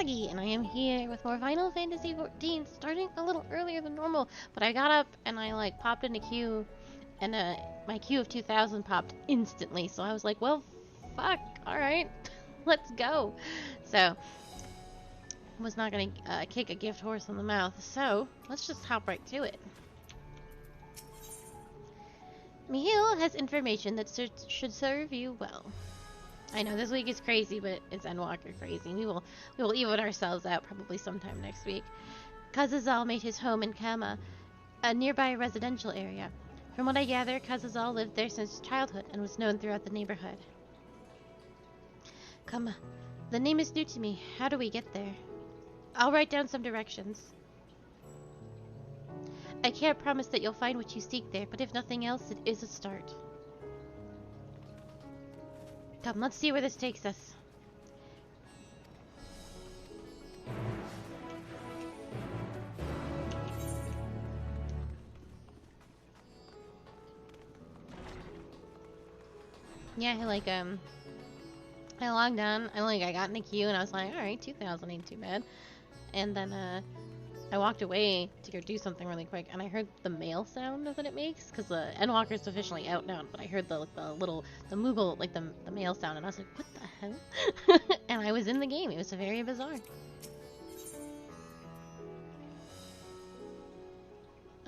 Froggy, and I am here with more Final Fantasy XIV, starting a little earlier than normal, but I got up and I like popped in a queue, and my queue of 2000 popped instantly, so I was like, well, fuck, alright, let's go. So, was not gonna kick a gift horse in the mouth, so let's just hop right to it. Michiel has information that should serve you well. I know this week is crazy, but it's Endwalker crazy. We will even ourselves out probably sometime next week. Kazazal made his home in Kama, a nearby residential area. From what I gather, Kazazal lived there since childhood and was known throughout the neighborhood. Kama, the name is new to me. How do we get there? I'll write down some directions. I can't promise that you'll find what you seek there, but if nothing else, it is a start. Come, let's see where this takes us. Yeah, I logged on, I got in the queue, and I was like, alright, 2000 ain't too bad. And then, I walked away to go do something really quick, and I heard the mail sound that it makes, because the Endwalker's officially out now, but I heard the Moogle, like the mail sound, and I was like, what the hell? And I was in the game. It was very bizarre.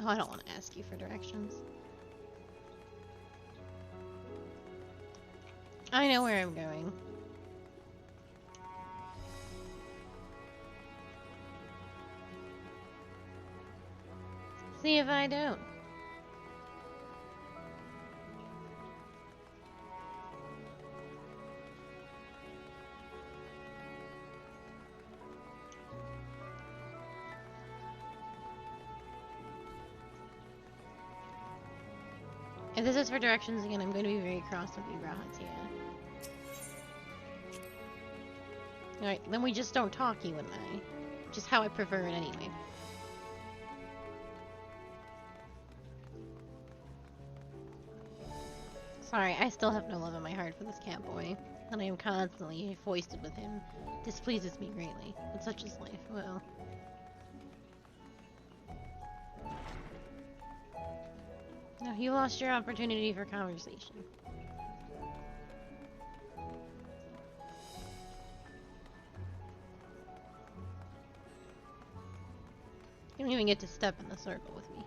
Oh, I don't want to ask you for directions. I know where I'm going. See if I don't. If this is for directions again, I'm going to be very cross with you, Rahatia. Alright, then we just don't talk, you and I. Just how I prefer it anyway. Sorry, I still have no love in my heart for this cat boy, and I am constantly foisted with him. Displeases me greatly, but such is life. Well. Now, you lost your opportunity for conversation. You don't even get to step in the circle with me.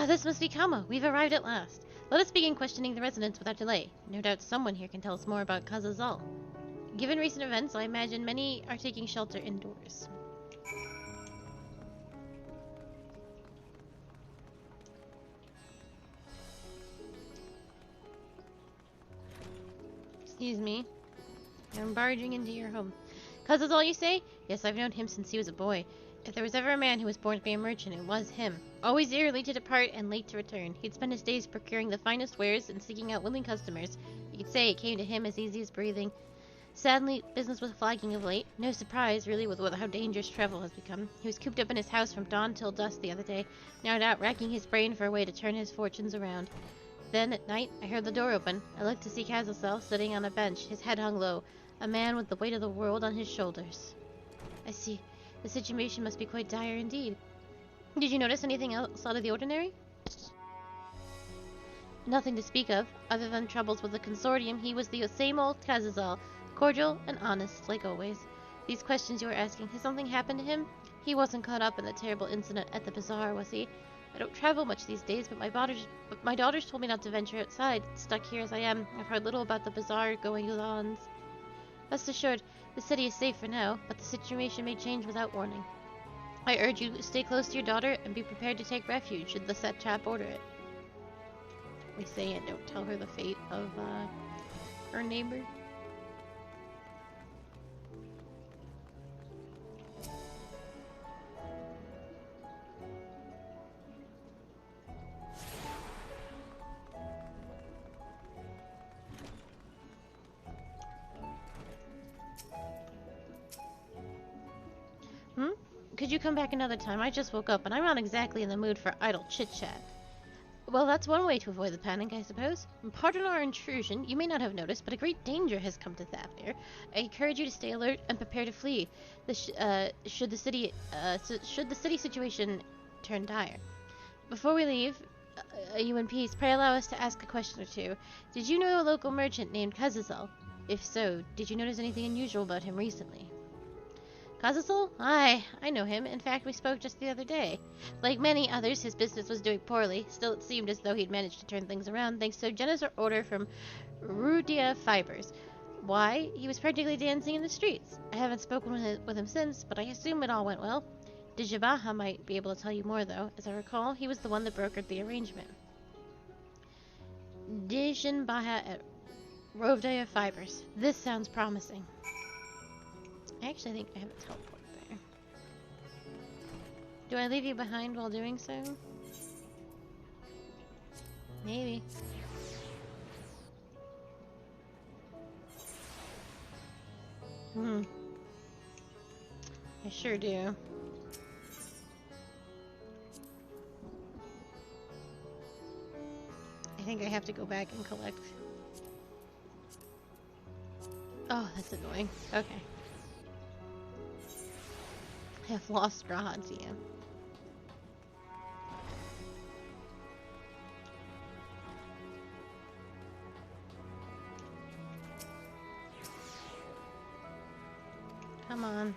This must be Kama. We've arrived at last. Let us begin questioning the residents without delay. No doubt someone here can tell us more about Kazazal. Given recent events, I imagine many are taking shelter indoors. Excuse me. I'm barging into your home. Kazazal, you say? Yes, I've known him since he was a boy. If there was ever a man who was born to be a merchant, it was him. Always early to depart and late to return. He'd spend his days procuring the finest wares and seeking out willing customers. You could say it came to him as easy as breathing. Sadly, business was flagging of late. No surprise, really, with how dangerous travel has become. He was cooped up in his house from dawn till dusk the other day, no doubt racking his brain for a way to turn his fortunes around. Then, at night, I heard the door open. I looked to see Kazazal sitting on a bench, his head hung low, a man with the weight of the world on his shoulders. I see. The situation must be quite dire indeed. Did you notice anything else out of the ordinary? Nothing to speak of, other than troubles with the consortium. He was the same old Kazazal, cordial and honest, like always. These questions you were asking, has something happened to him? He wasn't caught up in the terrible incident at the bazaar, was he? I don't travel much these days, but my daughters told me not to venture outside. Stuck here as I am, I've heard little about the bazaar goings-ons. Rest assured, the city is safe for now, but the situation may change without warning. I urge you to stay close to your daughter and be prepared to take refuge should the set chap order it. We say it, don't tell her the fate of her neighbor. Could you come back another time? I just woke up and I'm not exactly in the mood for idle chit-chat. Well, that's one way to avoid the panic, I suppose. Pardon our intrusion. You may not have noticed, but a great danger has come to Thafnir. I encourage you to stay alert and prepare to flee. Should the city situation turn dire. Before we leave, you in peace, pray allow us to ask a question or two. Did you know a local merchant named Kazazal? If so, did you notice anything unusual about him recently? Kazazal? Aye, I know him. In fact, we spoke just the other day. Like many others, his business was doing poorly. Still, it seemed as though he'd managed to turn things around thanks to a generous order from Rudia Fibers. Why? He was practically dancing in the streets. I haven't spoken with him since, but I assume it all went well. Dijabaha might be able to tell you more, though. As I recall, he was the one that brokered the arrangement. Dijabaha at Rudia Fibers. This sounds promising. I actually think I have a teleport there. Do I leave you behind while doing so? Maybe. I sure do. I think I have to go back and collect. Oh, that's annoying. Okay. I have lost Rahatia. Come on.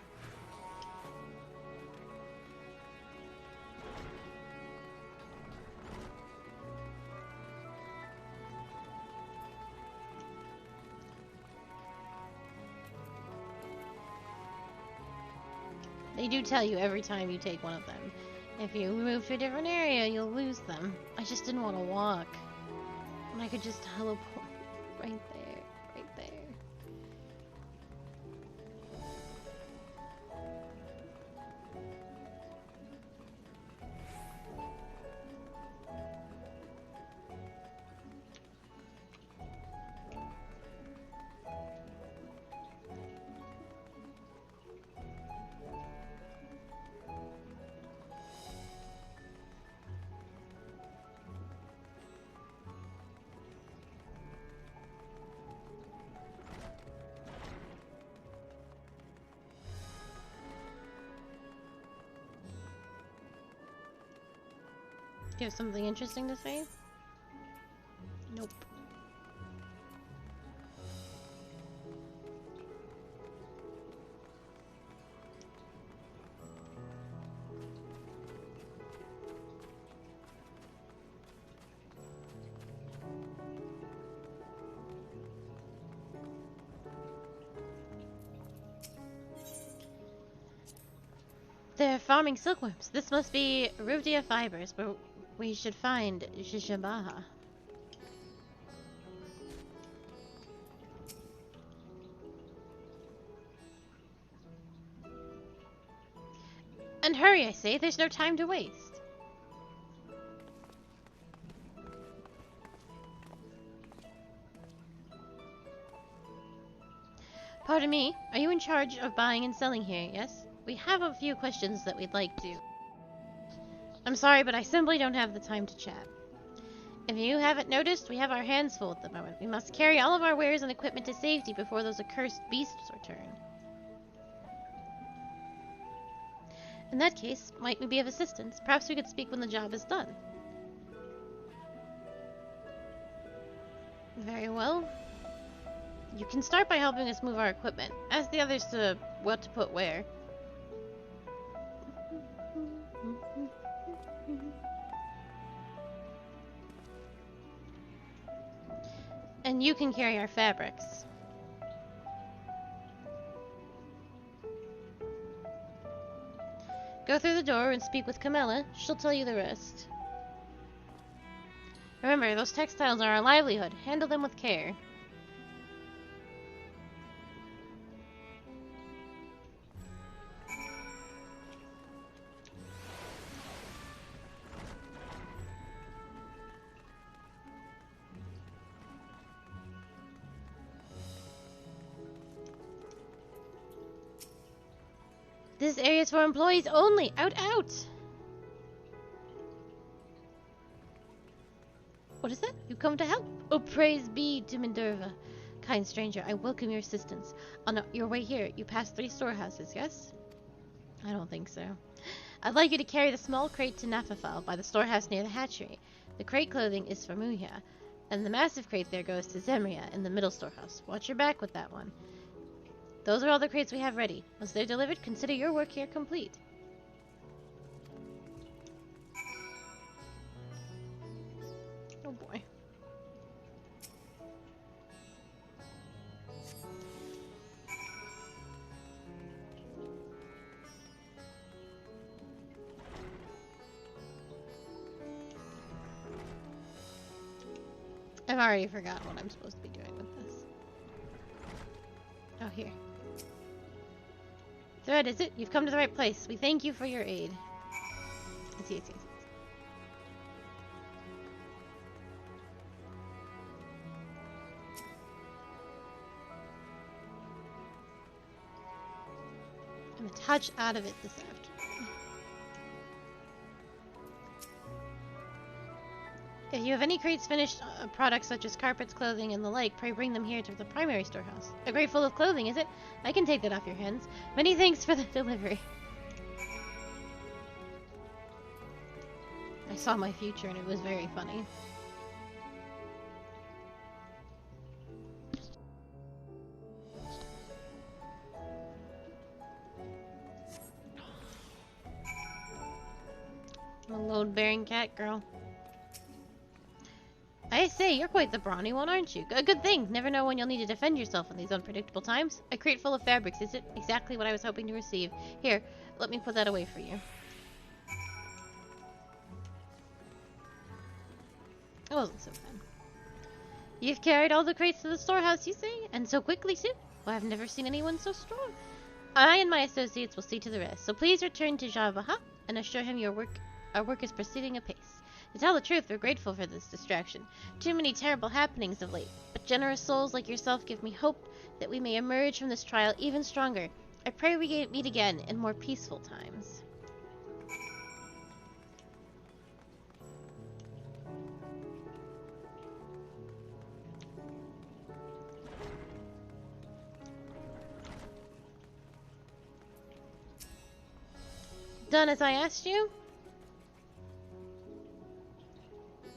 They do tell you every time you take one of them. If you move to a different area, you'll lose them. I just didn't want to walk. And I could just teleport right there, right there. Do you have something interesting to say? Nope. They're farming silkworms. This must be Rudia Fibers, but we should find Jijabaha. And hurry, I say. There's no time to waste. Pardon me, are you in charge of buying and selling here, yes? We have a few questions that we'd like to. I'm sorry, but I simply don't have the time to chat. If you haven't noticed, we have our hands full at the moment. We must carry all of our wares and equipment to safety before those accursed beasts return. In that case, might we be of assistance? Perhaps we could speak when the job is done. Very well. You can start by helping us move our equipment. Ask the others to what to put where. And you can carry our fabrics. Go through the door and speak with Camilla. She'll tell you the rest. Remember, those textiles are our livelihood. Handle them with care. This area is for employees only! Out, out! What is that? You come to help? Oh, praise be to Minerva. Kind stranger, I welcome your assistance. On your way here, you passed 3 storehouses, yes? I don't think so. I'd like you to carry the small crate to Nafafal by the storehouse near the hatchery. The crate clothing is for Muhya, and the massive crate there goes to Zemria in the middle storehouse. Watch your back with that one. Those are all the crates we have ready. Once they're delivered, consider your work here complete. Oh boy. I've already forgotten what I'm supposed to be doing with this. Oh, here. Thread, is it? You've come to the right place. We thank you for your aid. I see. I'm a touch out of it this afternoon. If you have any crates finished products such as carpets, clothing, and the like, pray bring them here to the primary storehouse. A crate full of clothing, is it? I can take that off your hands. Many thanks for the delivery. I saw my future and it was very funny. I'm a load-bearing cat girl. I say, you're quite the brawny one, aren't you? A good thing. Never know when you'll need to defend yourself in these unpredictable times. A crate full of fabrics, is it? Exactly what I was hoping to receive. Here, let me put that away for you. It wasn't so bad. You've carried all the crates to the storehouse, you say? And so quickly, too? Well, I've never seen anyone so strong. I and my associates will see to the rest, so please return to Javaha and assure him our work is proceeding apace. To tell the truth, we're grateful for this distraction. Too many terrible happenings of late, but generous souls like yourself give me hope that we may emerge from this trial even stronger. I pray we meet again in more peaceful times. Done as I asked you?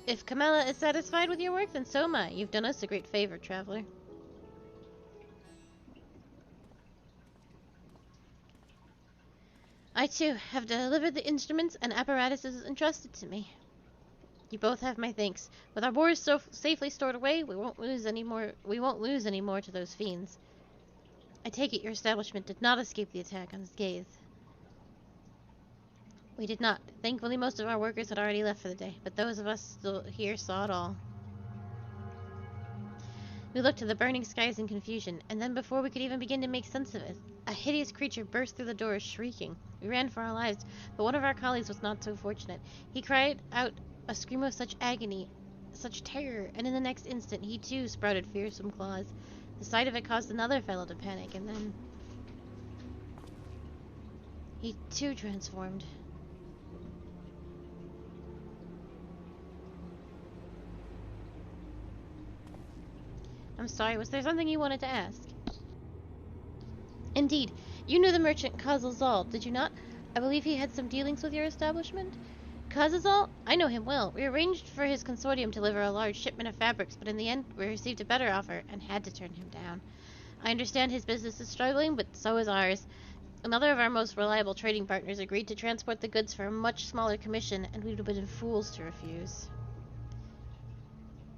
If Kamala is satisfied with your work, then so am I. You've done us a great favor, traveler. I, too, have delivered the instruments and apparatuses entrusted to me. You both have my thanks. With our wars so safely stored away, we won't lose any more to those fiends. I take it your establishment did not escape the attack unscathed. We did not. Thankfully, most of our workers had already left for the day, but those of us still here saw it all. We looked to the burning skies in confusion, and then before we could even begin to make sense of it, a hideous creature burst through the doors, shrieking. We ran for our lives, but one of our colleagues was not so fortunate. He cried out a scream of such agony, such terror, and in the next instant he too sprouted fearsome claws. The sight of it caused another fellow to panic, and then he too transformed. I'm sorry, was there something you wanted to ask? Indeed. You knew the merchant Kazalzal, did you not? I believe he had some dealings with your establishment? Kazalzal? I know him well. We arranged for his consortium to deliver a large shipment of fabrics, but in the end we received a better offer and had to turn him down. I understand his business is struggling, but so is ours. Another of our most reliable trading partners agreed to transport the goods for a much smaller commission, and we would have been fools to refuse.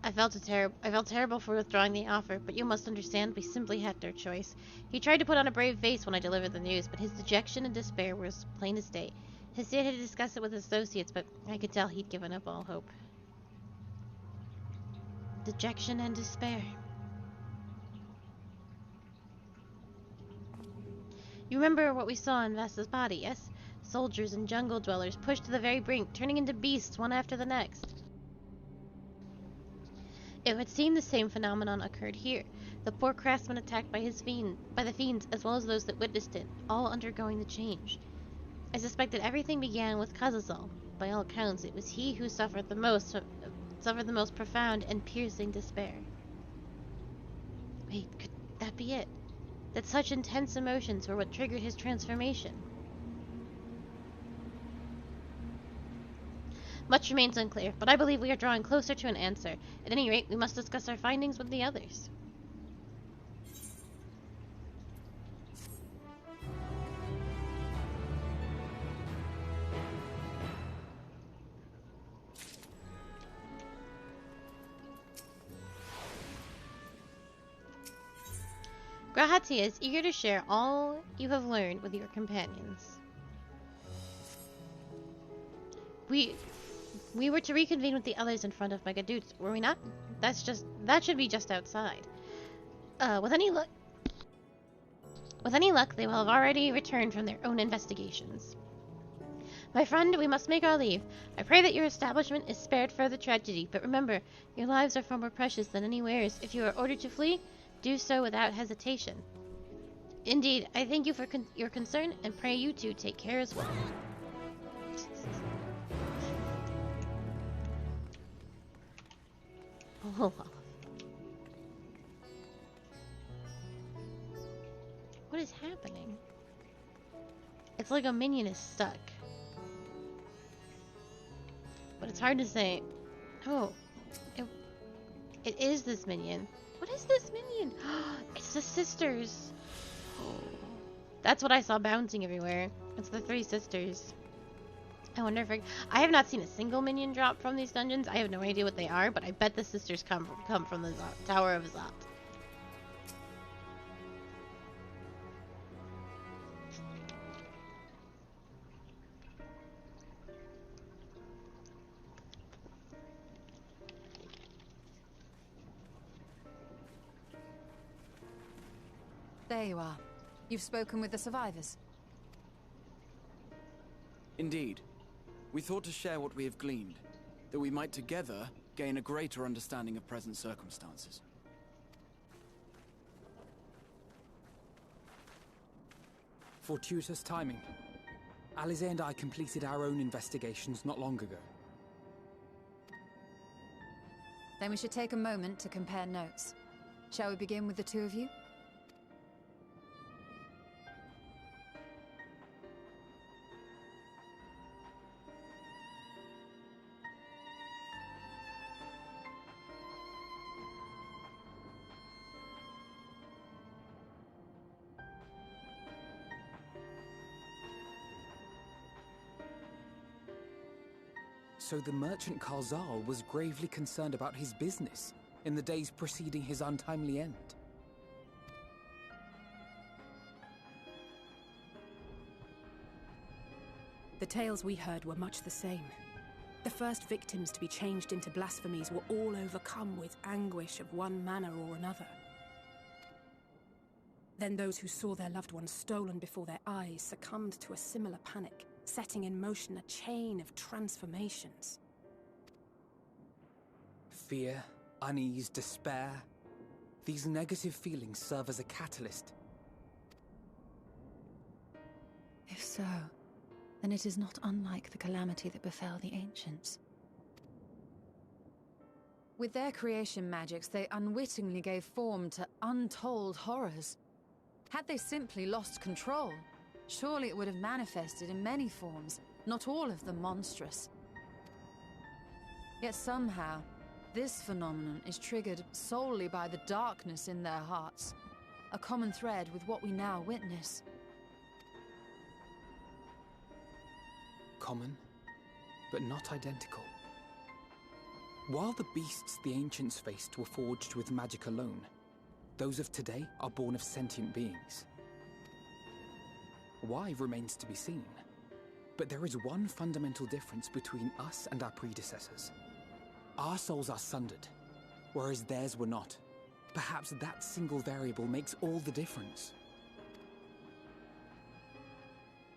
I felt terrible for withdrawing the offer, but you must understand we simply had no choice. He tried to put on a brave face when I delivered the news, but his dejection and despair were as plain as day. He said he had discussed it with his associates, but I could tell he'd given up all hope. Dejection and despair. You remember what we saw in Vasa's body, yes? Soldiers and jungle dwellers pushed to the very brink, turning into beasts one after the next. It would seem the same phenomenon occurred here. The poor craftsman attacked by the fiends, as well as those that witnessed it, all undergoing the change. I suspect that everything began with Kazazal. By all accounts, it was he who suffered the most profound and piercing despair. Wait, could that be it? That such intense emotions were what triggered his transformation? Much remains unclear, but I believe we are drawing closer to an answer. At any rate, we must discuss our findings with the others. Grahatia is eager to share all you have learned with your companions. We were to reconvene with the others in front of Megadudes, were we not? That should be just outside. With any luck, they will have already returned from their own investigations. My friend, we must make our leave. I pray that your establishment is spared further tragedy, but remember, your lives are far more precious than any wares. If you are ordered to flee, do so without hesitation. Indeed, I thank you for your concern, and pray you two take care as well. Oh, what is happening? It's like a minion is stuck. But it's hard to say. Oh, it is this minion. What is this minion? It's the sisters. That's what I saw bouncing everywhere. It's the three sisters. I wonder if I have not seen a single minion drop from these dungeons. I have no idea what they are, but I bet the sisters come from the Tower of Zot. There you are. You've spoken with the survivors. Indeed. We thought to share what we have gleaned, that we might together gain a greater understanding of present circumstances. Fortuitous timing. Alize and I completed our own investigations not long ago. Then we should take a moment to compare notes. Shall we begin with the two of you? So the merchant Karzal was gravely concerned about his business in the days preceding his untimely end. The tales we heard were much the same. The first victims to be changed into blasphemies were all overcome with anguish of one manner or another. Then those who saw their loved ones stolen before their eyes succumbed to a similar panic, setting in motion a chain of transformations. Fear, unease, despair. These negative feelings serve as a catalyst. If so, then it is not unlike the calamity that befell the ancients. With their creation magics, they unwittingly gave form to untold horrors. Had they simply lost control, surely it would have manifested in many forms, not all of them monstrous. Yet somehow, this phenomenon is triggered solely by the darkness in their hearts, a common thread with what we now witness. Common, but not identical. While the beasts the ancients faced were forged with magic alone, those of today are born of sentient beings. Why remains to be seen, but there is one fundamental difference between us and our predecessors. Our souls are sundered, whereas theirs were not. Perhaps that single variable makes all the difference.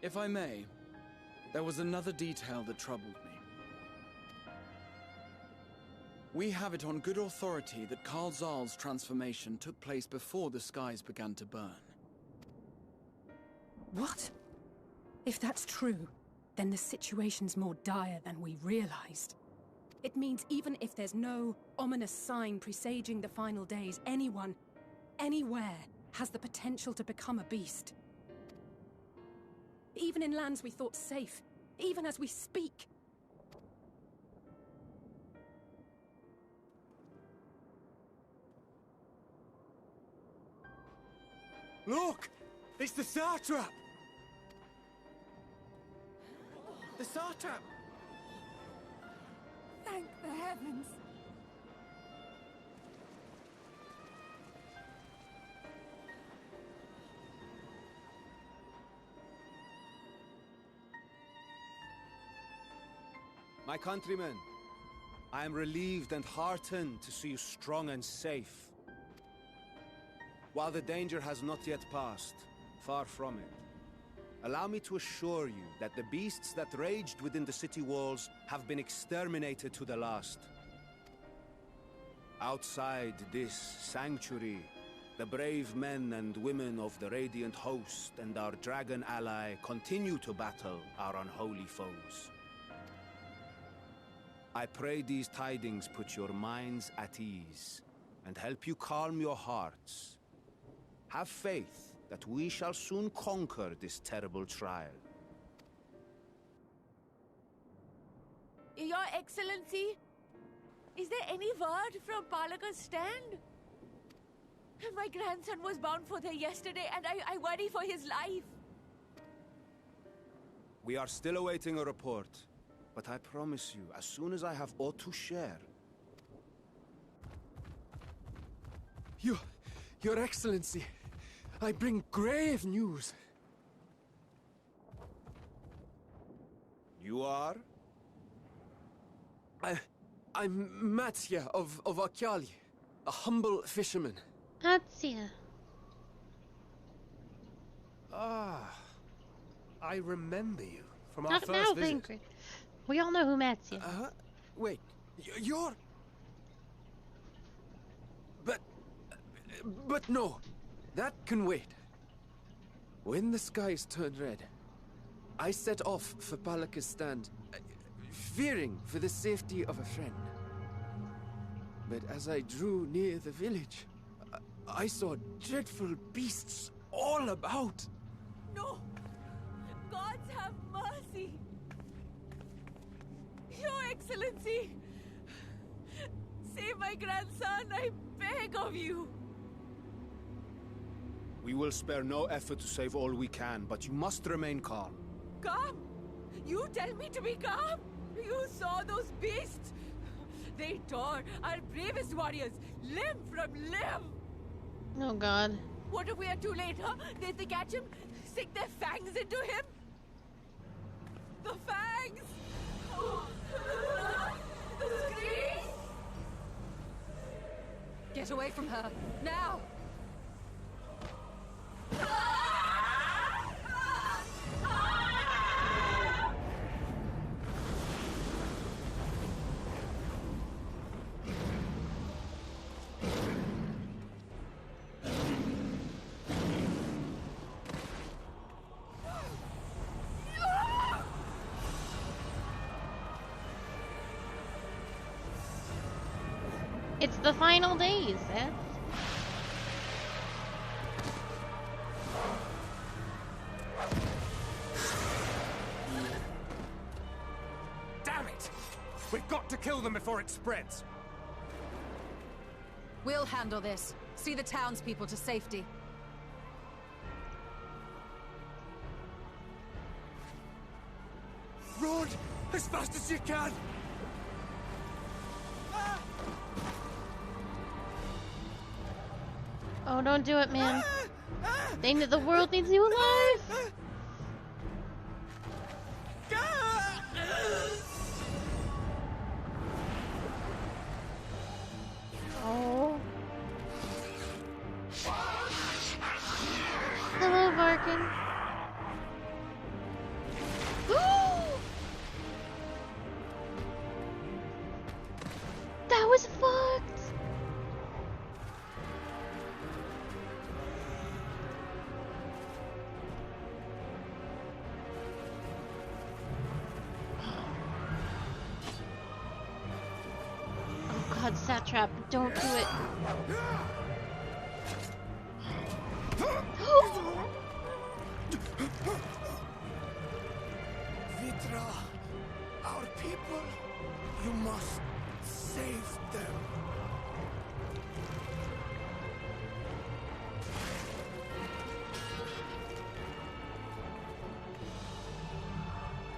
If I may, there was another detail that troubled me. We have it on good authority that Karl Zahl's transformation took place before the skies began to burn. What? If that's true, then the situation's more dire than we realized. It means even if there's no ominous sign presaging the final days, anyone, anywhere, has the potential to become a beast. Even in lands we thought safe, even as we speak. Look! It's the Satrap! The Satrap! Thank the heavens. My countrymen, I am relieved and heartened to see you strong and safe. While the danger has not yet passed, far from it, allow me to assure you that the beasts that raged within the city walls have been exterminated to the last. Outside this sanctuary, the brave men and women of the Radiant Host and our dragon ally continue to battle our unholy foes. I pray these tidings put your minds at ease and help you calm your hearts. Have faith that we shall soon conquer this terrible trial. Your Excellency, is there any word from Palaka's stand? My grandson was bound for there yesterday, and I worry for his life. We are still awaiting a report, but I promise you, as soon as I have aught to share... Your Excellency, I bring grave news. You are? I'm Matsya of Akyali, a humble fisherman. Atsia. Ah, I remember you from our Not first now, visit. Vincent. We all know who Mat's is. Wait, you're... But no, that can wait. When the skies turned red, I set off for Palaka's stand, fearing for the safety of a friend. But as I drew near the village, I saw dreadful beasts all about. No! Gods have mercy! Your Excellency! Save my grandson, I beg of you! We will spare no effort to save all we can, but you must remain calm. Calm? You tell me to be calm? You saw those beasts? They tore our bravest warriors, limb from limb! Oh god. What if we are too late, huh? They catch him, sink their fangs into him? The fangs! The screams! Get away from her, now! It's the final days, eh? Damn it! We've got to kill them before it spreads. We'll handle this. See the townspeople to safety. Run as fast as you can! Oh, don't do it, man. The world needs you alive! Oh. Hello, Varkin. That was god, Satrap, don't do it. Vitra, our people, you must save them.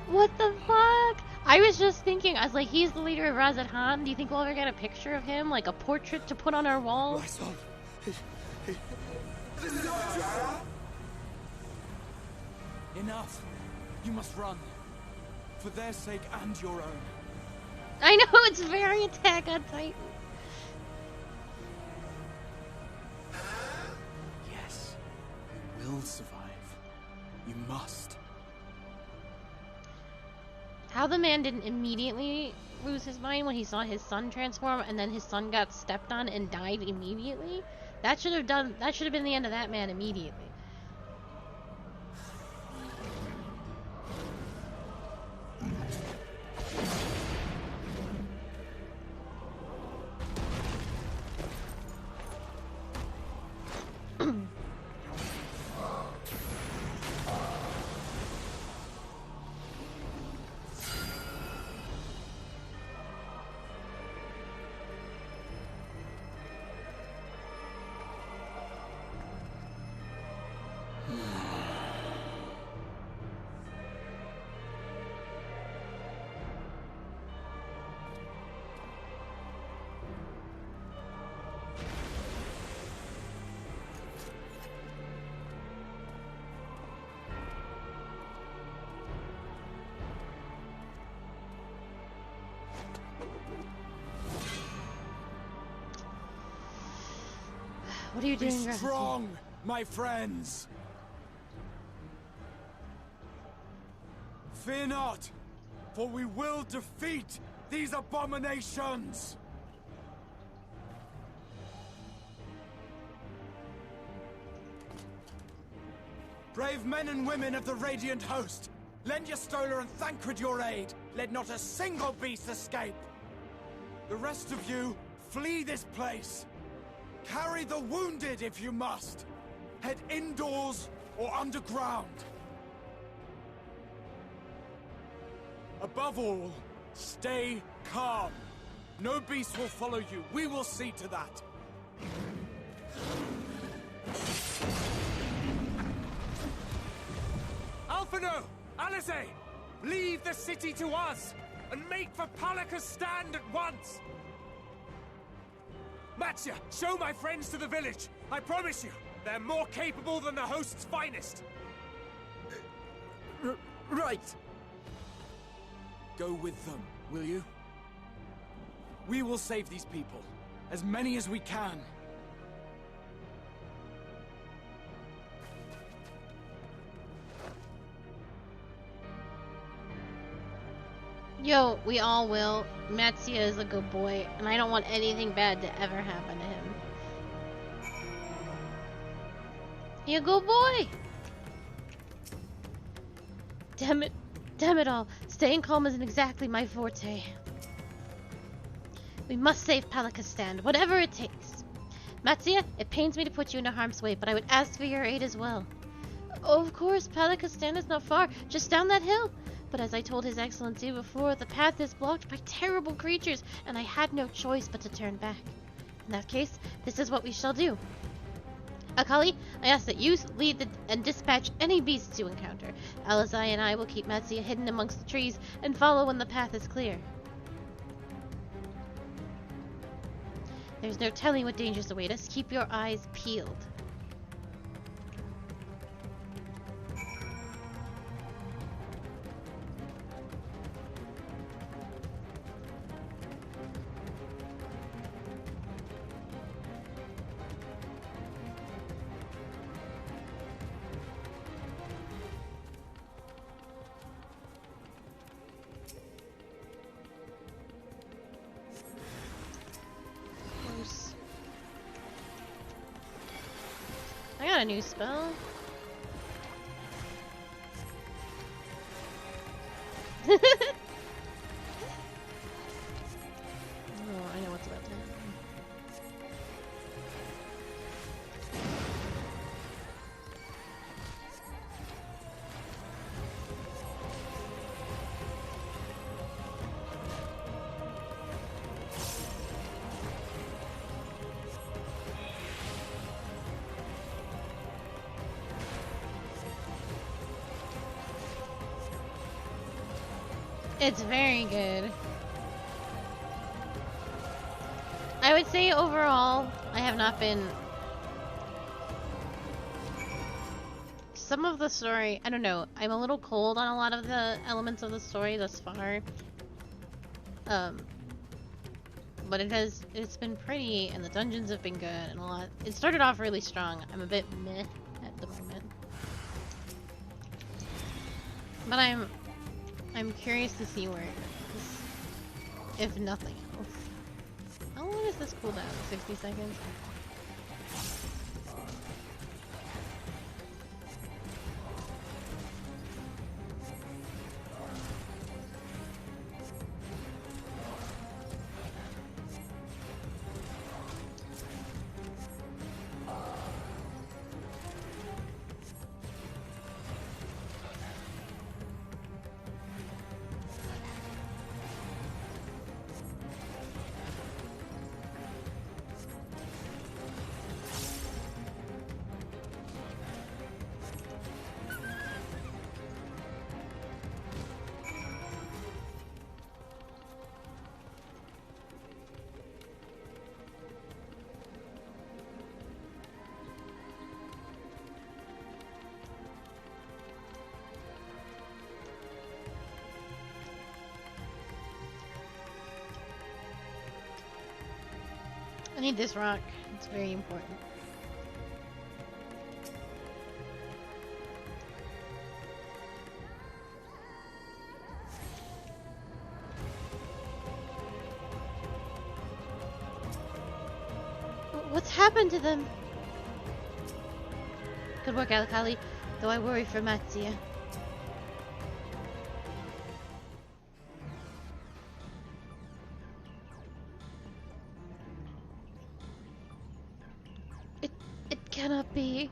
What the fuck? I was just thinking, I was like, he's the leader of Razad Han. Do you think we'll ever get a picture of him? Like a portrait to put on our wall? My son. Enough. You must run. For their sake and your own. I know, it's very Attack on Titan. Yes. You will survive. You must. How the man didn't immediately lose his mind when he saw his son transform and then his son got stepped on and died immediately? That should have been the end of that man immediately. What are you doing, Be strong, my friends. Fear not, for we will defeat these abominations. Brave men and women of the Radiant Host, lend your Stola and Thancred your aid. Let not a single beast escape. The rest of you, flee this place. Carry the wounded if you must. Head indoors or underground. Above all, stay calm. No beast will follow you. We will see to that. Alphino! Alice! Leave the city to us, and make for Palaka's stand at once! Matsya, show my friends to the village. I promise you, they're more capable than the host's finest. Right. Go with them, will you? We will save these people. As many as we can. Yo, we all will. Matsya is a good boy, and I don't want anything bad to ever happen to him. You a good boy! Damn it all. Staying calm isn't exactly my forte. We must save Palaka's stand, whatever it takes. Matsya, it pains me to put you into harm's way, but I would ask for your aid as well. Oh, of course, Palaka's stand is not far, just down that hill. But as I told His Excellency before, the path is blocked by terrible creatures, and I had no choice but to turn back. In that case, this is what we shall do. Akali, I ask that you lead and dispatch any beasts you encounter. Alizai and I will keep Matsya hidden amongst the trees and follow when the path is clear. There's no telling what dangers await us. Keep your eyes peeled. I got a new spell. Oh, I know what's about to happen. It's very good. I would say overall, I have not been... Some of the story, I don't know, I'm a little cold on a lot of the elements of the story thus far. But it's been pretty, and the dungeons have been good, and a lot. It started off really strong. I'm a bit meh at the moment. But I'm curious to see where it goes, if nothing else. How long is this cooldown? 60 seconds? I need this rock. It's very important. What's happened to them? Good work, Alkali, though I worry for Matsuya. It cannot be.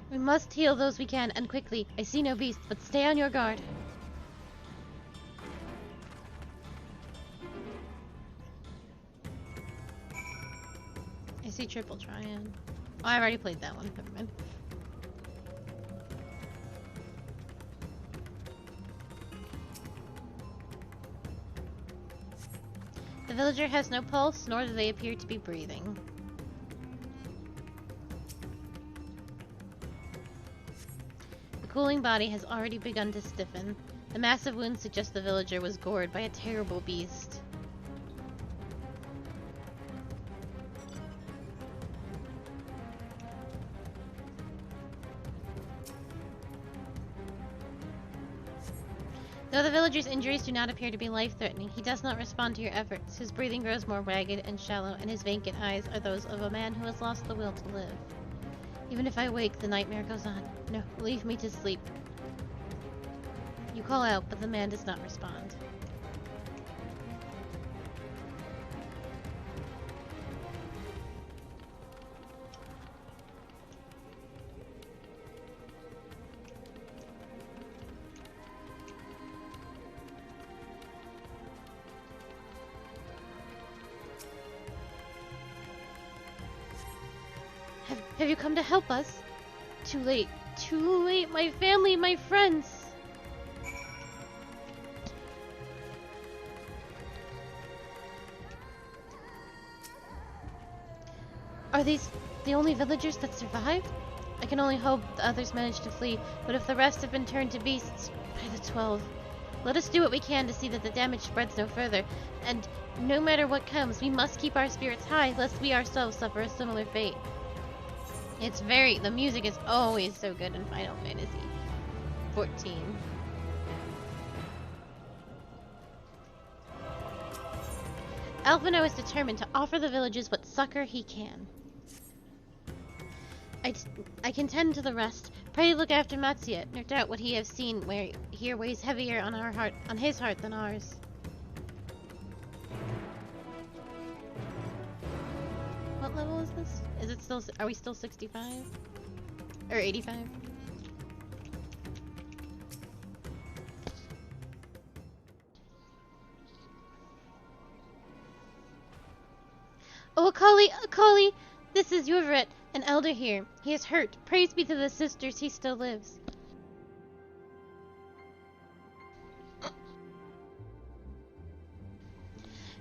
We must heal those we can, and quickly. I see no beasts, but stay on your guard. I see triple triad. Oh, I already played that one. Never mind. The villager has no pulse, nor do they appear to be breathing. The cooling body has already begun to stiffen. The massive wounds suggest the villager was gored by a terrible beast. Though the villager's injuries do not appear to be life-threatening, he does not respond to your efforts. His breathing grows more ragged and shallow, and his vacant eyes are those of a man who has lost the will to live. Even if I wake, the nightmare goes on. No, leave me to sleep. You call out, but the man does not respond. Have you come to help us? Too late. Too late, my family, my friends! Are these the only villagers that survived? I can only hope the others managed to flee, but if the rest have been turned to beasts, by the 12. Let us do what we can to see that the damage spreads no further, and no matter what comes, we must keep our spirits high, lest we ourselves suffer a similar fate. It's the music is always so good in Final Fantasy XIV. Alphino is determined to offer the villages what succor he can. I can tend to the rest. Pray look after Matsuya. No doubt what he has seen here weighs heavier on his heart than ours. What level is this? Is it still? Are we still 65 or 85? Oh, Akali, Akali! This is Yuvret, an elder here. He is hurt. Praise be to the sisters, he still lives.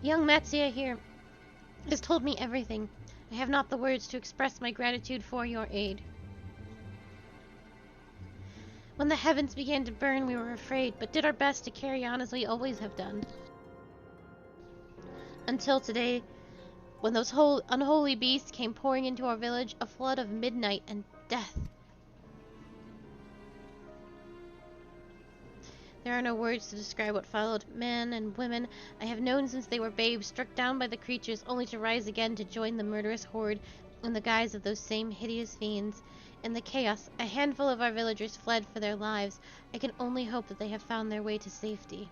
Young Matsuya here has told me everything. I have not the words to express my gratitude for your aid. When the heavens began to burn, we were afraid, but did our best to carry on as we always have done. Until today, when those unholy beasts came pouring into our village, a flood of midnight and death. There are no words to describe what followed. Men and women I have known since they were babes, struck down by the creatures, only to rise again to join the murderous horde in the guise of those same hideous fiends. In the chaos, a handful of our villagers fled for their lives. I can only hope that they have found their way to safety.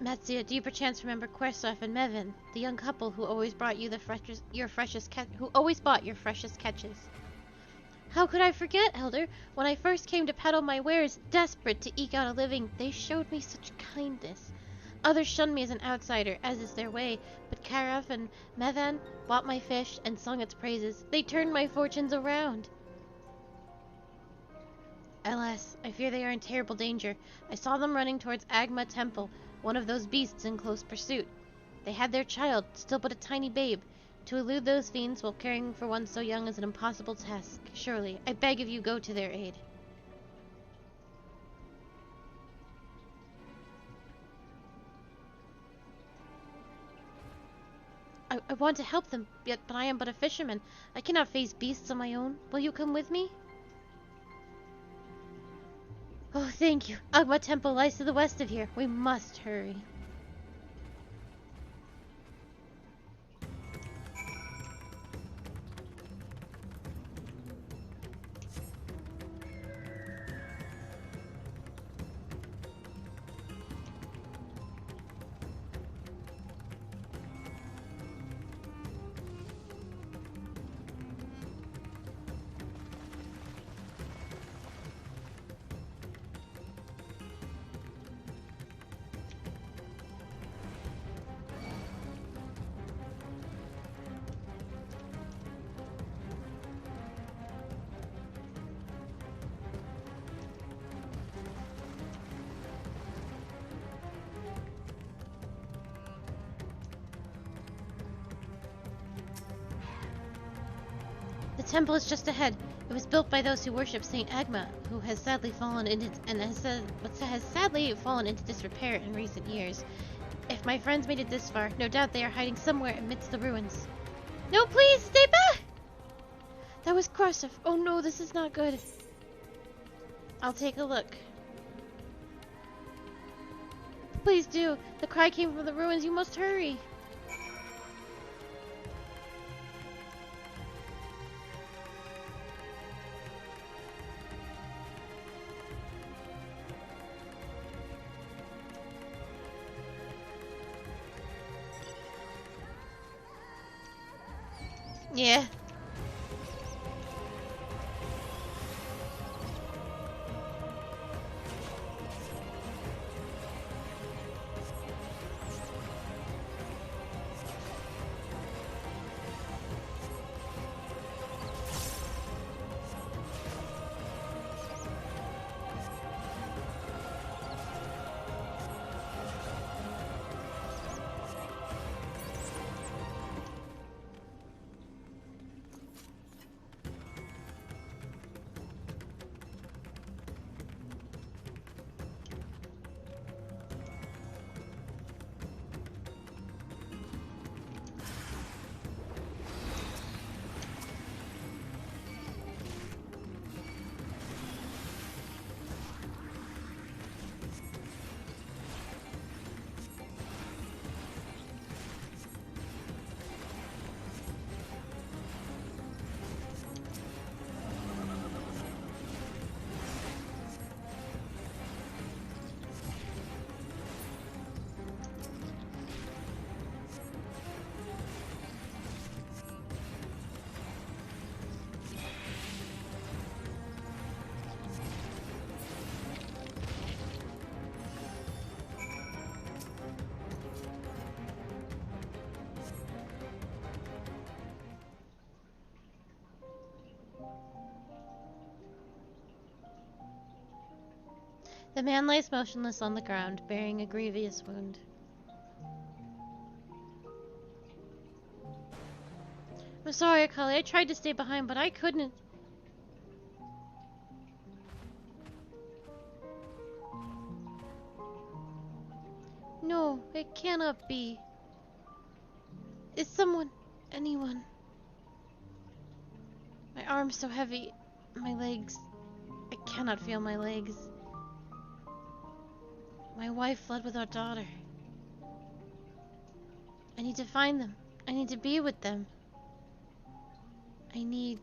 Matsuya, do you perchance remember Kwersov and Mevin, the young couple who always brought you your freshest catches? How could I forget, Elder? When I first came to peddle my wares, desperate to eke out a living, they showed me such kindness. Others shunned me as an outsider, as is their way, but Karaf and Mevan bought my fish and sung its praises. They turned my fortunes around. Alas, I fear they are in terrible danger. I saw them running towards Agma Temple, one of those beasts in close pursuit. They had their child, still but a tiny babe. To elude those fiends while caring for one so young is an impossible task. Surely, I beg of you, go to their aid. I want to help them, but I am but a fisherman. I cannot face beasts on my own. Will you come with me? Oh, thank you. Agma Temple lies to the west of here. We must hurry. The temple is just ahead. It was built by those who worship Saint Agma, who has sadly fallen into disrepair in recent years. If my friends made it this far, no doubt they are hiding somewhere amidst the ruins. No, please, stay back! That was Korsov. Oh no, this is not good. I'll take a look. Please do. The cry came from the ruins. You must hurry. Yeah. The man lies motionless on the ground, bearing a grievous wound. I'm sorry, Akali. I tried to stay behind, but I couldn't. No, it cannot be. Is someone, anyone? My arm's so heavy. My legs. I cannot feel my legs. My wife fled with our daughter. I need to find them. I need to be with them. I need...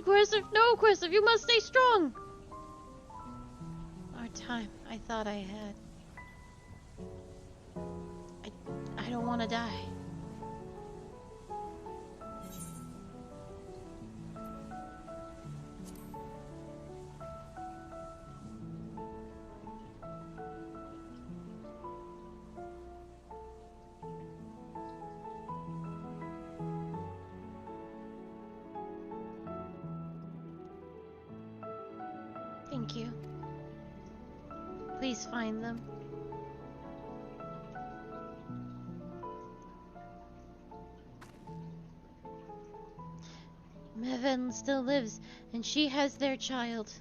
Quersiv, no, Quersiv, you must stay strong! Our time, I thought I had. I don't want to die. Thank you. Please find them. Meven still lives, and she has their child.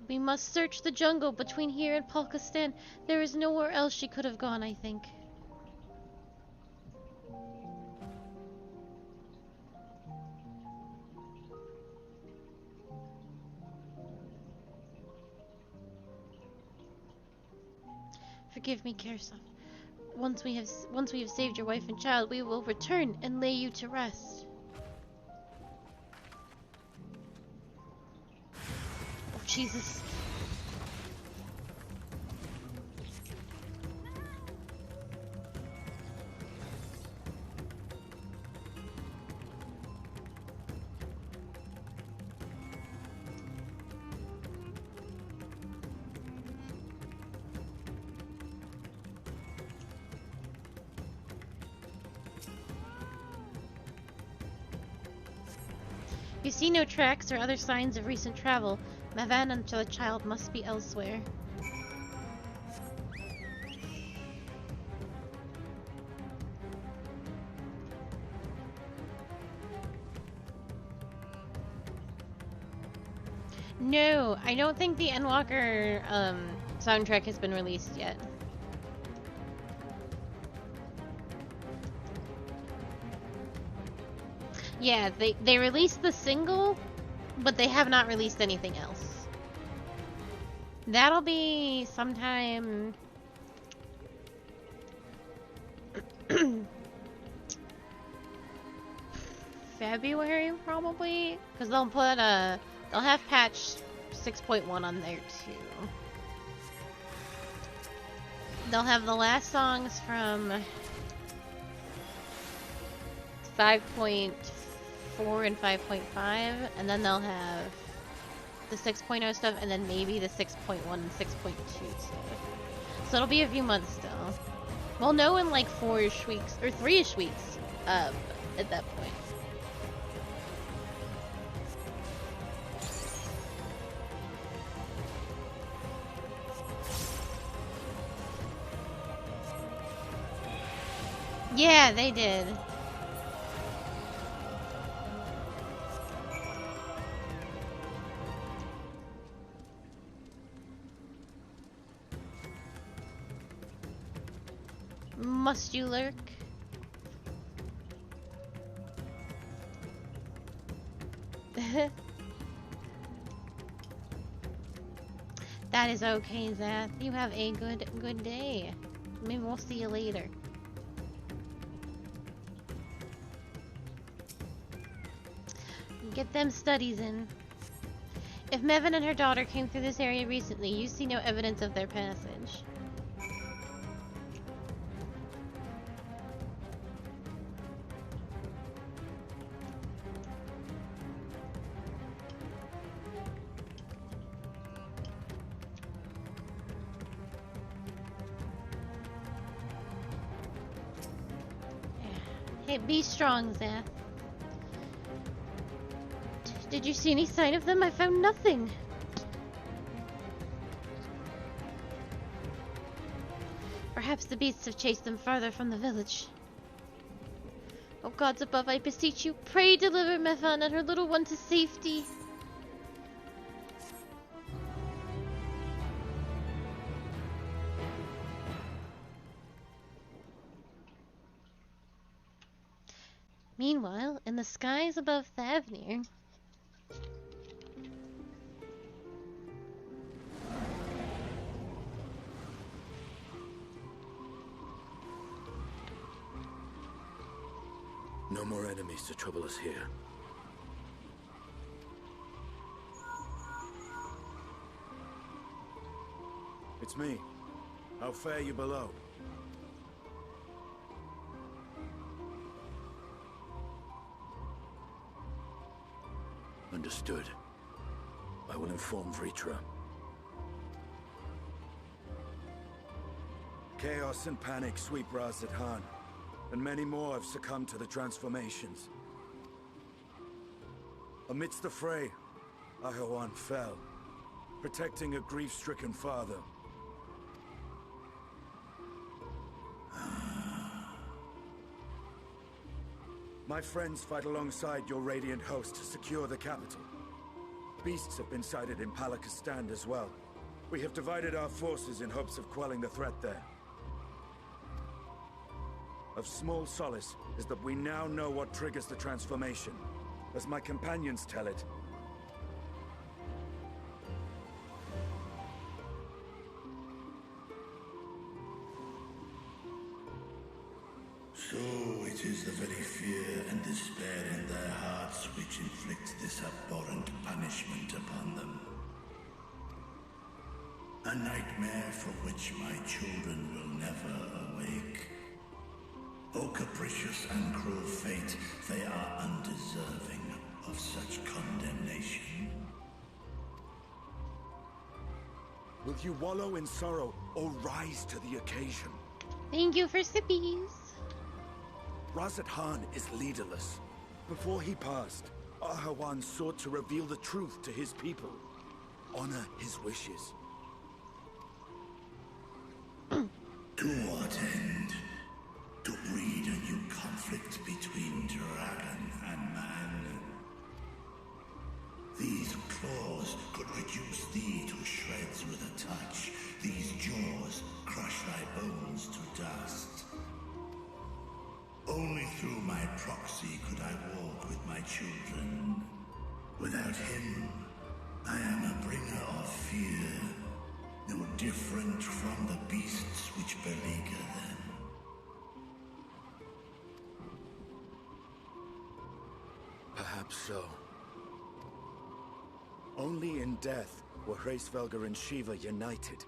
We must search the jungle between here and Palkistan. There is nowhere else she could have gone, I think. Forgive me, Kersov. Once we have saved your wife and child, we will return and lay you to rest. Oh, Jesus. You see no tracks or other signs of recent travel. Mevan and the child must be elsewhere. No, I don't think the Endwalker soundtrack has been released yet. Yeah, they released the single, but they have not released anything else. That'll be sometime... February, probably? Because they'll put they'll have patch 6.1 on there, too. They'll have the last songs from 5.4 and 5.5, and then they'll have the 6.0 stuff, and then maybe the 6.1 and 6.2 stuff. So it'll be a few months still. We'll know in like 4-ish weeks, or 3-ish weeks, at that point. Yeah, they did. Must you lurk? That is okay, Zath. You have a good day. Maybe we'll see you later. Get them studies in. If Meven and her daughter came through this area recently, you see no evidence of their passage. Hey, be strong, Zath. Did you see any sign of them? I found nothing. Perhaps the beasts have chased them farther from the village. O gods above, I beseech you, pray deliver Mephan and her little one to safety. Meanwhile, in the skies above Thavnir... No more enemies to trouble us here. It's me. How fare you below? Understood. I will inform Vritra. Chaos and panic sweep Razat Han, and many more have succumbed to the transformations. Amidst the fray, Ahawan fell, protecting a grief-stricken father. My friends fight alongside your Radiant host to secure the capital. Beasts have been sighted in Palakistan as well. We have divided our forces in hopes of quelling the threat there. Of small solace is that we now know what triggers the transformation. As my companions tell it, So it is the very fear and despair in their hearts which inflict this abhorrent punishment upon them. A nightmare from which my children will never awake. O capricious and cruel fate, they are undeserving of such condemnation. will you wallow in sorrow or rise to the occasion? Thank you for sippies. Razat Han is leaderless. Before he passed, Ahawan sought to reveal the truth to his people. Honor his wishes. To what end? To breed a new conflict between dragon and man. These claws could reduce thee to shreds with a touch. These jaws crush thy bones to dust. Only through my proxy could I walk with my children. Without him, I am a bringer of fear, no different from the beasts which beleaguer them. Perhaps so. Only in death were Hraesvelgr and Shiva united.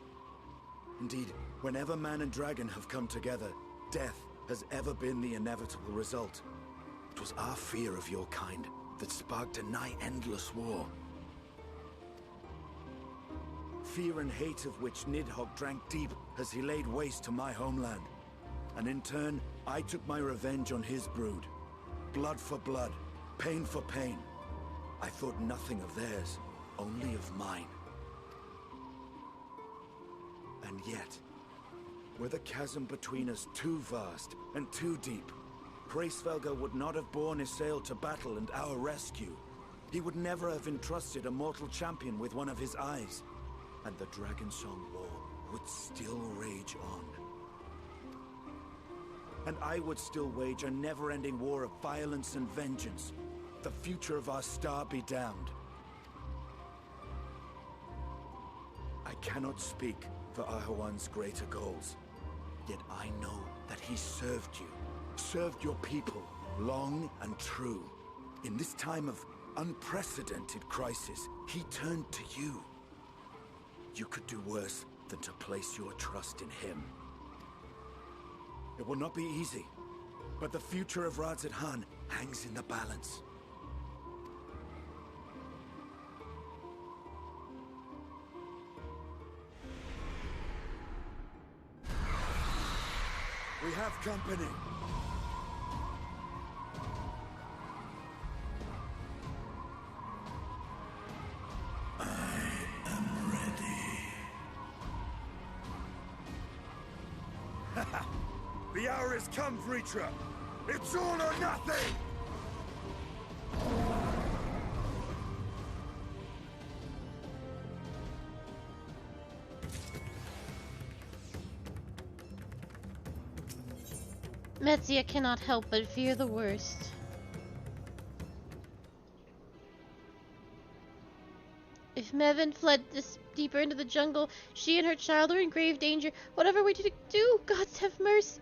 Indeed, whenever man and dragon have come together, death has ever been the inevitable result. It was our fear of your kind that sparked a nigh-endless war. Fear and hate of which Nidhogg drank deep as he laid waste to my homeland. And in turn, I took my revenge on his brood. Blood for blood, pain for pain. I thought nothing of theirs, only of mine. And yet, were the chasm between us too vast and too deep, Hraesvelgr would not have borne Isael to battle and our rescue. He would never have entrusted a mortal champion with one of his eyes. And the Dragonsong War would still rage on. And I would still wage a never-ending war of violence and vengeance. The future of our star be damned. I cannot speak for Ahawan's greater goals. Yet I know that he served you, served your people, long and true. In this time of unprecedented crisis, he turned to you. You could do worse than to place your trust in him. It will not be easy, but the future of Razat Han hangs in the balance. We have company. The hour has come, Vritra. It's all or nothing! Metzia cannot help but fear the worst. If Mevin fled this deeper into the jungle, she and her child are in grave danger. Whatever we do, gods have mercy.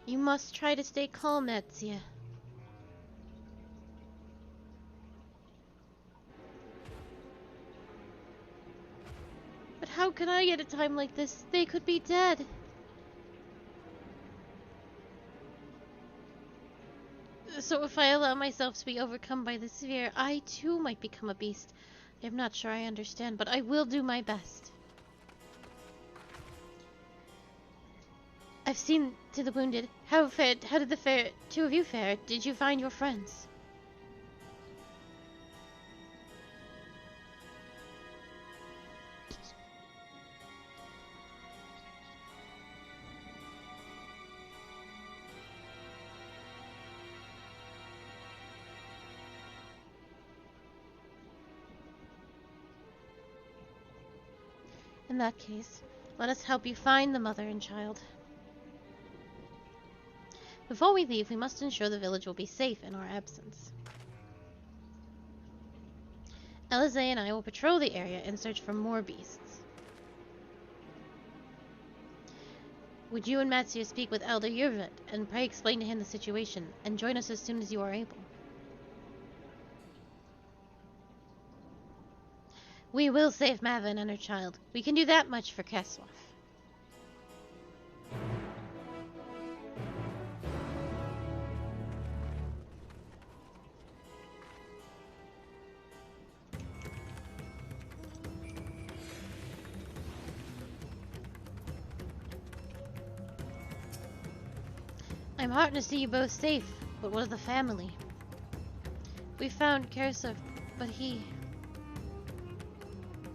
You must try to stay calm, Metzia. But how can I at a time like this? They could be dead. So if I allow myself to be overcome by this fear, I too might become a beast. I'm not sure I understand, but I will do my best. I've seen to the wounded. How did the two of you fare? Did you find your friends? In that case, let us help you find the mother and child. Before we leave, we must ensure the village will be safe in our absence. Elize and I will patrol the area and search for more beasts. Would you and Metzia speak with Elder Yurvet and pray explain to him the situation, and join us as soon as you are able? We will save Mavin and her child. We can do that much for Kesloff. I'm heartened to see you both safe, but what of the family? We found Kesloff, but he...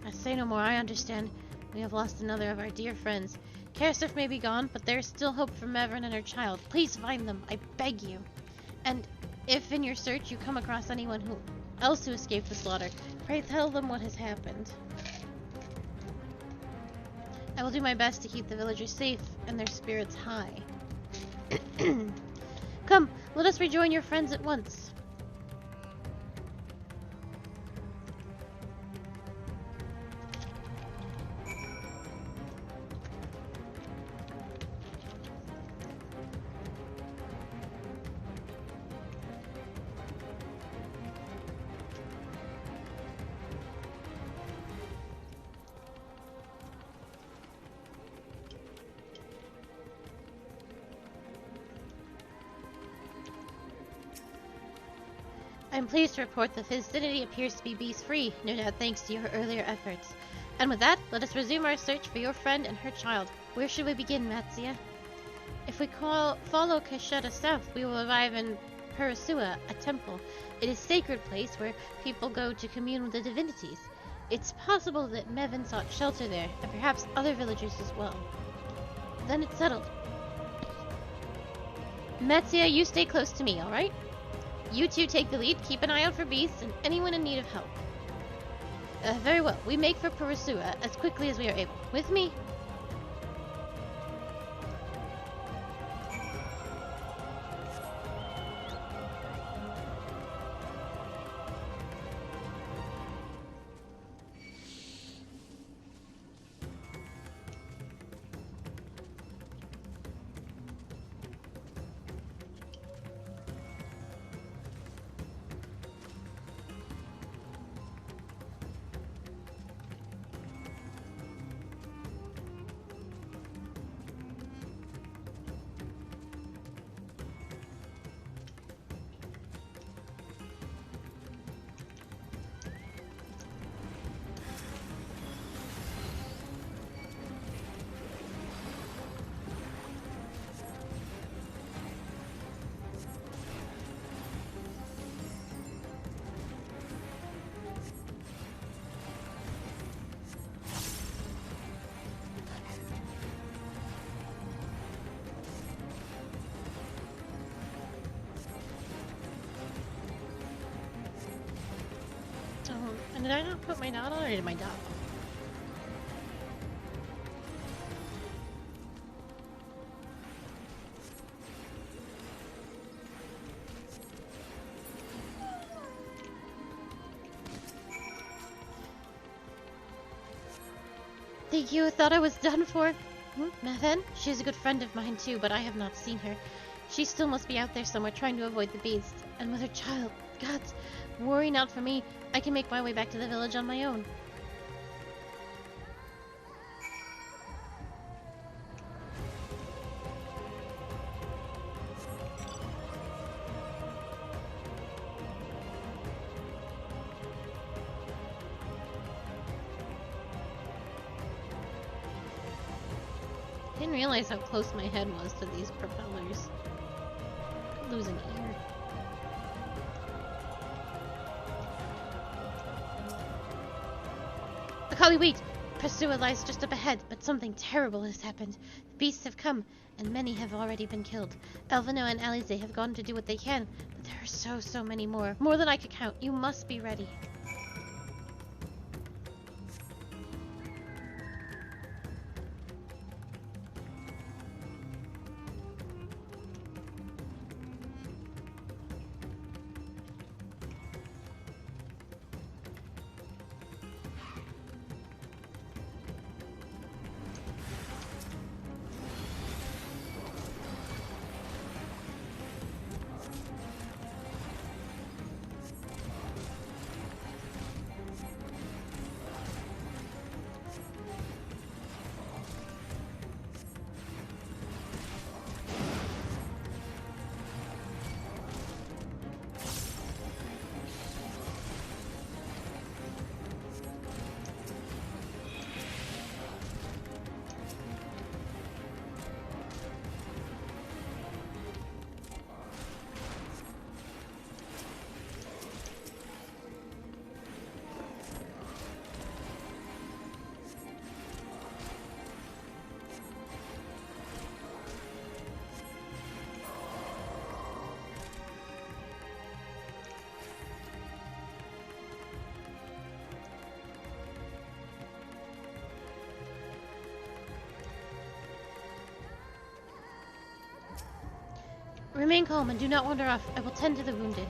I say no more, I understand. We have lost another of our dear friends. Kesloff may be gone, but there is still hope for Mevrin and her child. Please find them, I beg you. And if in your search you come across anyone else who escaped the slaughter, pray tell them what has happened. I will do my best to keep the villagers safe and their spirits high. Come, let us rejoin your friends at once. I'm pleased to report the vicinity appears to be beast-free, no doubt thanks to your earlier efforts. And with that, let us resume our search for your friend and her child. Where should we begin, Metzia? If we follow Keshetta south, we will arrive in Perusua, a temple. It is a sacred place where people go to commune with the divinities. It's possible that Mevin sought shelter there, and perhaps other villagers as well. Then it's settled. Metzia, you stay close to me, alright? You two take the lead, keep an eye out for beasts and anyone in need of help. Very well, we make for Perusua as quickly as we are able. With me? And did I not put my dot on, or did my dot? Thank you. I thought I was done for. Nathan? She's a good friend of mine too, but I have not seen her. She still must be out there somewhere trying to avoid the beast. And with her child. Gods, worry not for me. I can make my way back to the village on my own. I didn't realize how close my head was to these propellers. Could lose an ear. Akali, wait! Pursuer lies just up ahead, but something terrible has happened. The beasts have come, and many have already been killed. Elvino and Alize have gone to do what they can, but there are so many more. More than I could count. You must be ready. Remain calm and do not wander off. I will tend to the wounded.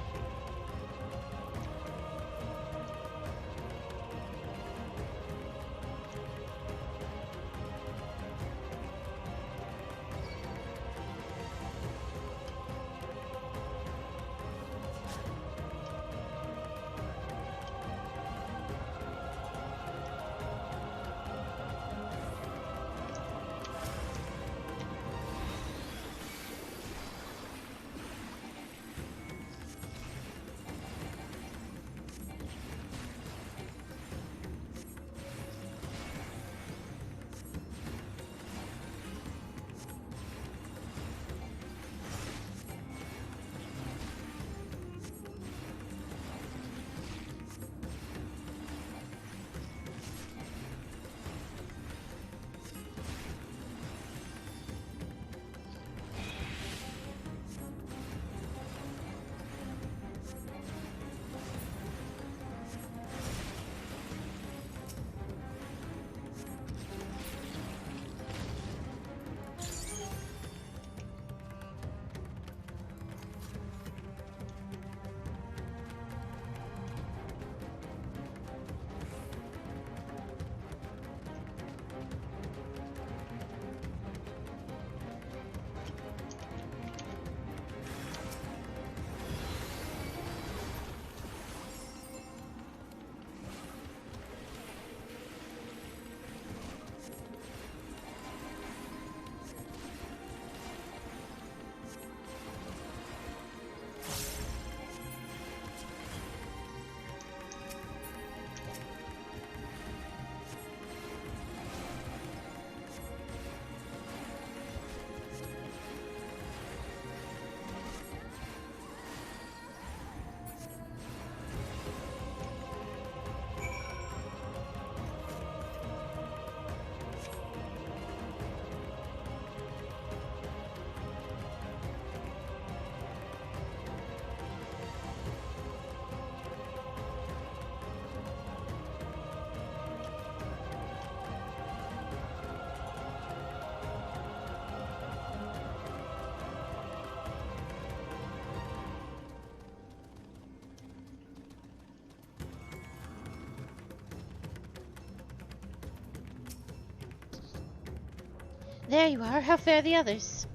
There you are. How fare the others?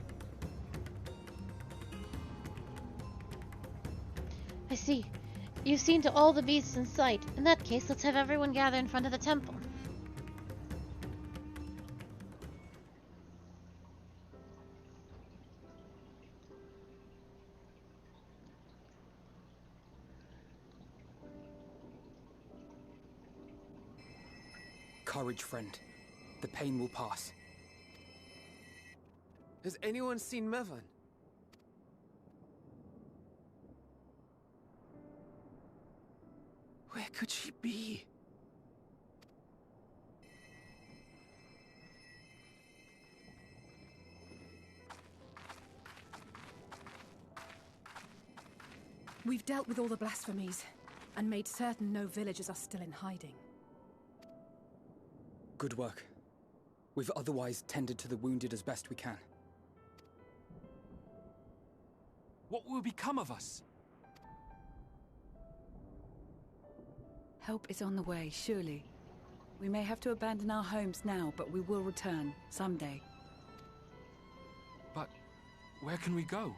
I see. You've seen to all the beasts in sight. In that case, let's have everyone gather in front of the temple. Courage, friend. The pain will pass. Has anyone seen Mevan? Where could she be? We've dealt with all the blasphemies, and made certain no villagers are still in hiding. Good work. We've otherwise tended to the wounded as best we can. What will become of us? Help is on the way, surely. We may have to abandon our homes now, but we will return, someday. But where can we go?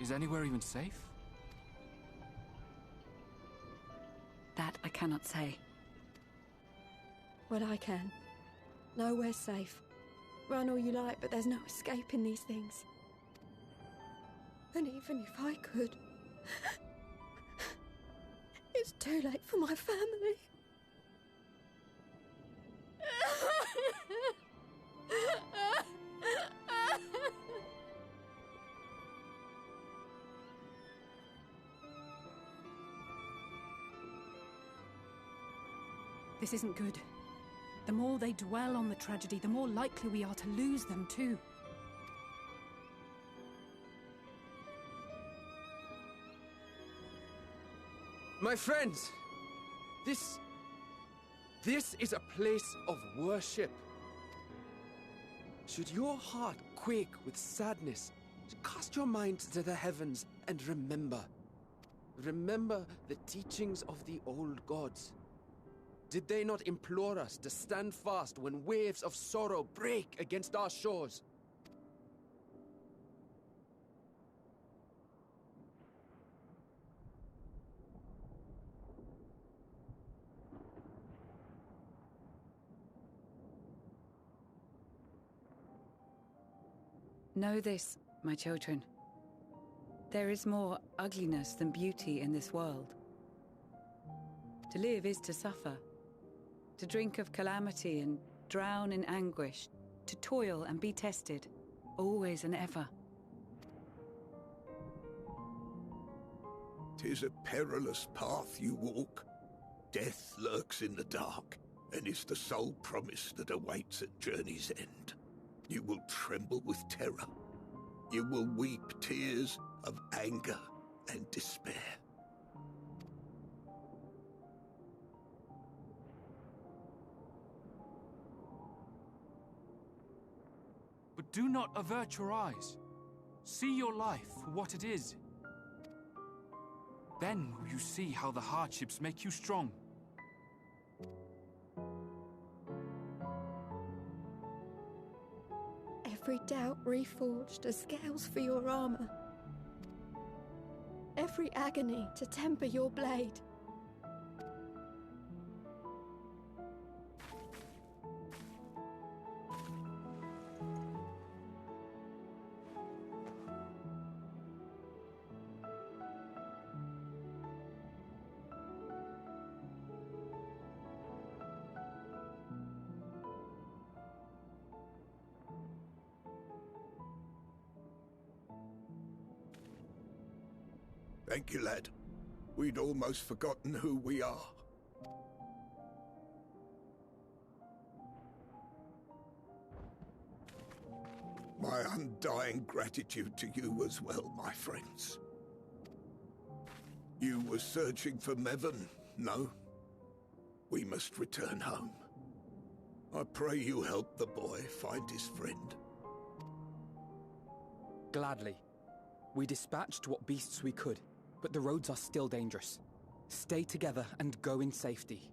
Is anywhere even safe? That I cannot say. Well, I can. Nowhere's safe. Run all you like, but there's no escaping these things. And even if I could, it's too late for my family. This isn't good. The more they dwell on the tragedy, the more likely we are to lose them too. My friends, this is a place of worship. Should your heart quake with sadness, cast your mind to the heavens and remember. Remember the teachings of the old gods. Did they not implore us to stand fast when waves of sorrow break against our shores? Know this, my children. There is more ugliness than beauty in this world. To live is to suffer. To drink of calamity and drown in anguish. To toil and be tested, always and ever. 'Tis a perilous path you walk. Death lurks in the dark, and is the sole promise that awaits at journey's end. You will tremble with terror. You will weep tears of anger and despair. But do not avert your eyes. See your life for what it is. Then will you see how the hardships make you strong. Every doubt reforged as scales for your armor. Every agony to temper your blade. Thank you, lad. We'd almost forgotten who we are. My undying gratitude to you as well, my friends. You were searching for Mevan, no? We must return home. I pray you help the boy find his friend. Gladly. We dispatched what beasts we could, but the roads are still dangerous. Stay together and go in safety.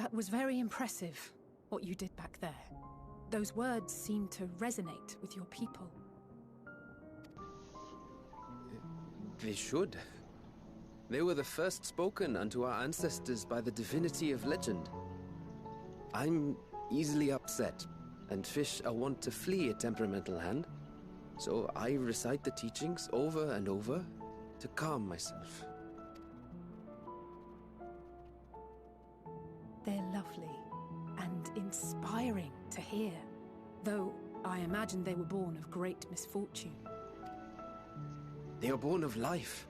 That was very impressive, what you did back there. Those words seem to resonate with your people. They should. They were the first spoken unto our ancestors by the divinity of legend. I'm easily upset, and fish are wont to flee a temperamental hand, so I recite the teachings over and over to calm myself. They're lovely and inspiring to hear, though I imagine they were born of great misfortune. They are born of life.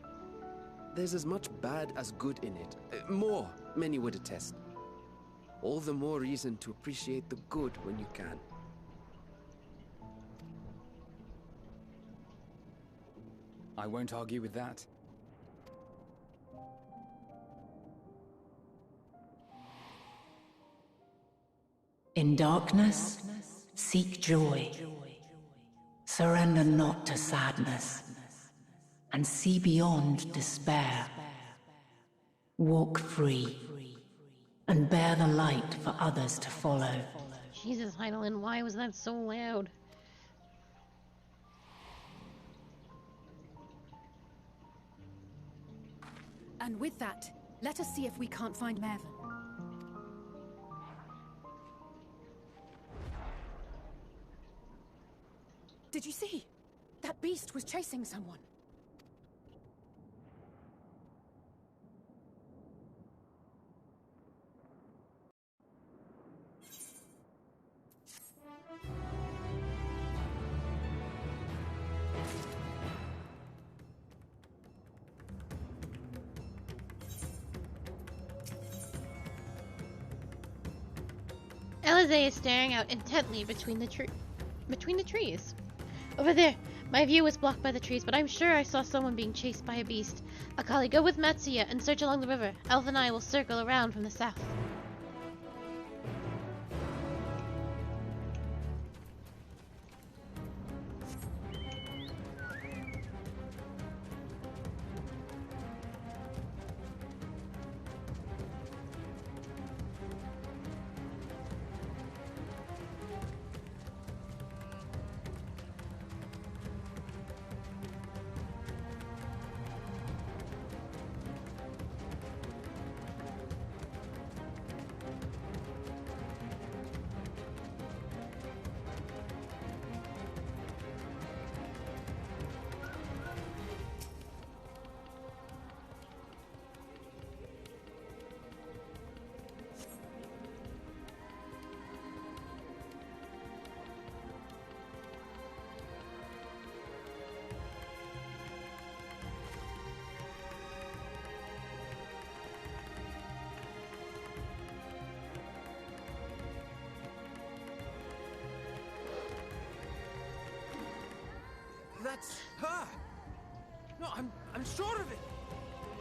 There's as much bad as good in it. More, many would attest. All the more reason to appreciate the good when you can. I won't argue with that. In darkness, seek joy. Surrender not to sadness, and see beyond despair. Walk free, and bear the light for others to follow. Jesus, Heidelin, why was that so loud? And with that, let us see if we can't find Mervyn. Did you see? That beast was chasing someone. Alize is staring out intently between the trees. Over there! My view was blocked by the trees, but I'm sure I saw someone being chased by a beast. Akali, go with Matsuya and search along the river. Elf and I will circle around from the south. That's her! No, I'm sure of it!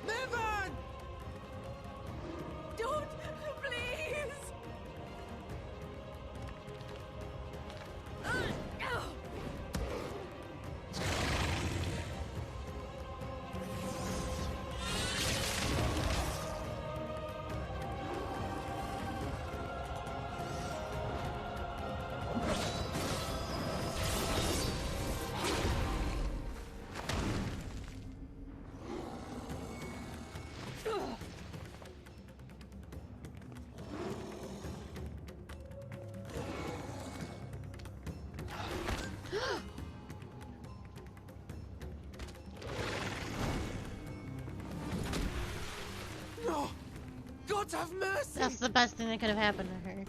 Mervyn! Don't! Please! No! God have mercy! That's the best thing that could have happened to her.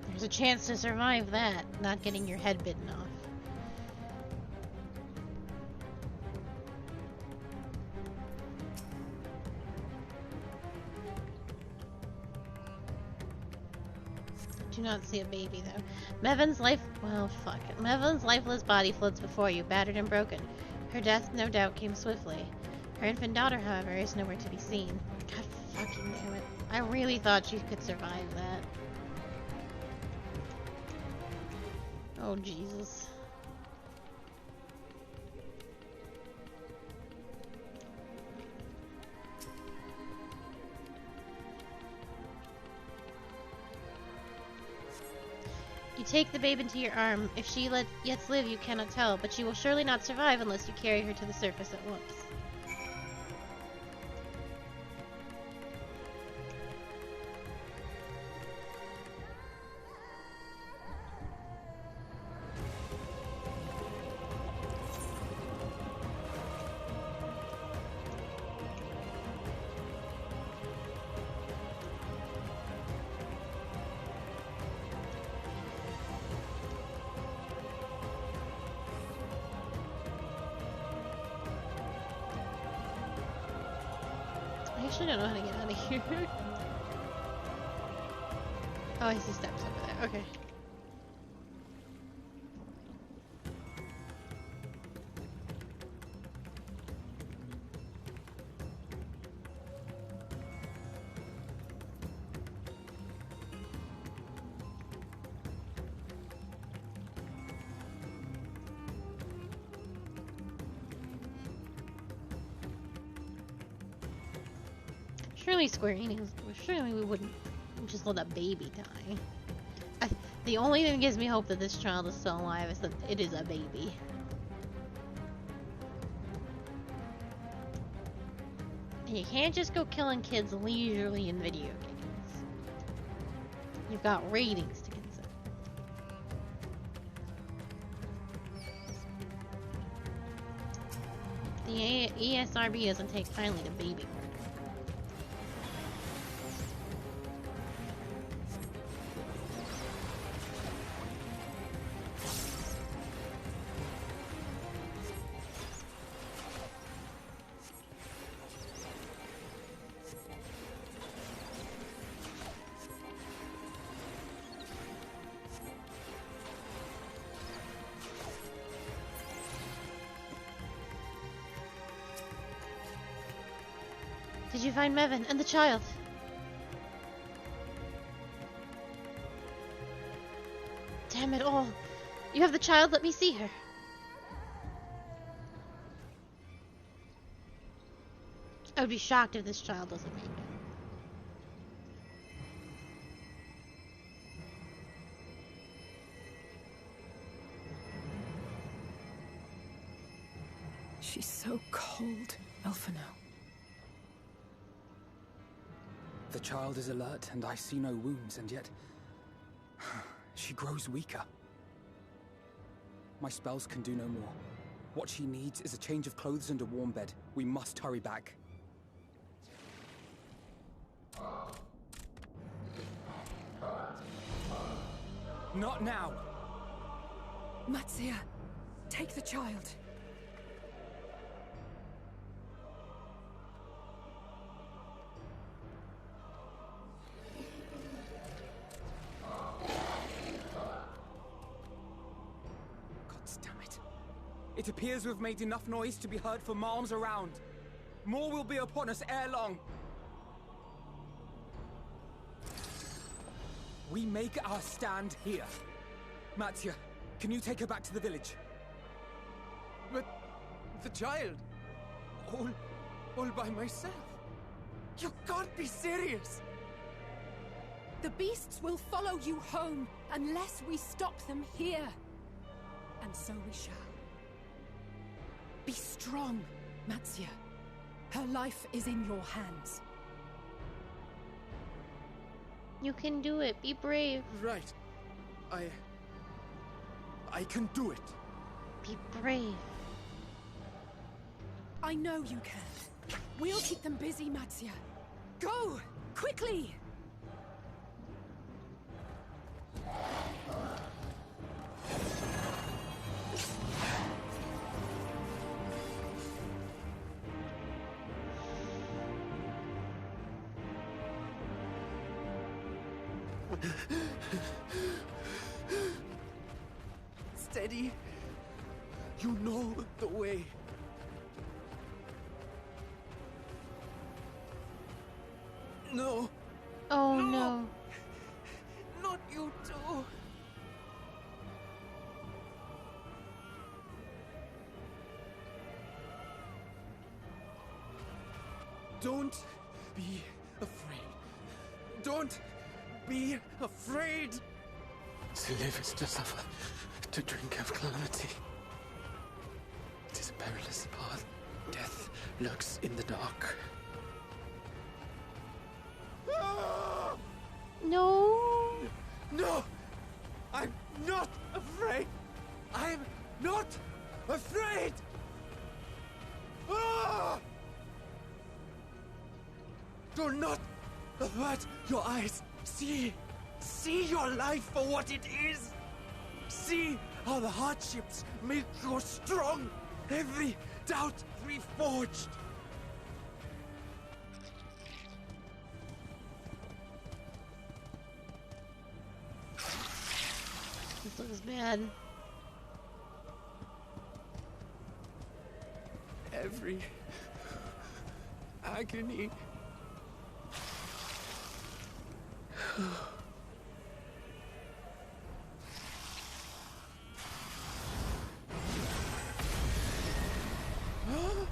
There's a chance to survive that, not getting your head bitten off. Do not see a baby though. Mevin's Mevin's lifeless body floats before you, battered and broken. Her death no doubt came swiftly. Her infant daughter, however, is nowhere to be seen. God fucking damn it. I really thought she could survive that. Oh Jesus. take the babe into your arm. If she yet live, you cannot tell, but she will surely not survive unless you carry her to the surface at once. I actually don't know how to get out of here. Oh, I see steps over there. Okay. Surely Square Enix, surely we wouldn't just let a baby die. The only thing that gives me hope that this child is still alive is that it is a baby. And you can't just go killing kids leisurely in video games. You've got ratings to consider. The ESRB doesn't take kindly to baby murder. Did you find Mevin and the child? Damn it all. You have the child, let me see her. I would be shocked if this child doesn't make it. She's so cold, Elfino. The child is alert, and I see no wounds, and yet she grows weaker. My spells can do no more. What she needs is a change of clothes and a warm bed. We must hurry back. Not now! Matsia, take the child. It appears we've made enough noise to be heard for miles around. More will be upon us ere long. We make our stand here. Matsia, can you take her back to the village? But the child, all by myself. You can't be serious. The beasts will follow you home unless we stop them here. And so we shall. Be strong, Matsia. Her life is in your hands. You can do it. Be brave. Right. I can do it. Be brave. I know you can. We'll keep them busy, Matsia. Go! Quickly! Steady. You know the way. No. Oh no. Not you too. Don't be afraid. Don't be afraid. To live is to suffer, to drink of calamity. It is a perilous path. Death lurks in the dark. No! No! I'm not afraid! I'm not afraid! Ah! Do not avert your eyes. See your life for what it is. See how the hardships make you strong. Every doubt reforged. This looks bad. Every agony. Oh,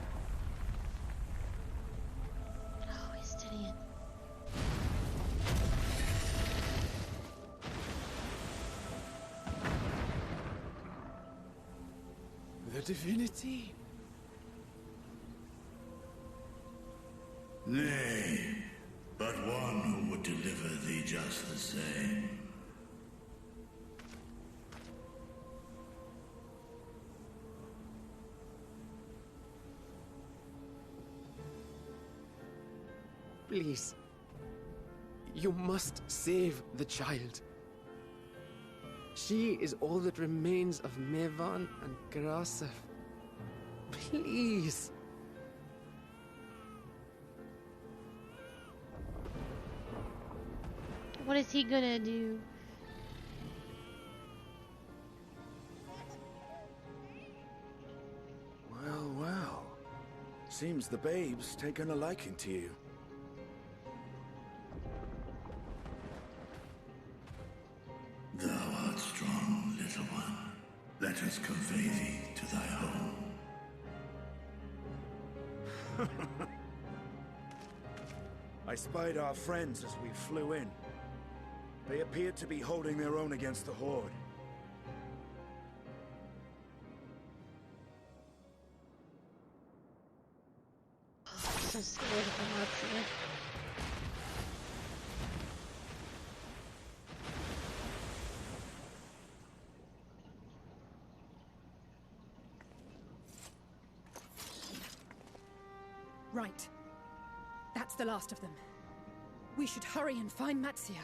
he's studying. The divinity? Nay, but one who would deliver thee just the same. Please. You must save the child. She is all that remains of Mevan and Grasef. Please. What is he gonna do? Well, well. Seems the babe's taken a liking to you. Thou art strong, little one. Let us convey thee to thy home. I spied our friends as we flew in. They appeared to be holding their own against the Horde. So scared of him, actually. Right. That's the last of them. We should hurry and find Matsia.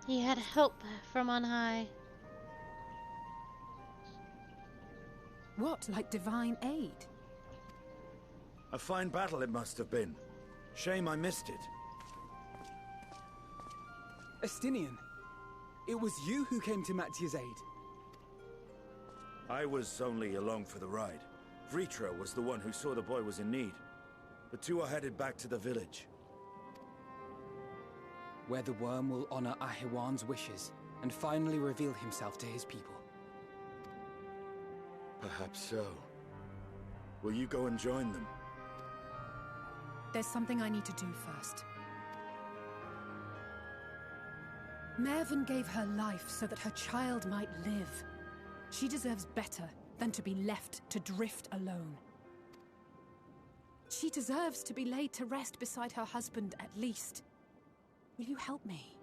He had help from on high. What, like divine aid? A fine battle it must have been. Shame I missed it. Estinian, it was you who came to Matia's aid. I was only along for the ride. Vritra was the one who saw the boy was in need. The two are headed back to the village. Where the worm will honor Ahiwan's wishes and finally reveal himself to his people. Perhaps so. Will you go and join them? There's something I need to do first. Mervyn gave her life so that her child might live. She deserves better than to be left to drift alone. She deserves to be laid to rest beside her husband at least. Will you help me?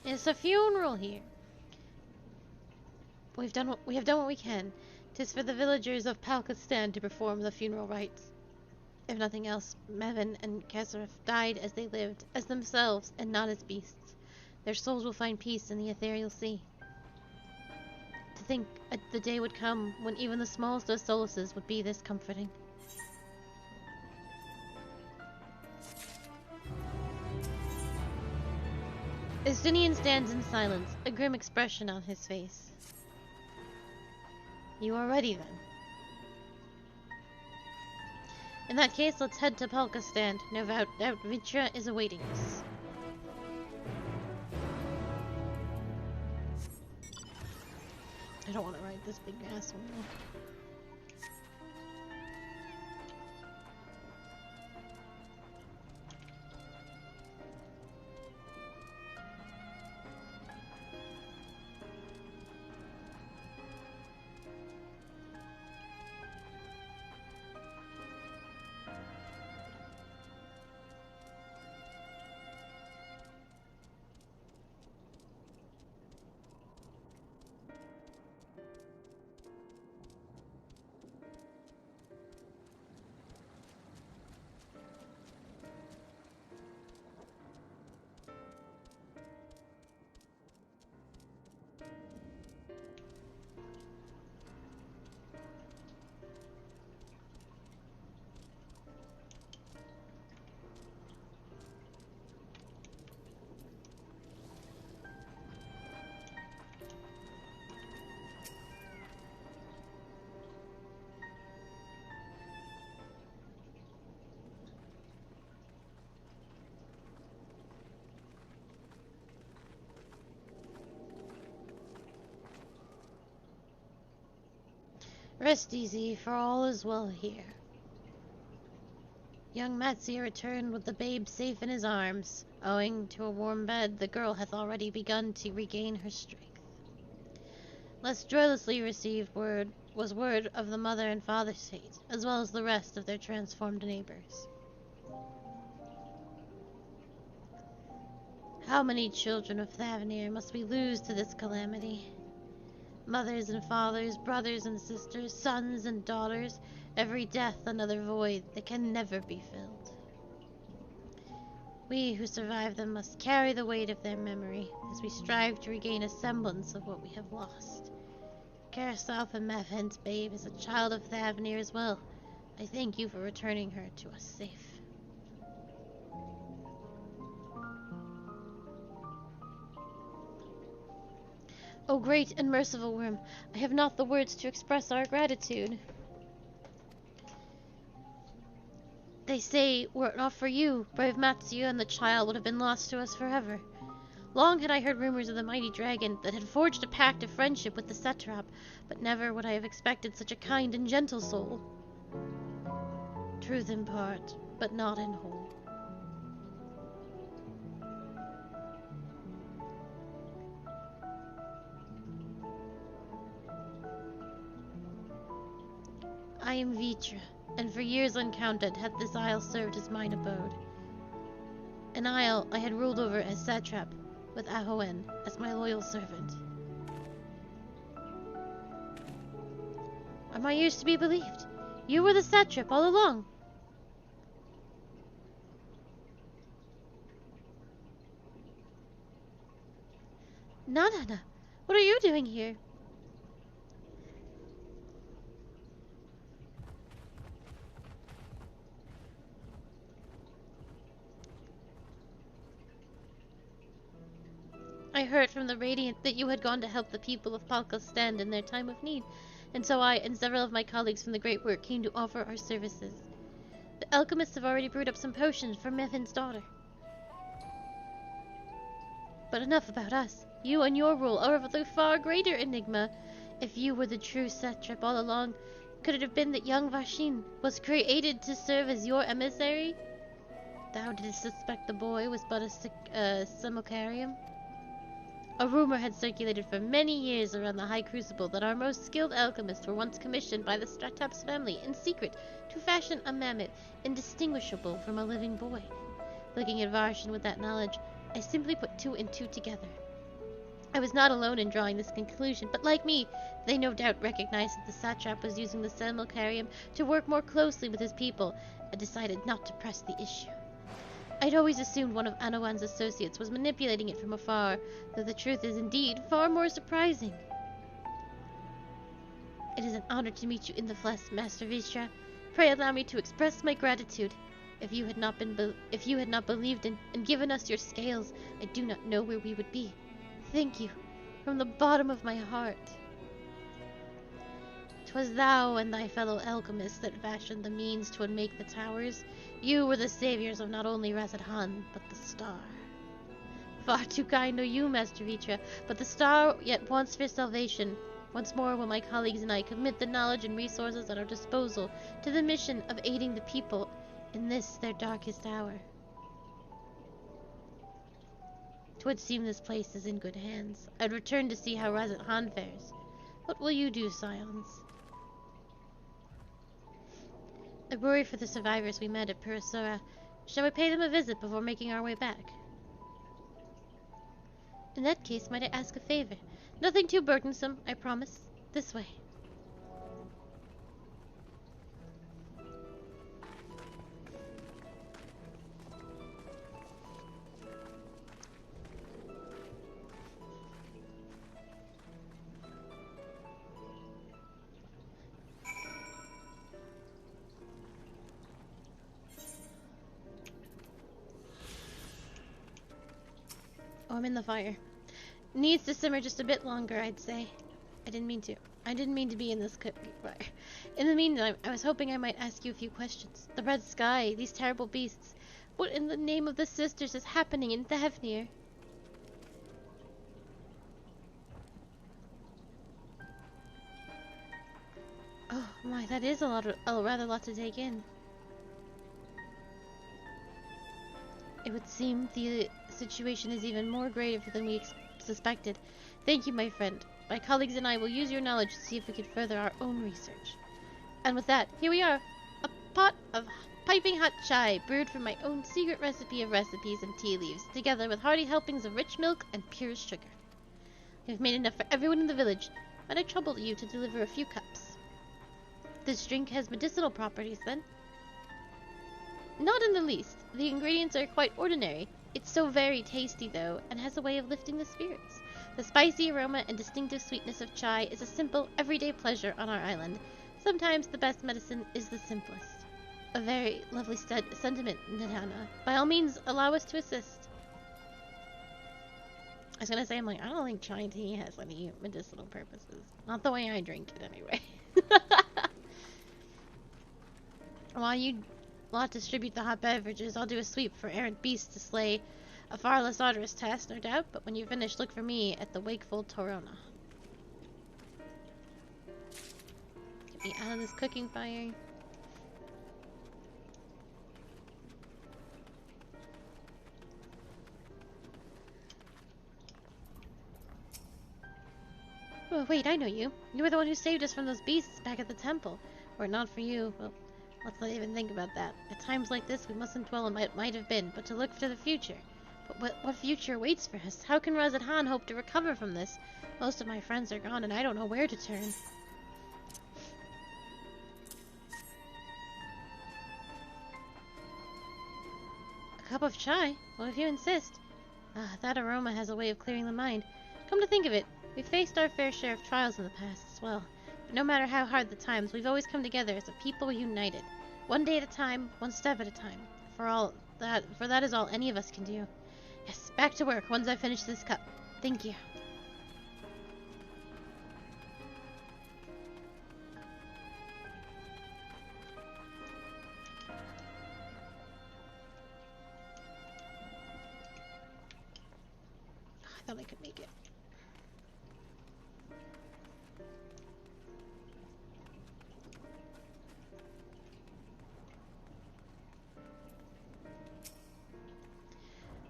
It's a funeral here. We have done what we can. 'Tis for the villagers of Palkistan to perform the funeral rites. If nothing else, Mevin and Kesaref died as they lived, as themselves, and not as beasts. Their souls will find peace in the ethereal sea. To think the day would come when even the smallest of solaces would be this comforting. Estinian stands in silence, a grim expression on his face. You are ready, then. In that case, let's head to Palka's stand. No doubt Vitra is awaiting us. I don't want to ride this big ass wheel. Rest easy, for all is well here. Young Matsia returned with the babe safe in his arms. Owing to a warm bed, the girl hath already begun to regain her strength. Less joylessly received was word of the mother and father's fate, as well as the rest of their transformed neighbors. How many children of Thavnir must we lose to this calamity? Mothers and fathers, brothers and sisters, sons and daughters, every death another void that can never be filled. We who survive them must carry the weight of their memory as we strive to regain a semblance of what we have lost. Karasoth and Mavhen's babe is a child of Thavnir as well. I thank you for returning her to us safe. O great and merciful worm, I have not the words to express our gratitude. They say, were it not for you, brave Matsuya and the child would have been lost to us forever. Long had I heard rumors of the mighty dragon that had forged a pact of friendship with the satrap, but never would I have expected such a kind and gentle soul. Truth in part, but not in whole. I am Vitra, and for years uncounted hath this isle served as mine abode. An isle I had ruled over as satrap, with Ahoen as my loyal servant. Are my ears to be believed? You were the satrap all along. Nanana, what are you doing here? I heard from the Radiant that you had gone to help the people of Palka's stand in their time of need, and so I and several of my colleagues from the Great Work came to offer our services. The alchemists have already brewed up some potions for Mephin's daughter. But enough about us. You and your rule are of the far greater enigma. If you were the true satrap all along, could it have been that young Vashin was created to serve as your emissary? Thou didst suspect the boy was but a simulacrum? A rumor had circulated for many years around the High Crucible that our most skilled alchemists were once commissioned by the Stratap's family in secret to fashion a mammoth indistinguishable from a living boy. Looking at Varshan with that knowledge, I simply put two and two together. I was not alone in drawing this conclusion, but like me, they no doubt recognized that the satrap was using the simulacrum to work more closely with his people and decided not to press the issue. I'd always assumed one of Anowan's associates was manipulating it from afar, though the truth is indeed far more surprising. It is an honor to meet you in the flesh, Master Vishra. Pray allow me to express my gratitude. If you had not believed in and given us your scales, I do not know where we would be. Thank you, from the bottom of my heart. 'Twas thou and thy fellow alchemists that fashioned the means to unmake the towers. You were the saviors of not only Razadhan, but the star. Far too kind are you, Master Vitra, but the star yet wants for salvation. Once more will my colleagues and I commit the knowledge and resources at our disposal to the mission of aiding the people in this their darkest hour. 'Twould seem this place is in good hands. I'd return to see how Razadhan fares. What will you do, Scions? I worry for the survivors we met at Purasura. Shall we pay them a visit before making our way back? In that case, might I ask a favor? Nothing too burdensome, I promise. This way. Oh, I'm in the fire. Needs to simmer just a bit longer, I'd say. I didn't mean to be in this fire. In the meantime, I was hoping I might ask you a few questions. The red sky, these terrible beasts. What in the name of the sisters is happening in Thavnir? Oh my, that is a rather lot to take in. It would seem the situation is even more grave than we suspected. Thank you, my friend. My colleagues and I will use your knowledge to see if we can further our own research. And with that, here we are. A pot of piping hot chai, brewed from my own secret recipe of recipes and tea leaves, together with hearty helpings of rich milk and pure sugar. I've made enough for everyone in the village. Might I trouble you to deliver a few cups? This drink has medicinal properties, then? Not in the least. The ingredients are quite ordinary. It's so very tasty, though, and has a way of lifting the spirits. The spicy aroma and distinctive sweetness of chai is a simple, everyday pleasure on our island. Sometimes the best medicine is the simplest. A very lovely sentiment, Nadana. By all means, allow us to assist. I was gonna say, I'm like, I don't think chai tea has any medicinal purposes. Not the way I drink it, anyway. While you lot distribute the hot beverages, I'll do a sweep for errant beasts to slay. A far less arduous task, no doubt, but when you finish, look for me at the wakeful Torona. Get me out of this cooking fire. Oh, wait, I know you. You were the one who saved us from those beasts back at the temple. Were it not for you, well, let's not even think about that. At times like this, we mustn't dwell on what might have been, but to look to the future. But what future awaits for us? How can Razadhan hope to recover from this? Most of my friends are gone, and I don't know where to turn. A cup of chai? Well, if you insist. That aroma has a way of clearing the mind. Come to think of it, we've faced our fair share of trials in the past as well. But no matter how hard the times, we've always come together as a people united. One day at a time, one step at a time. For that is all any of us can do. Yes, back to work once I finish this cup. Thank you. I thought I could make it.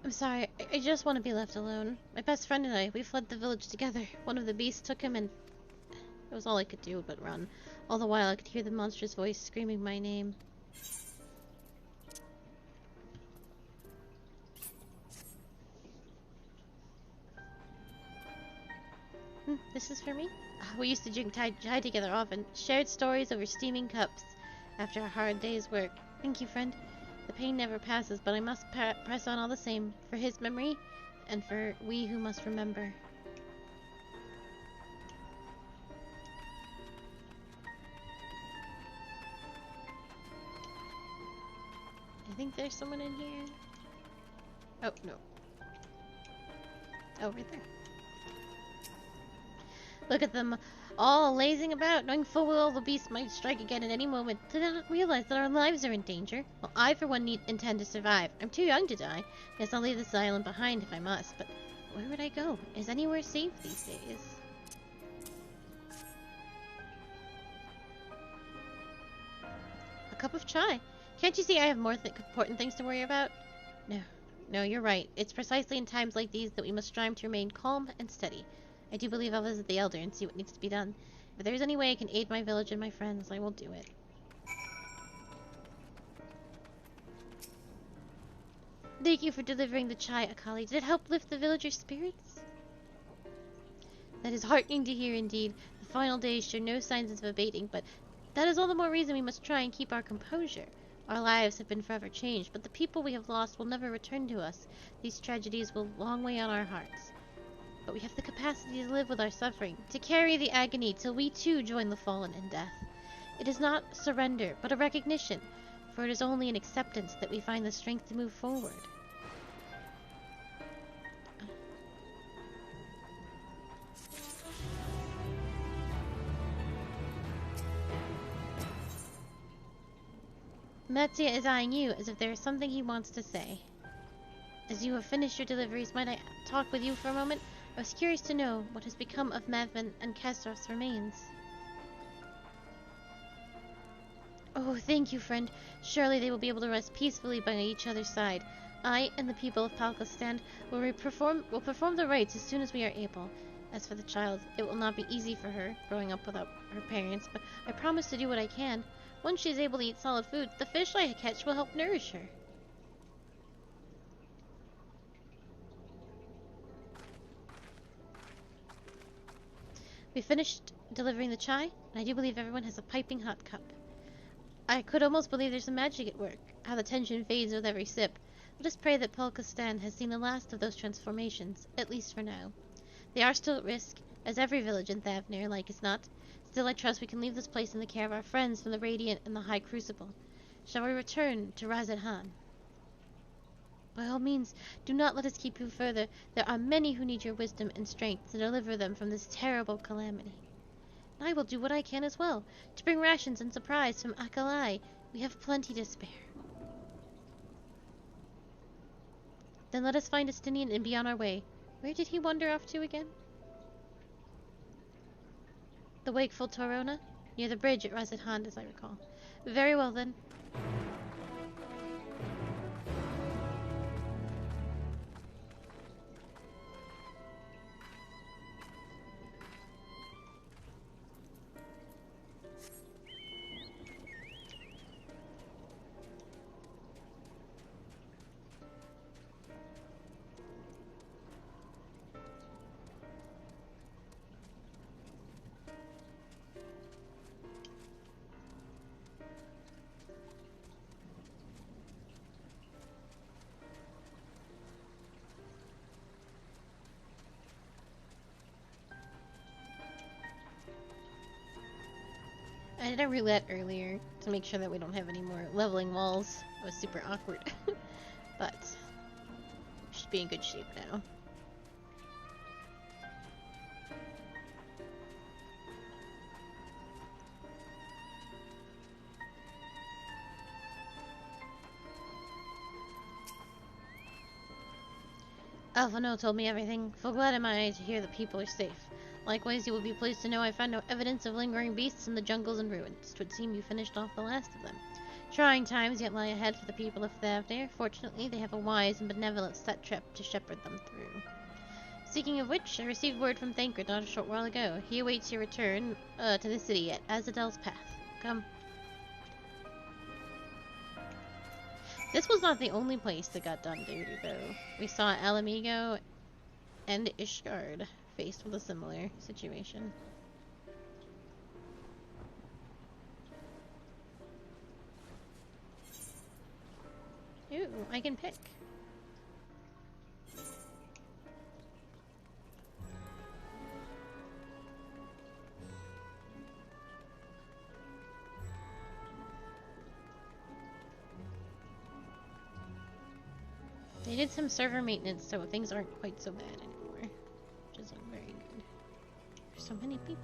I'm sorry, I just want to be left alone. My best friend and I, we fled the village together. One of the beasts took him and it was all I could do but run. All the while I could hear the monstrous voice screaming my name. This is for me? We used to drink chai together often, shared stories over steaming cups after a hard day's work. Thank you, friend. The pain never passes, but I must press on all the same, for his memory, and for we who must remember. And think there's someone in here. Oh, no. Oh, right there. Look at them, all lazing about, knowing full well the beast might strike again at any moment. Do they not realize that our lives are in danger? Well, I, for one, intend to survive. I'm too young to die. Yes, I'll leave this island behind if I must, but where would I go? Is anywhere safe these days? A cup of chai. Can't you see I have more important things to worry about? No, you're right. It's precisely in times like these that we must strive to remain calm and steady. I do believe I'll visit the Elder and see what needs to be done. If there's any way I can aid my village and my friends, I will do it. Thank you for delivering the chai, Akali. Did it help lift the villagers' spirits? That is heartening to hear indeed. The final days show no signs of abating, but that is all the more reason we must try and keep our composure. Our lives have been forever changed, but the people we have lost will never return to us. These tragedies will long weigh on our hearts. But we have the capacity to live with our suffering, to carry the agony till we too join the fallen in death. It is not surrender, but a recognition, for it is only in acceptance that we find the strength to move forward. Matsuya is eyeing you as if there is something he wants to say. As you have finished your deliveries, might I talk with you for a moment? I was curious to know what has become of Madvin and Kasrov's remains. Oh, thank you, friend. Surely they will be able to rest peacefully by each other's side. I and the people of Palkastan will perform the rites as soon as we are able. As for the child, it will not be easy for her, growing up without her parents, but I promise to do what I can. Once she is able to eat solid food, the fish I catch will help nourish her. We finished delivering the chai, and I do believe everyone has a piping hot cup. I could almost believe there's some magic at work, how the tension fades with every sip. Let us pray that Palkastan has seen the last of those transformations, at least for now. They are still at risk, as every village in Thavnir, like as not. Still, I trust we can leave this place in the care of our friends from the Radiant and the High Crucible. Shall we return to Razadhan? By all means, do not let us keep you further. There are many who need your wisdom and strength to deliver them from this terrible calamity. And I will do what I can as well, to bring rations and supplies from Akalai. We have plenty to spare. Then let us find Estinian and be on our way. Where did he wander off to again? The wakeful Torona? Near the bridge at Razadhan, as I recall. Very well, then. I did a roulette earlier to make sure that we don't have any more leveling walls. It was super awkward. But we should be in good shape now. Alphano told me everything. Full glad am I to hear that people are safe. Likewise, you will be pleased to know I found no evidence of lingering beasts in the jungles and ruins. 'Twould seem you finished off the last of them. Trying times yet lie ahead for the people of Thavnir. Fortunately, they have a wise and benevolent satrap to shepherd them through. Speaking of which, I received word from Thancred not a short while ago. He awaits your return to the city at Azadel's Path. Come. This was not the only place that got done dirty, though. We saw Alamigo and Ishgard faced with a similar situation. Ooh, I can pick. did some server maintenance, so things aren't quite so bad anymore. Which is like very good. There's so many people.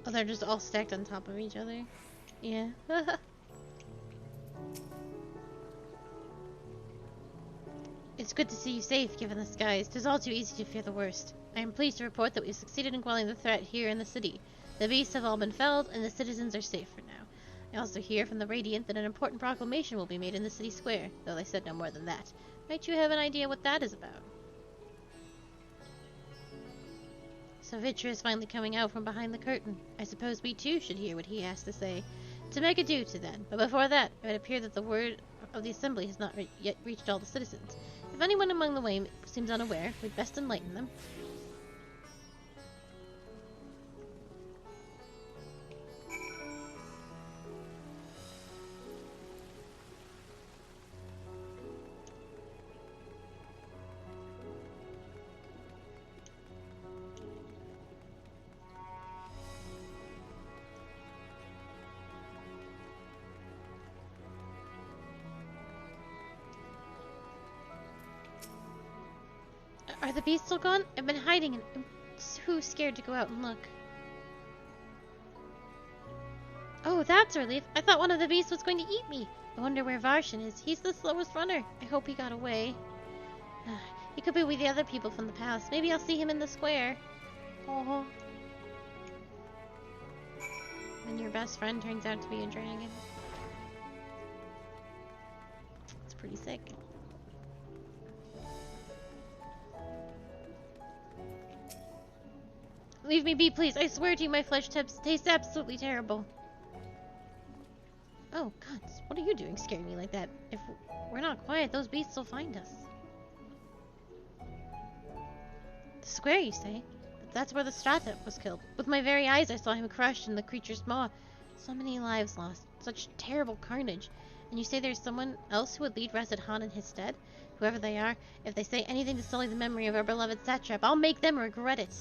Oh, they're just all stacked on top of each other. Yeah. It's good to see you safe, given the skies. 'Tis all too easy to fear the worst. I am pleased to report that we have succeeded in quelling the threat here in the city. The beasts have all been felled, and the citizens are safe for now. I also hear from the Radiant that an important proclamation will be made in the city square, though they said no more than that. Might you have an idea what that is about? So Vitra is finally coming out from behind the curtain. I suppose we too should hear what he has to say. To make a duty then, but before that, it would appear that the word of the assembly has not yet reached all the citizens. If anyone among the way seems unaware, we'd best enlighten them. Are the beasts still gone? I've been hiding and I'm too scared to go out and look. Oh, that's a relief. I thought one of the beasts was going to eat me. I wonder where Varshan is. He's the slowest runner. I hope he got away. He could be with the other people from the palace. Maybe I'll see him in the square. Oh. And your best friend turns out to be a dragon. It's pretty sick. Leave me be, please. I swear to you, my flesh tastes absolutely terrible. Oh, God. What are you doing scaring me like that? If we're not quiet, those beasts will find us. The square, you say? But that's where the Strata was killed. With my very eyes, I saw him crushed in the creature's maw. So many lives lost. Such terrible carnage. And you say there's someone else who would lead Reset Han in his stead? Whoever they are, if they say anything to sully the memory of our beloved satrap, I'll make them regret it.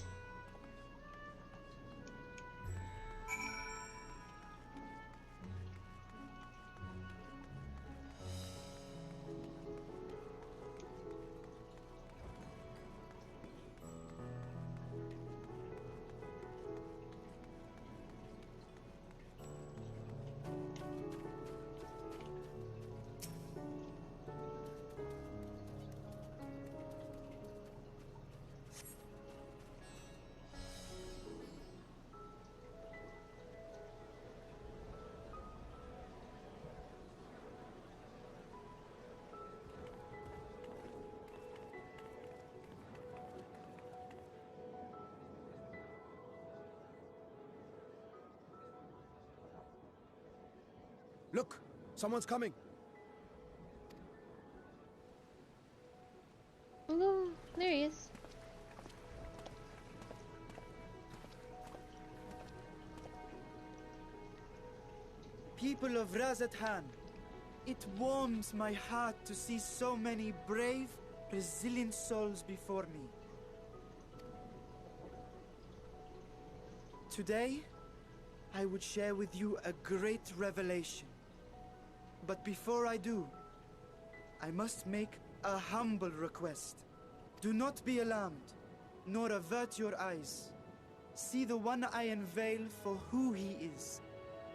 Look! Someone's coming! Oh, there he is. People of Razathan, it warms my heart to see so many brave, resilient souls before me. Today, I would share with you a great revelation. But before I do, I must make a humble request. Do not be alarmed, nor avert your eyes. See the one I unveil for who he is,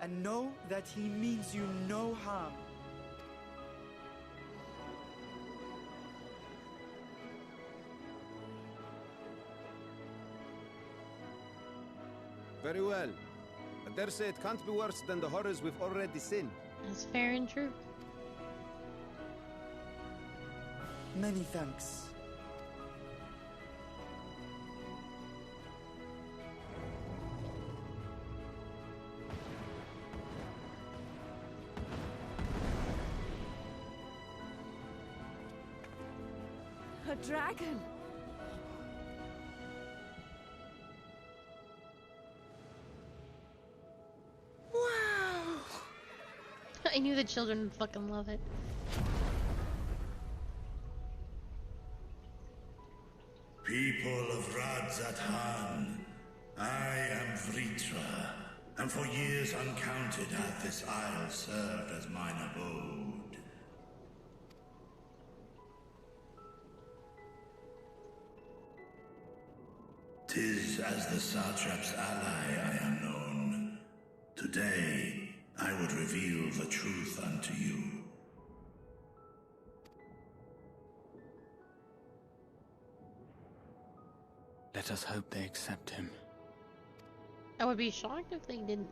and know that he means you no harm. Very well. I dare say it can't be worse than the horrors we've already seen. That's fair and true. Many thanks. A dragon! Wow! I knew the children would fucking love it. People of Razathan, I am Vritra, and for years uncounted hath this isle served as mine abode. as the Satrap's ally I am known. Today, I would reveal the truth unto you. Let us hope they accept him. I would be shocked if they didn't.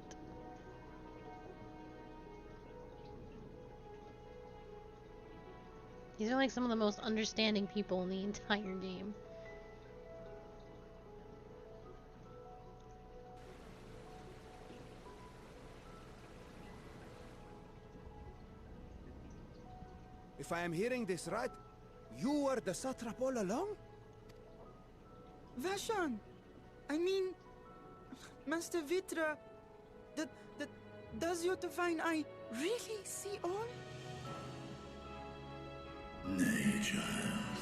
These are like some of the most understanding people in the entire game. If I am hearing this right, you were the satrap all along? Vashan! I mean, Master Vitra, does your divine eye really see all? Nay, child.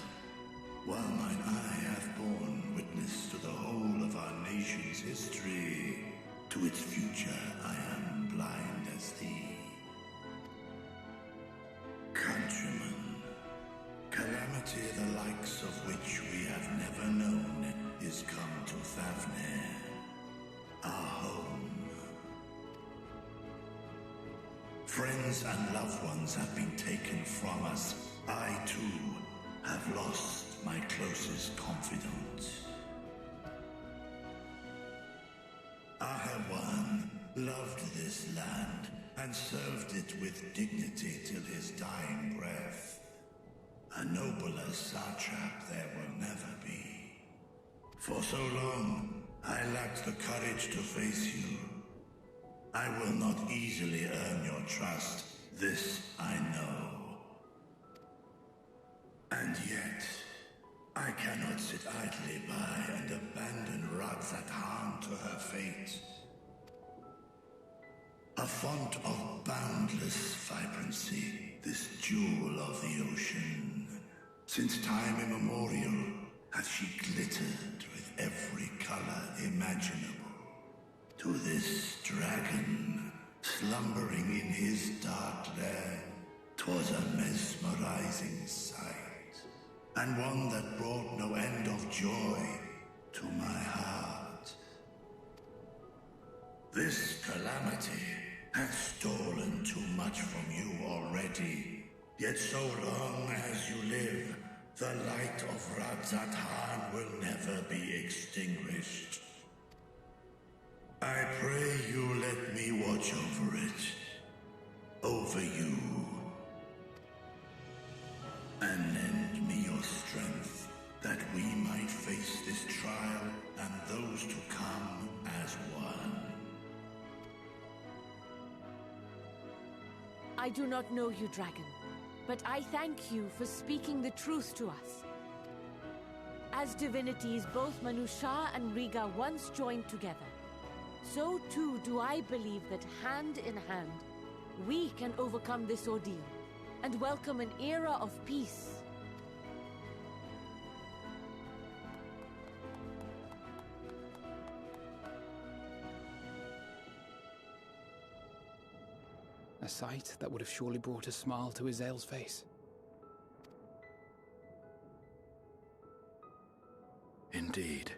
While mine eye hath borne witness to the whole of our nation's history, to its future I am blind as thee. Countrymen, calamity the likes of which we have never known is come to Thavne, our home. Friends and loved ones have been taken from us. I, too, have lost my closest confidant. Ahawan loved this land and served it with dignity till his dying breath. A nobler satrap there will never be. For so long, I lacked the courage to face you. I will not easily earn your trust, this I know. And yet, I cannot sit idly by and abandon Radzat to her fate. A font of boundless vibrancy, this jewel of the ocean. Since time immemorial, hath she glittered with every color imaginable. To this dragon, slumbering in his dark lair, 'twas a mesmerizing sight, and one that brought no end of joy to my heart. This calamity hath stolen too much from you already, yet so long as you live, the light of Radzat will never be extinguished. I pray you let me watch over it, over you, and lend me your strength, that we might face this trial and those to come as one. I do not know you, dragon, but I thank you for speaking the truth to us. As divinities, both Manusha and Riga once joined together, so too do I believe that hand in hand, we can overcome this ordeal and welcome an era of peace. A sight that would have surely brought a smile to Azael's face. Indeed.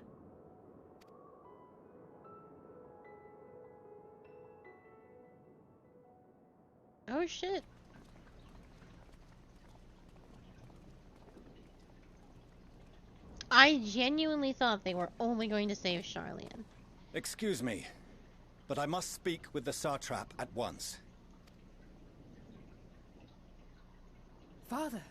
Oh shit. I genuinely thought they were only going to save Charlian. Excuse me, but I must speak with the satrap at once. Father.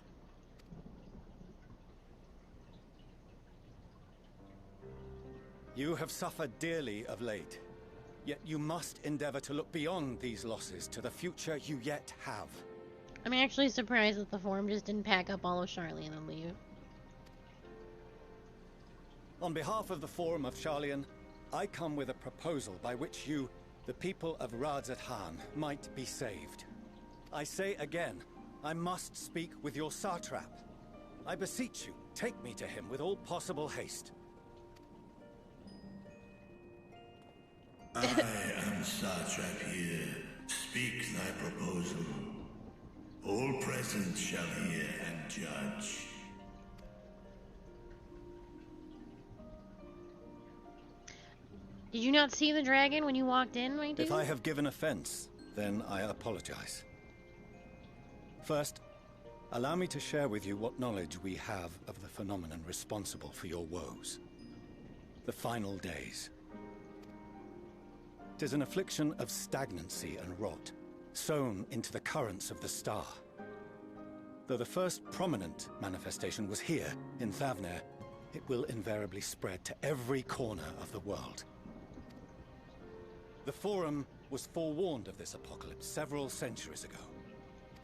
You have suffered dearly of late, yet you must endeavor to look beyond these losses to the future you yet have. I'm actually surprised that the Forum just didn't pack up all of Charlian and leave. On behalf of the Forum of Charlian, I come with a proposal by which you, the people of Radzat, might be saved. I say again, I must speak with your satrap. I beseech you, take me to him with all possible haste. I am satrap here. Speak thy proposal. All present shall hear and judge. Did you not see the dragon when you walked in, my dude? If I have given offense, then I apologize. First, allow me to share with you what knowledge we have of the phenomenon responsible for your woes. The final days. 'Tis an affliction of stagnancy and rot, sown into the currents of the star. Though the first prominent manifestation was here, in Thavnair, it will invariably spread to every corner of the world. The Forum was forewarned of this apocalypse several centuries ago.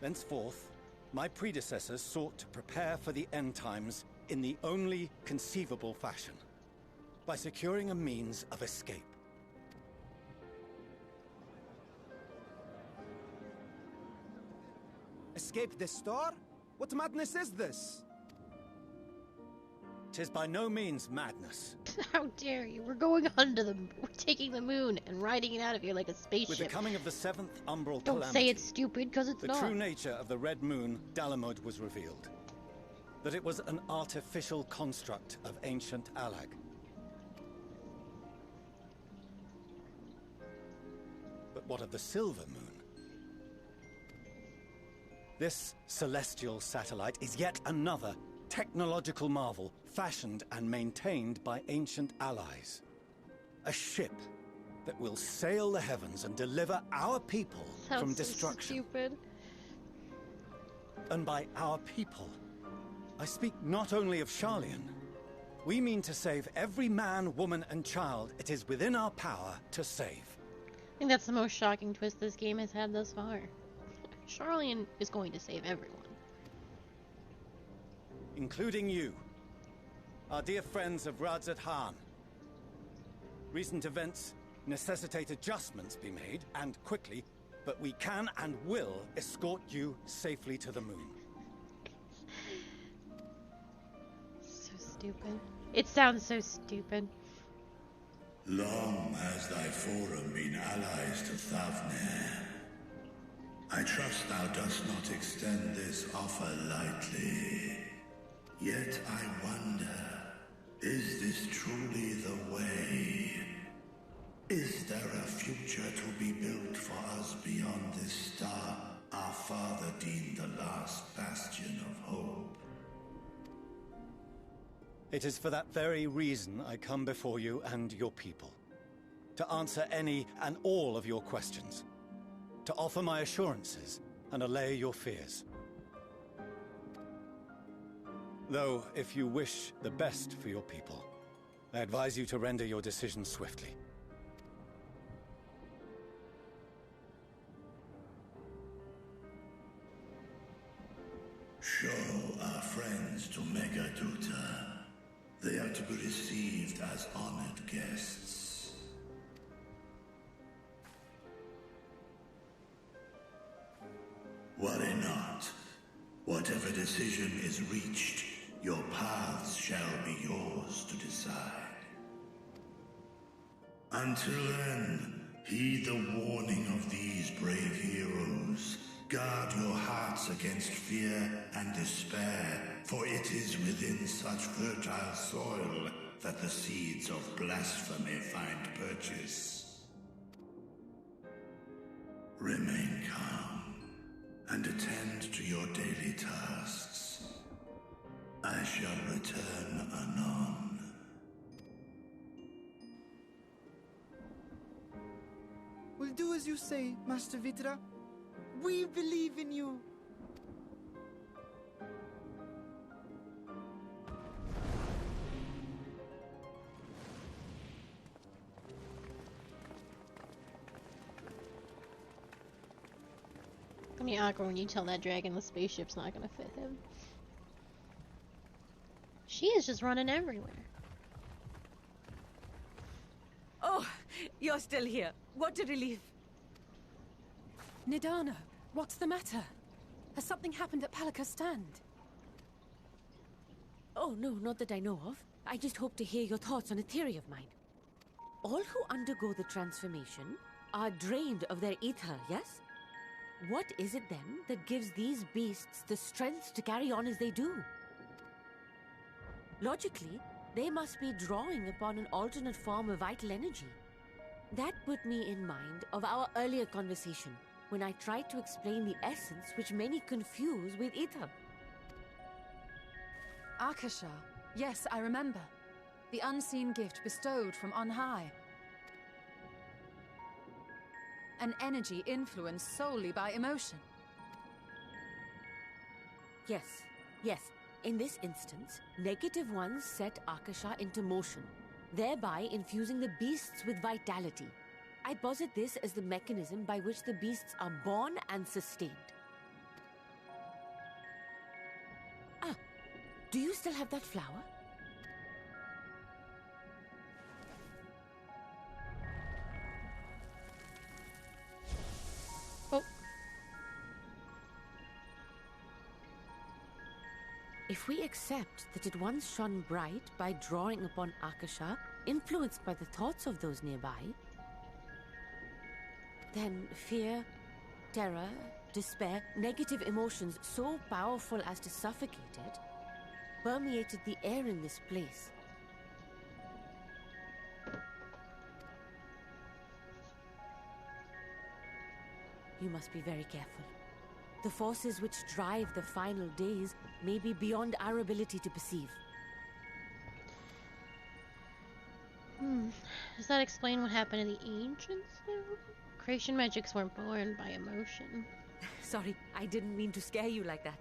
Thenceforth, my predecessors sought to prepare for the end times in the only conceivable fashion, by securing a means of escape. Escape the star? What madness is this? 'Tis by no means madness. How dare you? We're going under we're taking the moon and riding it out of here like a spaceship. With the coming of the 7th umbral Don't calamity, say it's stupid, because it's not. The true nature of the Red Moon, Dalamud, was revealed. That it was an artificial construct of ancient Alag. But what of the Silver Moon? This celestial satellite is yet another technological marvel, fashioned and maintained by ancient allies. A ship that will sail the heavens and deliver our people from destruction. So stupid. And by our people, I speak not only of Sharlayan. We mean to save every man, woman, and child it is within our power to save. I think that's the most shocking twist this game has had thus far. Sharlayan is going to save everyone. Including you, our dear friends of Radzat Han. Recent events necessitate adjustments be made, and quickly, but we can and will escort you safely to the moon. So stupid. It sounds so stupid. Long has thy forum been allies to Thavnair. I trust thou dost not extend this offer lightly. Yet I wonder, is this truly the way? Is there a future to be built for us beyond this star our father deemed the last bastion of hope? It is for that very reason I come before you and your people. To answer any and all of your questions. To offer my assurances and allay your fears. Though, if you wish the best for your people, I advise you to render your decision swiftly. Show our friends to Megaduta. They are to be received as honored guests. Worry not. Whatever decision is reached, your paths shall be yours to decide. Until then, heed the warning of these brave heroes. Guard your hearts against fear and despair, for it is within such fertile soil that the seeds of blasphemy find purchase. Remain calm and attend to your daily tasks. I shall return anon. We'll do as you say, Master Vitra. We believe in you. I mean, awkward when you tell that dragon the spaceship's not gonna fit him. She is just running everywhere. Oh, you're still here. What a relief. Nidana, what's the matter? Has something happened at Palaka's stand? Oh, no, not that I know of. I just hope to hear your thoughts on a theory of mine. All who undergo the transformation are drained of their ether, yes? What is it then that gives these beasts the strength to carry on as they do? Logically, they must be drawing upon an alternate form of vital energy. That put me in mind of our earlier conversation, when I tried to explain the essence which many confuse with ether. Akasha. Yes, I remember. The unseen gift bestowed from on high. An energy influenced solely by emotion. Yes, yes. In this instance, negative ones set Akasha into motion, thereby infusing the beasts with vitality. I posit this as the mechanism by which the beasts are born and sustained. Ah, do you still have that flower? Oh. If we accept that it once shone bright by drawing upon Akasha, influenced by the thoughts of those nearby, then fear, terror, despair, negative emotions so powerful as to suffocate it, permeated the air in this place. You must be very careful. The forces which drive the final days may be beyond our ability to perceive. Does that explain what happened to the ancients, though? Creation magics weren't born by emotion. Sorry, I didn't mean to scare you like that.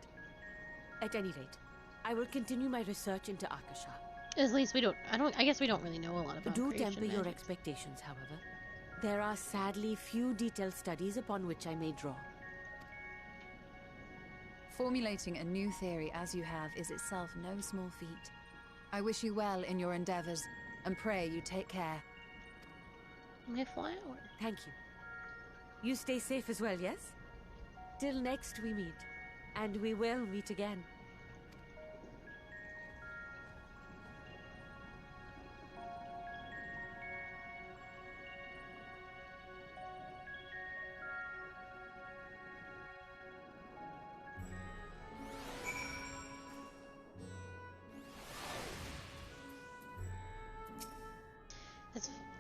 At any rate, I will continue my research into Akasha. At least I guess we don't really know a lot about Do creation temper your magics. expectations, however. There are sadly few detailed studies upon which I may draw. Formulating a new theory as you have is itself no small feat. I wish you well in your endeavors, and pray you take care. My flower. Thank you. You stay safe as well, yes? Till next we meet. And we will meet again.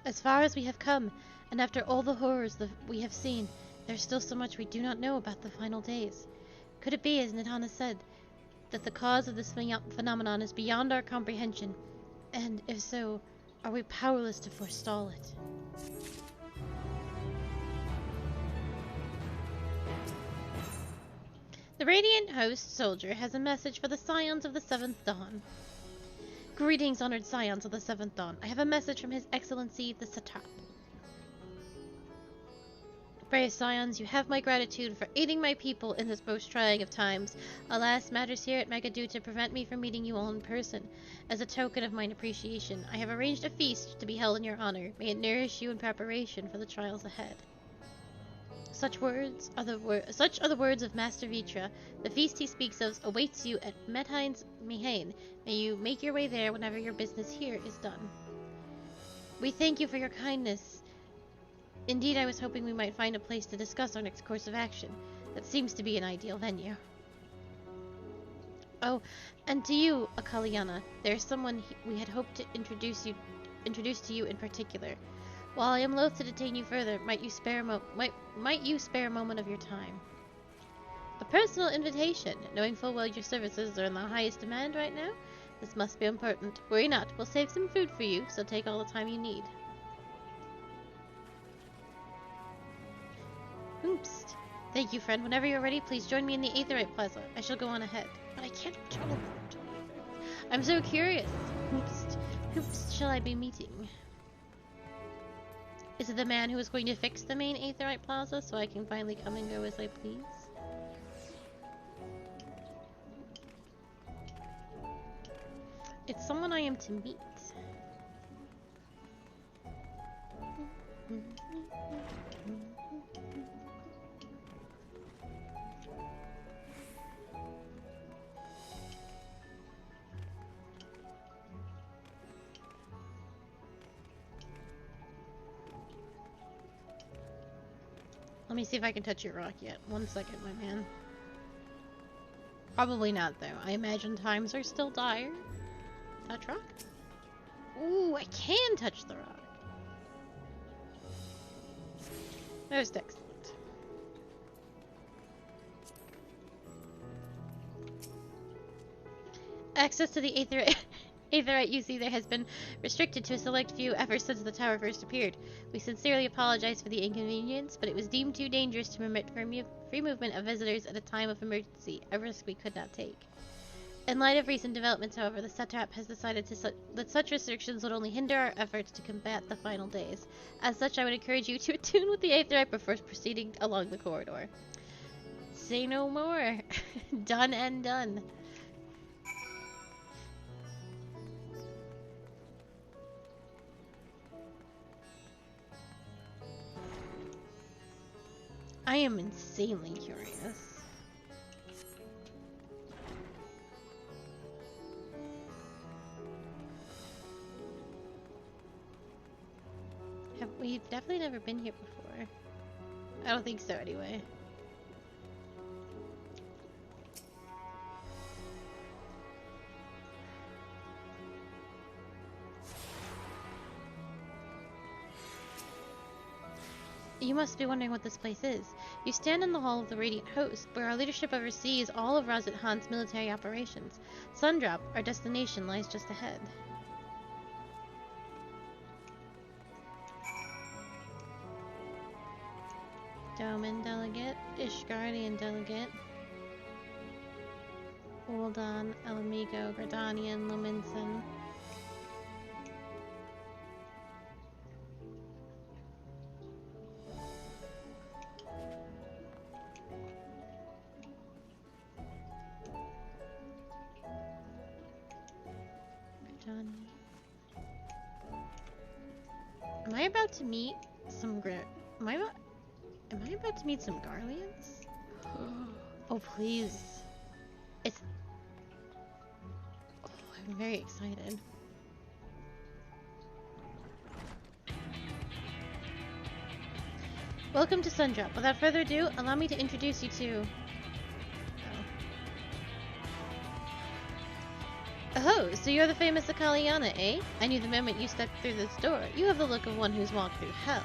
As far as we have come, and after all the horrors that we have seen, there's still so much we do not know about the final days. Could it be, as Nidana said, that the cause of this phenomenon is beyond our comprehension? And if so, are we powerless to forestall it? The Radiant Host Soldier has a message for the Scions of the Seventh Dawn. Greetings, honored Scions of the Seventh Dawn. I have a message from His Excellency, the Satrap. Brave Scions, you have my gratitude for aiding my people in this most trying of times. Alas, matters here at Megaduta prevent me from meeting you all in person. As a token of mine appreciation, I have arranged a feast to be held in your honor. May it nourish you in preparation for the trials ahead. Such are the words of Master Vitra. The feast he speaks of awaits you at Medhine's Mehane. May you make your way there whenever your business here is done. We thank you for your kindness. Indeed, I was hoping we might find a place to discuss our next course of action. That seems to be an ideal venue. Oh, and to you, Akaliana, there's someone we had hoped to introduce to you in particular. While I am loath to detain you further, might you spare a moment of your time? A personal invitation, knowing full well your services are in the highest demand right now. This must be important. Worry not, we'll save some food for you, so take all the time you need. Oops. Thank you, friend. Whenever you're ready, please join me in the Aetherite Plaza. I shall go on ahead. But I can't travel. I'm so curious. Who shall I be meeting? Is it the man who is going to fix the main Aetherite Plaza so I can finally come and go as I please? It's someone I am to meet. Let me see if I can touch your rock yet. 1 second, my man. Probably not, though. I imagine times are still dire. Touch rock? Ooh, I can touch the rock. Most excellent. Access to the Aetherite you see there has been restricted to a select few ever since the tower first appeared. We sincerely apologize for the inconvenience, but it was deemed too dangerous to permit free movement of visitors at a time of emergency, a risk we could not take. In light of recent developments, however, the satrap has decided that such restrictions would only hinder our efforts to combat the final days. As such, I would encourage you to attune with the Aetherite before proceeding along the corridor. Say no more. Done and done. I am insanely curious. We've definitely never been here before. I don't think so, anyway. You must be wondering what this place is. You stand in the hall of the Radiant Host, where our leadership oversees all of Razat Han's military operations. Sundrop, our destination, lies just ahead. Doman delegate, Ishgardian delegate, Uldan, Elamigo, Gradanian, Lominson. Am I about to meet some Am I about to meet some Garleans? Oh, please. It's... Oh, I'm very excited. Welcome to Sundrop. Without further ado, allow me to introduce you to... Oh, so you're the famous Akaliana, eh? I knew the moment you stepped through this door. You have the look of one who's walked through hell.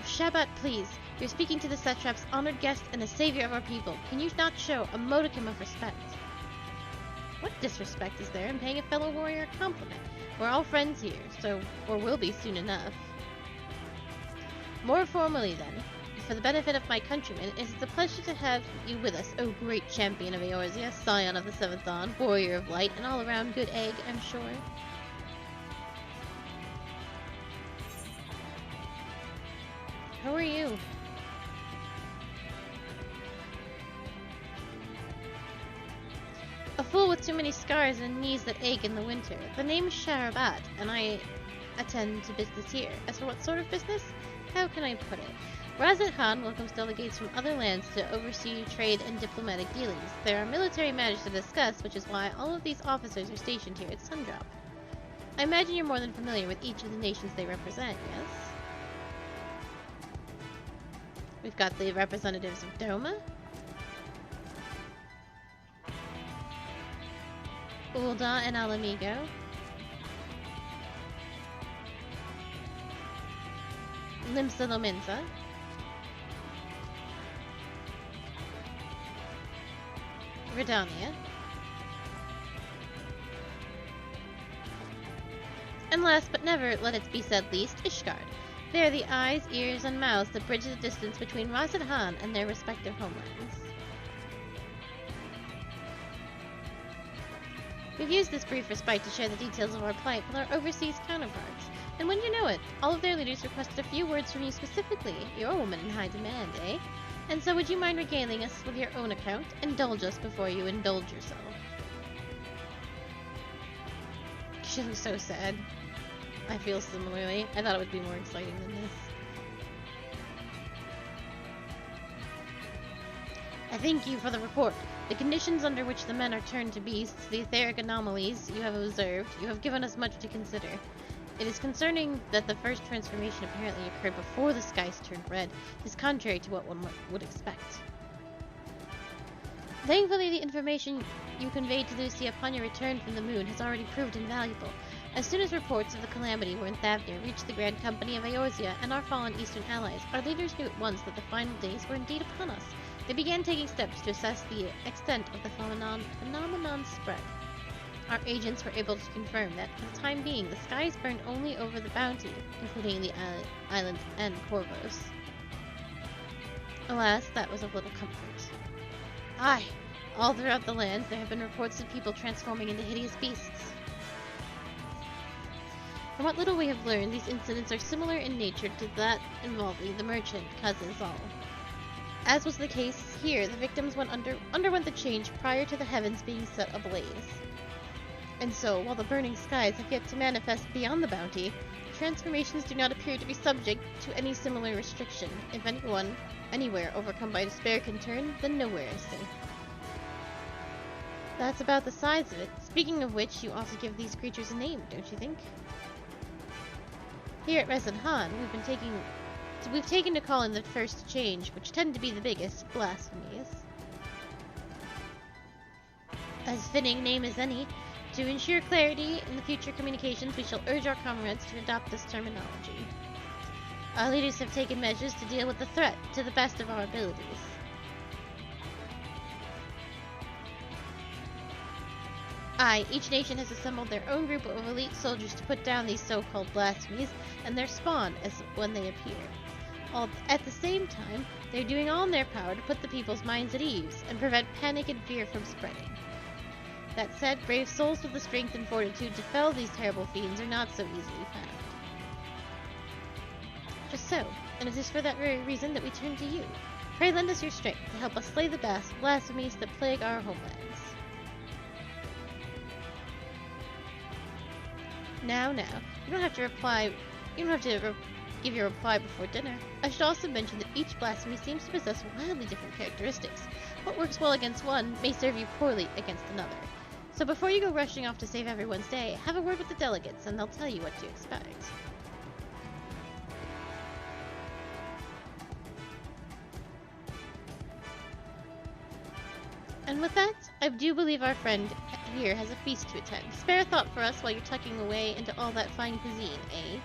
Shabat, please. You're speaking to the satrap's honored guest and the savior of our people. Can you not show a modicum of respect? What disrespect is there in paying a fellow warrior a compliment? We're all friends here, or will be soon enough. More formally, then, for the benefit of my countrymen, it is a pleasure to have you with us, O great champion of Eorzea, scion of the Seventh Dawn, warrior of light, and all-around good egg, I'm sure. How are you? A fool with too many scars and knees that ache in the winter. The name is Sharabat, and I attend to business here. As for what sort of business? How can I put it? Razat Han welcomes delegates from other lands to oversee trade and diplomatic dealings. There are military matters to discuss, which is why all of these officers are stationed here at Sundrop. I imagine you're more than familiar with each of the nations they represent, yes? We've got the representatives of Doma, Ulda and Alamigo, Limsa Lominsa, Redania, and last but never, let it be said least, Ishgard. They are the eyes, ears, and mouths that bridge the distance between Razat Han and their respective homelands. We've used this brief respite to share the details of our plight with our overseas counterparts, and when you know it, all of their leaders requested a few words from you specifically. You're a woman in high demand, eh? And so would you mind regaling us with your own account? Indulge us before you indulge yourself. She looks so sad. I feel similarly. I thought it would be more exciting than this. I thank you for the report. The conditions under which the men are turned to beasts, the etheric anomalies you have observed, you have given us much to consider. It is concerning that the first transformation apparently occurred before the skies turned red. It is contrary to what one would expect. Thankfully, the information you conveyed to Lucia upon your return from the moon has already proved invaluable. As soon as reports of the calamity were in Thavnir reached the Grand Company of Eorzea and our fallen eastern allies, our leaders knew at once that the final days were indeed upon us. They began taking steps to assess the extent of the phenomenon's spread. Our agents were able to confirm that, for the time being, the skies burned only over the Bounty, including the islands and Corvos. Alas, that was of little comfort. Aye, all throughout the lands there have been reports of people transforming into hideous beasts. From what little we have learned, these incidents are similar in nature to that involving the merchant, Kazazal. As was the case here, the victims underwent the change prior to the heavens being set ablaze. And so, while the burning skies have yet to manifest beyond the Bounty, transformations do not appear to be subject to any similar restriction. If anyone, anywhere, overcome by despair can turn, then nowhere is safe. That's about the size of it. Speaking of which, you also give these creatures a name, don't you think? Here at Resident Han, we've taken to calling the first change, which tend to be the biggest, blasphemies. As fitting name as any, to ensure clarity in the future communications, we shall urge our comrades to adopt this terminology. Our leaders have taken measures to deal with the threat to the best of our abilities. Aye, each nation has assembled their own group of elite soldiers to put down these so-called blasphemies and their spawn as when they appear. All at the same time, they're doing all in their power to put the people's minds at ease and prevent panic and fear from spreading. That said, brave souls with the strength and fortitude to fell these terrible fiends are not so easily found. Just so, and it is for that very reason that we turn to you. Pray lend us your strength to help us slay the blasphemies that plague our homelands. Now, you don't have to reply. You don't have to give your reply before dinner. I should also mention that each blasphemy seems to possess wildly different characteristics. What works well against one may serve you poorly against another. So before you go rushing off to save everyone's day, have a word with the delegates and they'll tell you what to expect. And with that, I do believe our friend here has a feast to attend. Spare a thought for us while you're tucking away into all that fine cuisine, eh?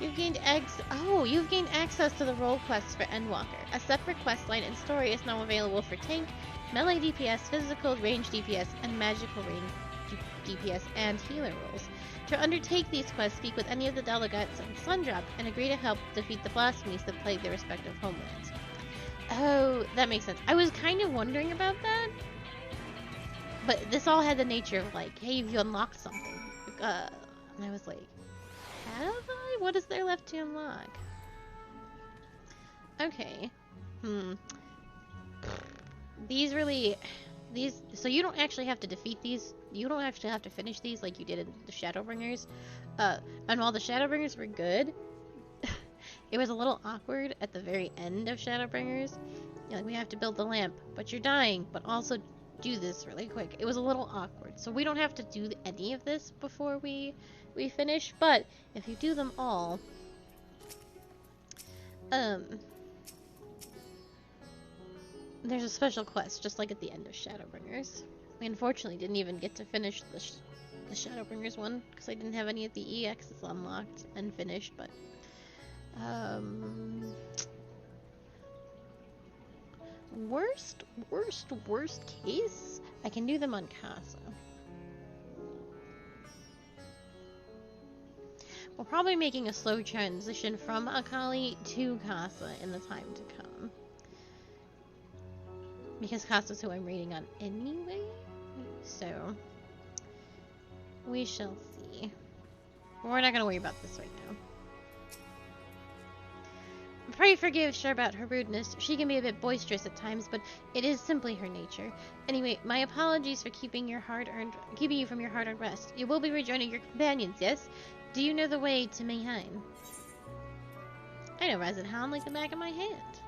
You've gained access to the role quests for Endwalker. A separate quest line and story is now available for tank, melee DPS, physical range DPS, and magical range DPS and healer roles. To undertake these quests, speak with any of the delegates in Sundrop and agree to help defeat the blasphemies that plague their respective homelands. Oh, that makes sense. I was kind of wondering about that. But this all had the nature of like, hey, you unlocked something. And I was like, have I? What is there left to unlock? Okay. So you don't actually have to defeat these. You don't actually have to finish these like you did in the Shadowbringers. And while the Shadowbringers were good, it was a little awkward at the very end of Shadowbringers. Like, we have to build the lamp, but you're dying, but also do this really quick. It was a little awkward. So we don't have to do any of this before we finish, but if you do them all, there's a special quest, just like at the end of Shadowbringers. We unfortunately didn't even get to finish the Shadowbringers one, because I didn't have any of the EXs unlocked and finished, but worst case, I can do them on Casa. We're probably making a slow transition from Akali to Casa in the time to come. Because Casa's who I'm reading on anyway. So, we shall see. We're not going to worry about this right now. Pray forgive Cher about her rudeness. She can be a bit boisterous at times, but it is simply her nature. Anyway, my apologies for keeping you from your hard-earned rest. You will be rejoining your companions, yes? Do you know the way to Mayheim? I know Resident Han like the back of my hand.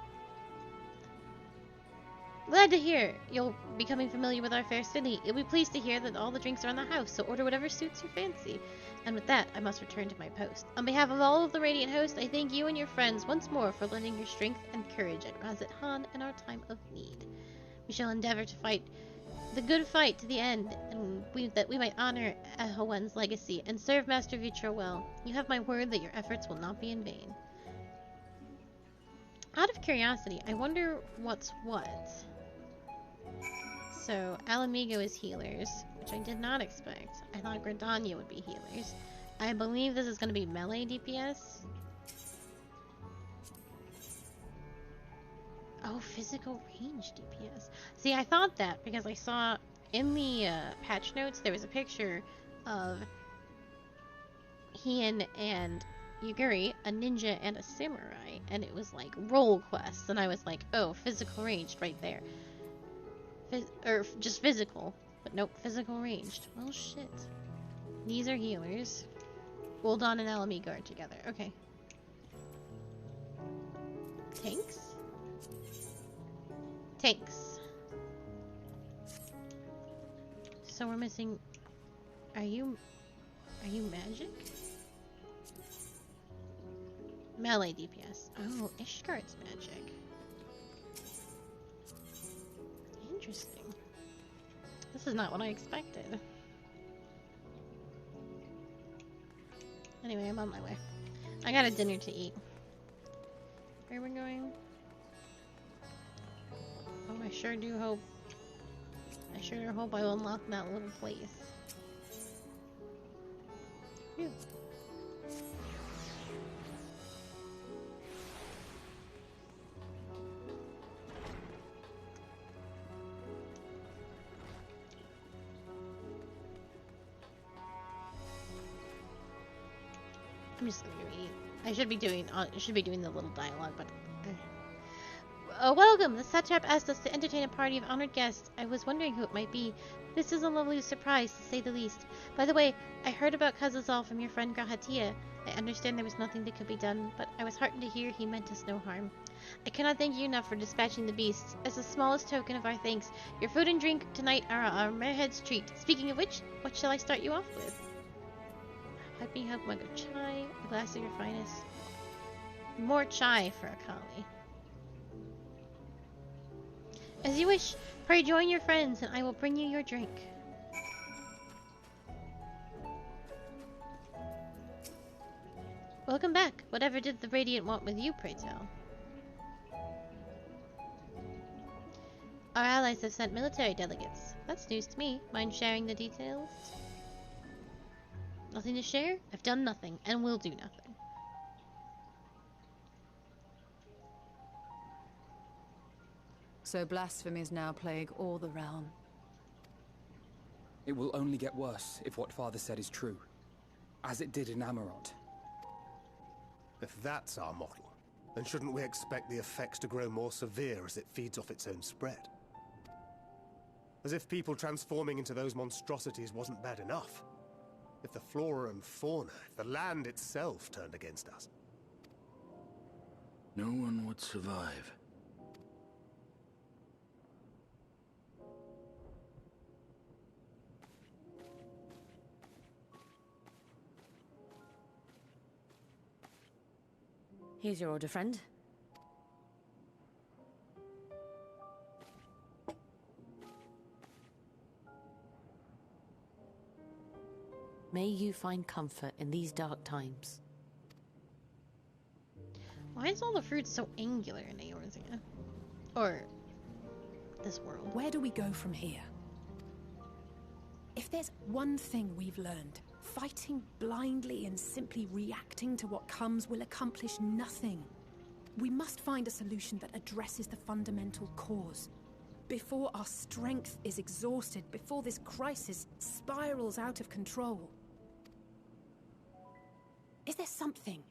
Glad to hear you'll be becoming familiar with our fair city. You'll be pleased to hear that all the drinks are in the house, so order whatever suits your fancy. And with that, I must return to my post. On behalf of all of the Radiant Host, I thank you and your friends once more for lending your strength and courage at Razat Han in our time of need. We shall endeavor to fight the good fight to the end, and that we might honor Ahowen's legacy and serve Master Vitro well. You have my word that your efforts will not be in vain. Out of curiosity, I wonder what's what. So, Alamigo is healers, which I did not expect. I thought Gridania would be healers. I believe this is going to be melee DPS. Oh, physical range DPS. See, I thought that because I saw in the patch notes there was a picture of Hien and Yuguri, a ninja and a samurai, and it was like role quests, and I was like, oh, physical ranged right there. Or just physical, but nope, physical ranged. Well, shit. These are healers. Gul'dan and Alamigo are together. Okay. Tanks? Tanks. So we're missing... Are you magic? Melee DPS. Oh, Ishgard's magic. Interesting. This is not what I expected. Anyway, I'm on my way. I got a dinner to eat. Where are we going? Oh, I sure do hope. I sure hope I unlock that little place. Phew. I'm just gonna go eat. I should be doing the little dialogue, but welcome! The satrap asked us to entertain a party of honored guests. I was wondering who it might be. This is a lovely surprise, to say the least. By the way, I heard about Kazazal from your friend Grahatia. I understand there was nothing that could be done, but I was heartened to hear he meant us no harm. I cannot thank you enough for dispatching the beasts. As the smallest token of our thanks, your food and drink tonight are our Marehead's treat. Speaking of which, what shall I start you off with? Happy help mug of chai, a glass of your finest. More chai for Akali. As you wish, pray join your friends and I will bring you your drink. Welcome back. Whatever did the Radiant want with you, pray tell? Our allies have sent military delegates. That's news to me. Mind sharing the details? Nothing to share? I've done nothing, and will do nothing. So blasphemies now plague all the realm. It will only get worse if what Father said is true. As it did in Amarant. If that's our model, then shouldn't we expect the effects to grow more severe as it feeds off its own spread? As if people transforming into those monstrosities wasn't bad enough. If the flora and fauna, if the land itself turned against us. No one would survive. Here's your order, friend. May you find comfort in these dark times. Why is all the fruit so angular in Eorzea? Or this world? Where do we go from here? If there's one thing we've learned, fighting blindly and simply reacting to what comes will accomplish nothing. We must find a solution that addresses the fundamental cause. Before our strength is exhausted, before this crisis spirals out of control. Is there something?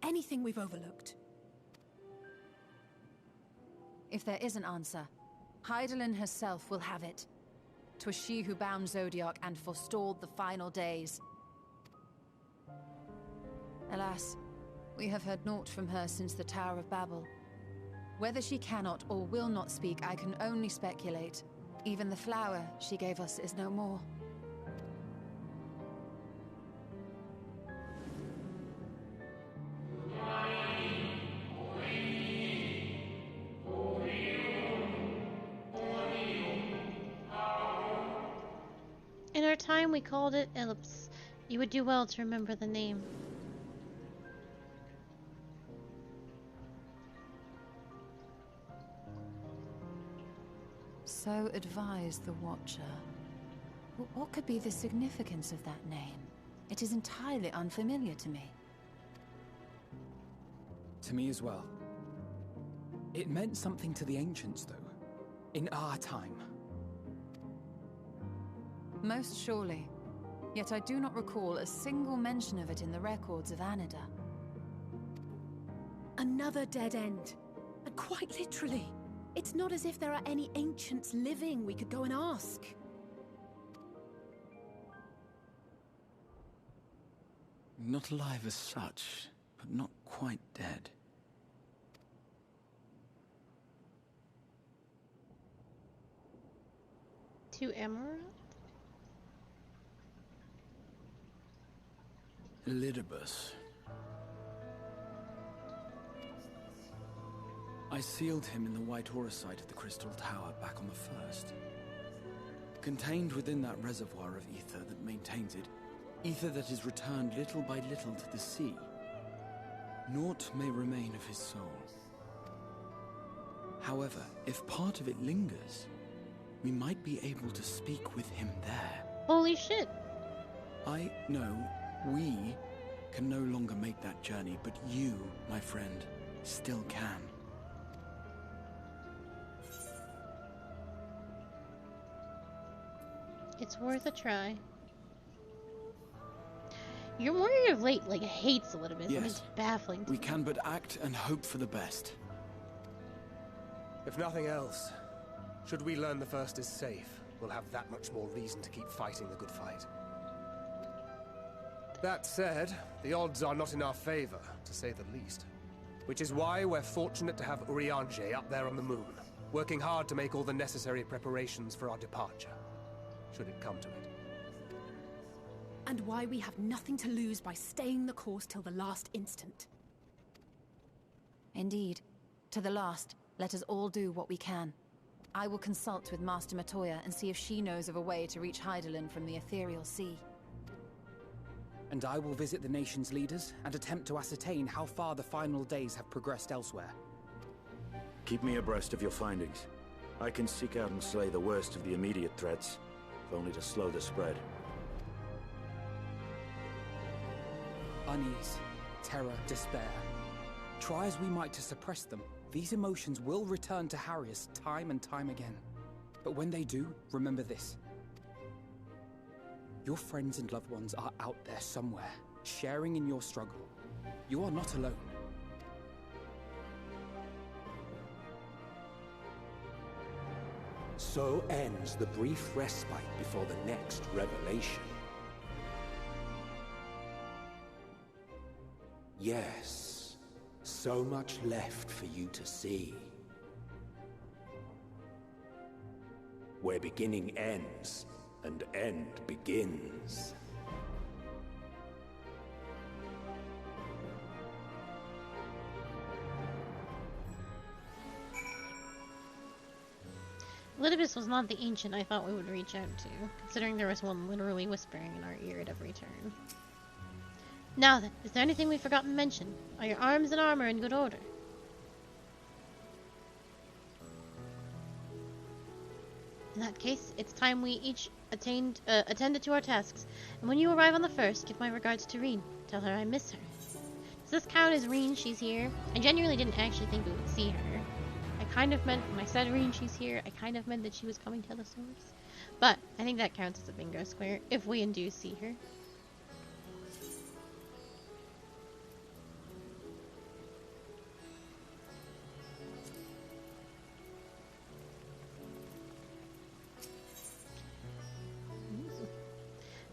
Anything we've overlooked? If there is an answer, Hydaelyn herself will have it. 'Twas she who bound Zodiac and forestalled the final days. Alas, we have heard naught from her since the Tower of Babel. Whether she cannot or will not speak, I can only speculate. Even the flower she gave us is no more. time we called it Ellipse. You would do well to remember the name. So advised the Watcher. What could be the significance of that name? It is entirely unfamiliar to me. To me as well. It meant something to the ancients, though. In our time. Most surely. Yet I do not recall a single mention of it in the records of Anida. Another dead end. And quite literally. It's not as if there are any ancients living we could go and ask. Not alive as such, but not quite dead. To Emerald? Elidibus. I sealed him in the White Auracite of the Crystal Tower back on the first. Contained within that reservoir of ether that maintains it, ether that is returned little by little to the sea. Naught may remain of his soul. However, if part of it lingers, we might be able to speak with him there. Holy shit! I know we can no longer make that journey, but you, my friend, still can. It's worth a try. Your warrior of late, like, hates Elidibus. Yes. It's baffling. We can but act and hope for the best. If nothing else, should we learn the first is safe, we'll have that much more reason to keep fighting the good fight. That said, the odds are not in our favor, to say the least. Which is why we're fortunate to have Urianger up there on the moon, working hard to make all the necessary preparations for our departure, should it come to it. And why we have nothing to lose by staying the course till the last instant. Indeed. To the last, let us all do what we can. I will consult with Master Matoya and see if she knows of a way to reach Hydaelyn from the Ethereal Sea. And I will visit the nation's leaders and attempt to ascertain how far the final days have progressed elsewhere. Keep me abreast of your findings. I can seek out and slay the worst of the immediate threats, if only to slow the spread. Unease, terror, despair. Try as we might to suppress them, these emotions will return to harry us time and time again. But when they do, remember this. Your friends and loved ones are out there somewhere, sharing in your struggle. You are not alone. So ends the brief respite before the next revelation. Yes, so much left for you to see. Where beginning ends, and end begins. Elidibus was not the ancient I thought we would reach out to, considering there was one literally whispering in our ear at every turn. Now then, is there anything we've forgotten to mention? Are your arms and armor in good order? In that case, it's time we each attended to our tasks. And when you arrive on the first, give my regards to Reen. Tell her I miss her. Does this count as Reen, she's here? I genuinely didn't actually think we would see her. I kind of meant, when I said Reen, she's here, I kind of meant that she was coming to the source. But I think that counts as a bingo square, if we do see her.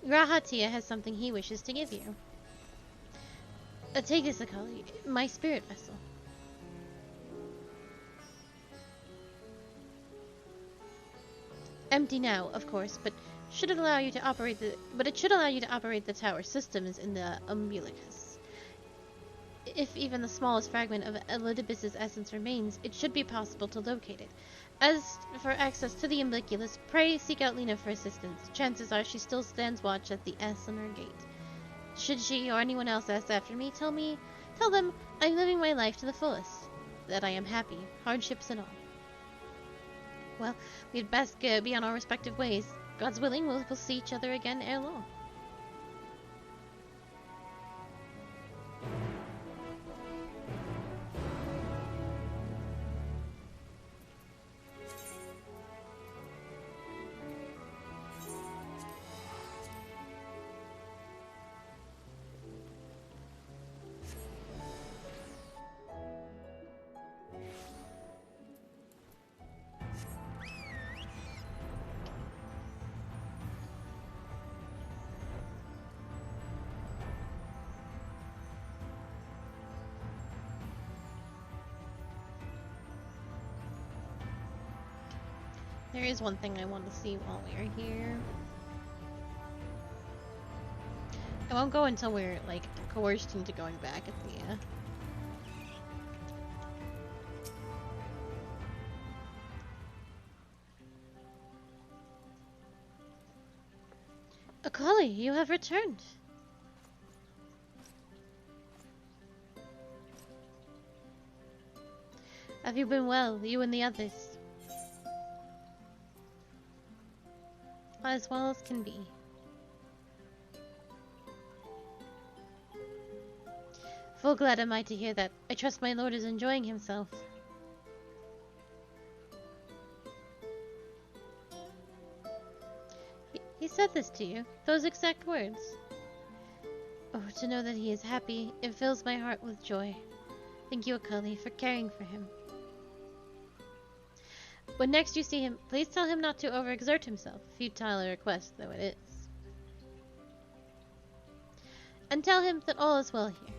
Grahatia has something he wishes to give you. Take this, Akali, my spirit vessel. Empty now, of course, but should it allow you to operate the tower systems in the umbilicus. If even the smallest fragment of Elidibus's essence remains, it should be possible to locate it. As for access to the umbilicus, pray seek out Lena for assistance. Chances are she still stands watch at the S on her gate. Should she or anyone else ask after me, tell them I'm living my life to the fullest. That I am happy, hardships and all. Well, we'd best be on our respective ways. God's willing, we'll see each other again ere long. There is one thing I want to see while we're here. I won't go until we're, like, coerced into going back at the, Akali, you have returned. Have you been well, you and the others? As well as can be. Full glad am I to hear that. I trust my lord is enjoying himself. He said this to you, those exact words. Oh, to know that he is happy, it fills my heart with joy. Thank you, Akali, for caring for him. When next you see him, please tell him not to overexert himself, futile a request though it is. And tell him that all is well here.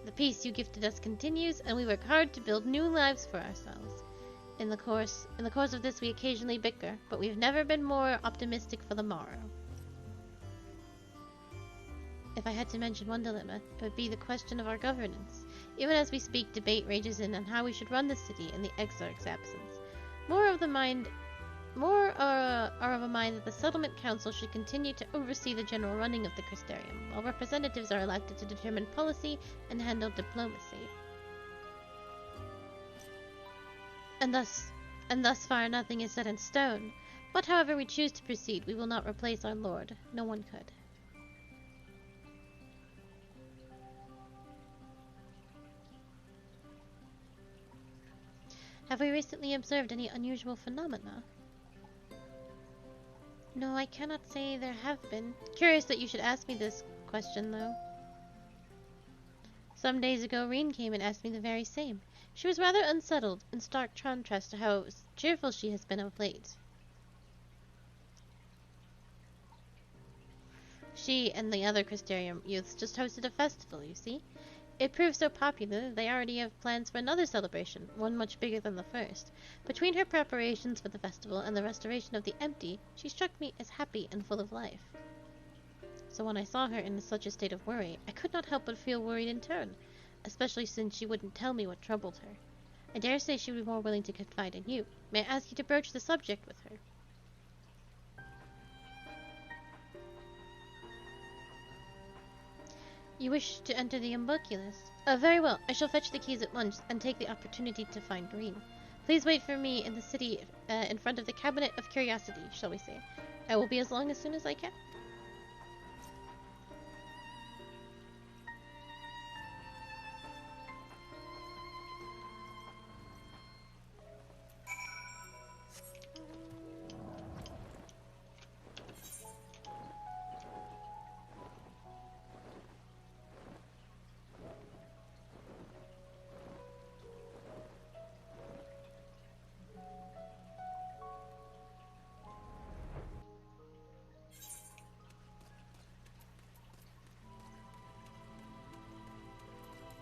The peace you gifted us continues, and we work hard to build new lives for ourselves. In the course of this we occasionally bicker, but we've never been more optimistic for the morrow. If I had to mention one dilemma, it would be the question of our governance. Even as we speak, debate rages in on how we should run the city in the Exarch's absence. More are of a mind that the Settlement Council should continue to oversee the general running of the Crystarium, while representatives are elected to determine policy and handle diplomacy. And thus far nothing is set in stone. But however we choose to proceed, we will not replace our lord. No one could. Have we recently observed any unusual phenomena? No, I cannot say there have been. Curious that you should ask me this question, though. Some days ago, Reen came and asked me the very same. She was rather unsettled, in stark contrast to how cheerful she has been of late. She and the other Crystarium youths just hosted a festival, you see. It proved so popular that they already have plans for another celebration, one much bigger than the first. Between her preparations for the festival and the restoration of the empty, she struck me as happy and full of life. So when I saw her in such a state of worry, I could not help but feel worried in turn, especially since she wouldn't tell me what troubled her. I dare say she would be more willing to confide in you. May I ask you to broach the subject with her? You wish to enter the umbilicus? Very well. I shall fetch the keys at once and take the opportunity to find Reen. Please wait for me in the city, in front of the Cabinet of Curiosity, shall we say. I will be as long as soon as I can.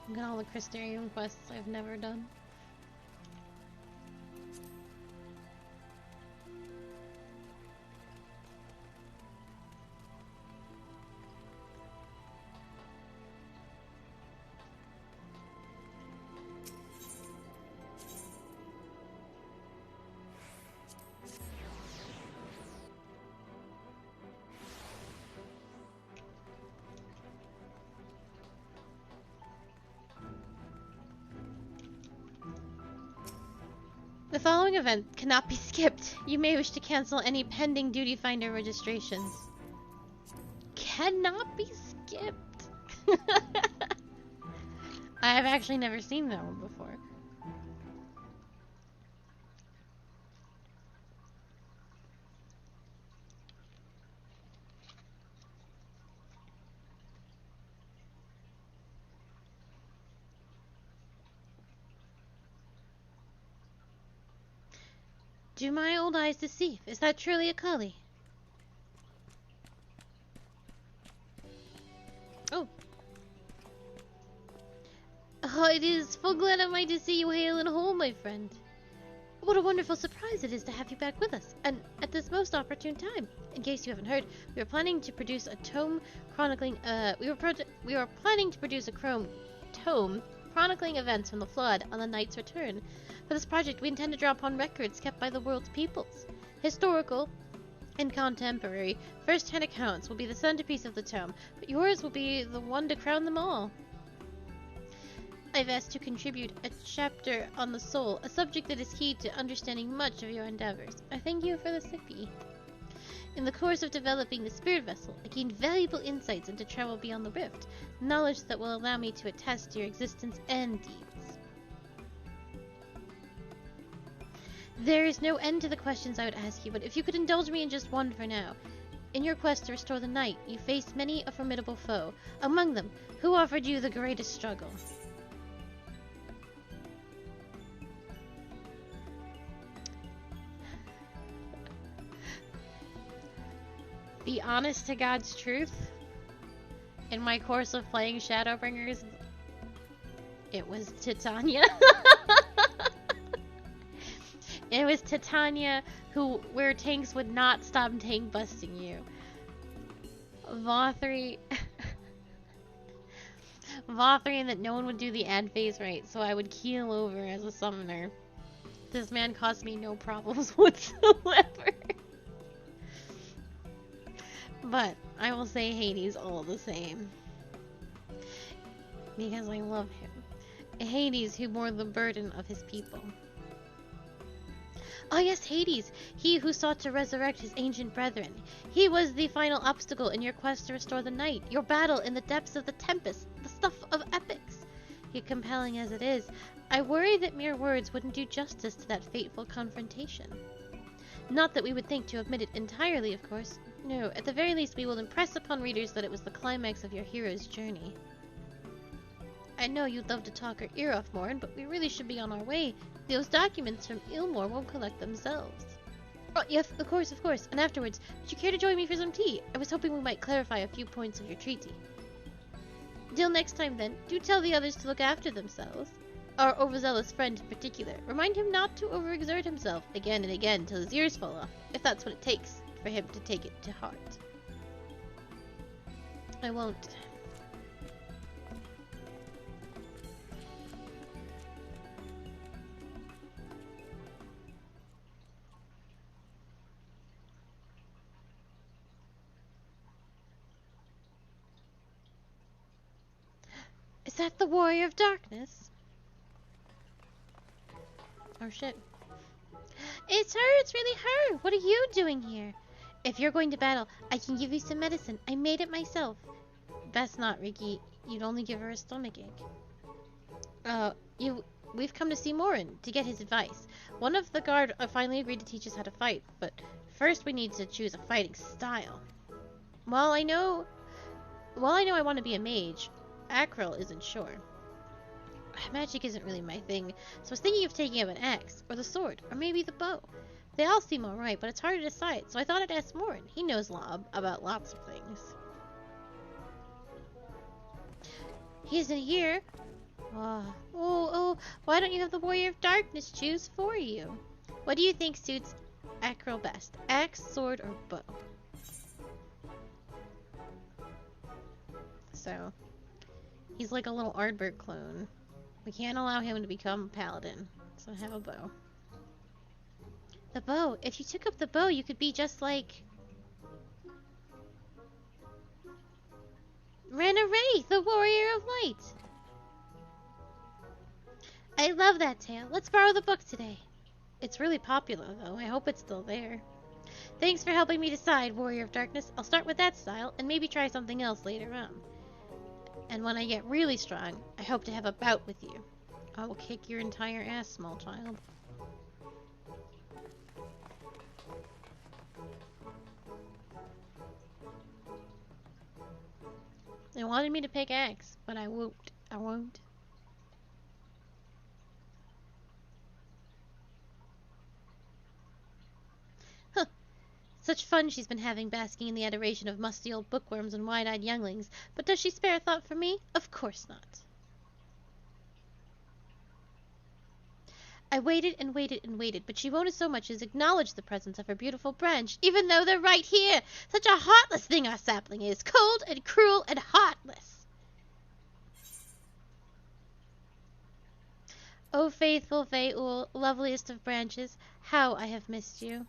Look at all the Crystarium quests I've never done. The following event cannot be skipped. You may wish to cancel any pending Duty Finder registrations. Cannot be skipped. I have actually never seen that one before. Do my old eyes deceive? Is that truly a collie? Oh. Oh, it is. Full glad am I to see you hail and whole, my friend. What a wonderful surprise it is to have you back with us, and at this most opportune time. In case you haven't heard, we are planning to produce a tome chronicling, we were planning to produce a tome chronicling events from the Flood on the Knight's return. For this project, we intend to draw upon records kept by the world's peoples. Historical and contemporary first-hand accounts will be the centerpiece of the tome, but yours will be the one to crown them all. I've asked to contribute a chapter on the soul, a subject that is key to understanding much of your endeavors. I thank you for the sippy. In the course of developing the spirit vessel, I gained valuable insights into travel beyond the rift, knowledge that will allow me to attest to your existence and deeds. There is no end to the questions I would ask you, but if you could indulge me in just one for now. In your quest to restore the night, you faced many a formidable foe. Among them, who offered you the greatest struggle? The honest to God's truth, in my course of playing Shadowbringers, it was Titania. It was Titania where tanks would not stop tank busting you. Vothri and that no one would do the ad phase right, so I would keel over as a summoner. This man caused me no problems whatsoever. But I will say Hades all the same. Because I love him. Hades who bore the burden of his people. Ah yes, Hades, he who sought to resurrect his ancient brethren. He was the final obstacle in your quest to restore the night, your battle in the depths of the tempest, the stuff of epics. Yet compelling as it is, I worry that mere words wouldn't do justice to that fateful confrontation. Not that we would think to omit it entirely, of course. No, at the very least we will impress upon readers that it was the climax of your hero's journey. I know you'd love to talk our ear off, Morin, but we really should be on our way. Those documents from Ilmore won't collect themselves. Oh, yes, of course. And afterwards, would you care to join me for some tea? I was hoping we might clarify a few points of your treaty. Till next time, then, do tell the others to look after themselves. Our overzealous friend in particular. Remind him not to overexert himself again and again till his ears fall off, if that's what it takes for him to take it to heart. I won't. Is that the Warrior of Darkness? Oh shit. It's her! It's really her! What are you doing here? If you're going to battle, I can give you some medicine. I made it myself. Best not, Riki. You'd only give her a stomachache. We've come to see Morin to get his advice. One of the guard finally agreed to teach us how to fight, but first we need to choose a fighting style. While I know I want to be a mage, Akril isn't sure. Magic isn't really my thing, so I was thinking of taking up an axe, or the sword, or maybe the bow. They all seem alright, but it's hard to decide, so I thought I'd ask Morin. He knows about lots of things. He isn't here. Oh, why don't you have the Warrior of Darkness choose for you? What do you think suits Akril best? Axe, sword, or bow? So, he's like a little Ardbert clone. We can't allow him to become a paladin, so have a bow. The bow. If you took up the bow, you could be just like Rena Ray, the Warrior of Light. I love that tale. Let's borrow the book today. It's really popular, though. I hope it's still there. Thanks for helping me decide, Warrior of Darkness. I'll start with that style, and maybe try something else later on. And when I get really strong, I hope to have a bout with you. I will kick your entire ass, small child. They wanted me to pick X, but I won't. I won't. Huh. Such fun she's been having basking in the adoration of musty old bookworms and wide-eyed younglings, but does she spare a thought for me? Of course not. I waited and waited and waited, but she won't so much as acknowledge the presence of her beautiful branch, even though they're right here. Such a heartless thing our sapling is, cold and cruel and heartless. O faithful Faeul, loveliest of branches, how I have missed you.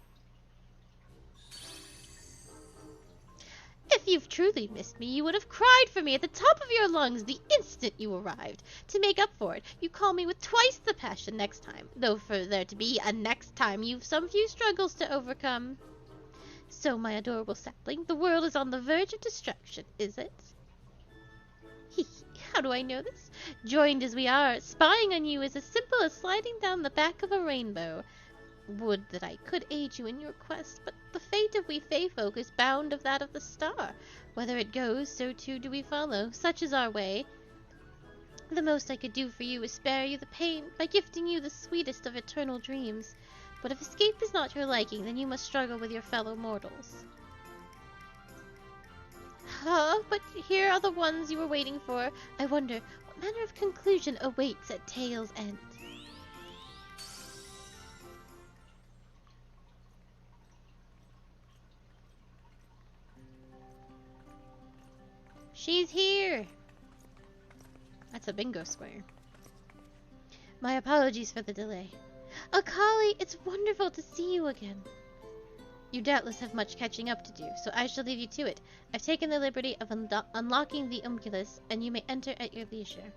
If you've truly missed me, you would have cried for me at the top of your lungs the instant you arrived. To make up for it, you call me with twice the passion next time, though for there to be a next time you've some few struggles to overcome. So, my adorable sapling, the world is on the verge of destruction, is it? Hee hee, how do I know this? Joined as we are, spying on you is as simple as sliding down the back of a rainbow. Would that I could aid you in your quest, but the fate of we Fae folk is bound of that of the star. Whether it goes, so too do we follow. Such is our way. The most I could do for you is spare you the pain by gifting you the sweetest of eternal dreams. But if escape is not your liking, then you must struggle with your fellow mortals. But here are the ones you were waiting for. I wonder what manner of conclusion awaits at tale's end. She's here! That's a bingo square. My apologies for the delay. Akali, it's wonderful to see you again. You doubtless have much catching up to do, so I shall leave you to it. I've taken the liberty of unlocking the umculus, and you may enter at your leisure.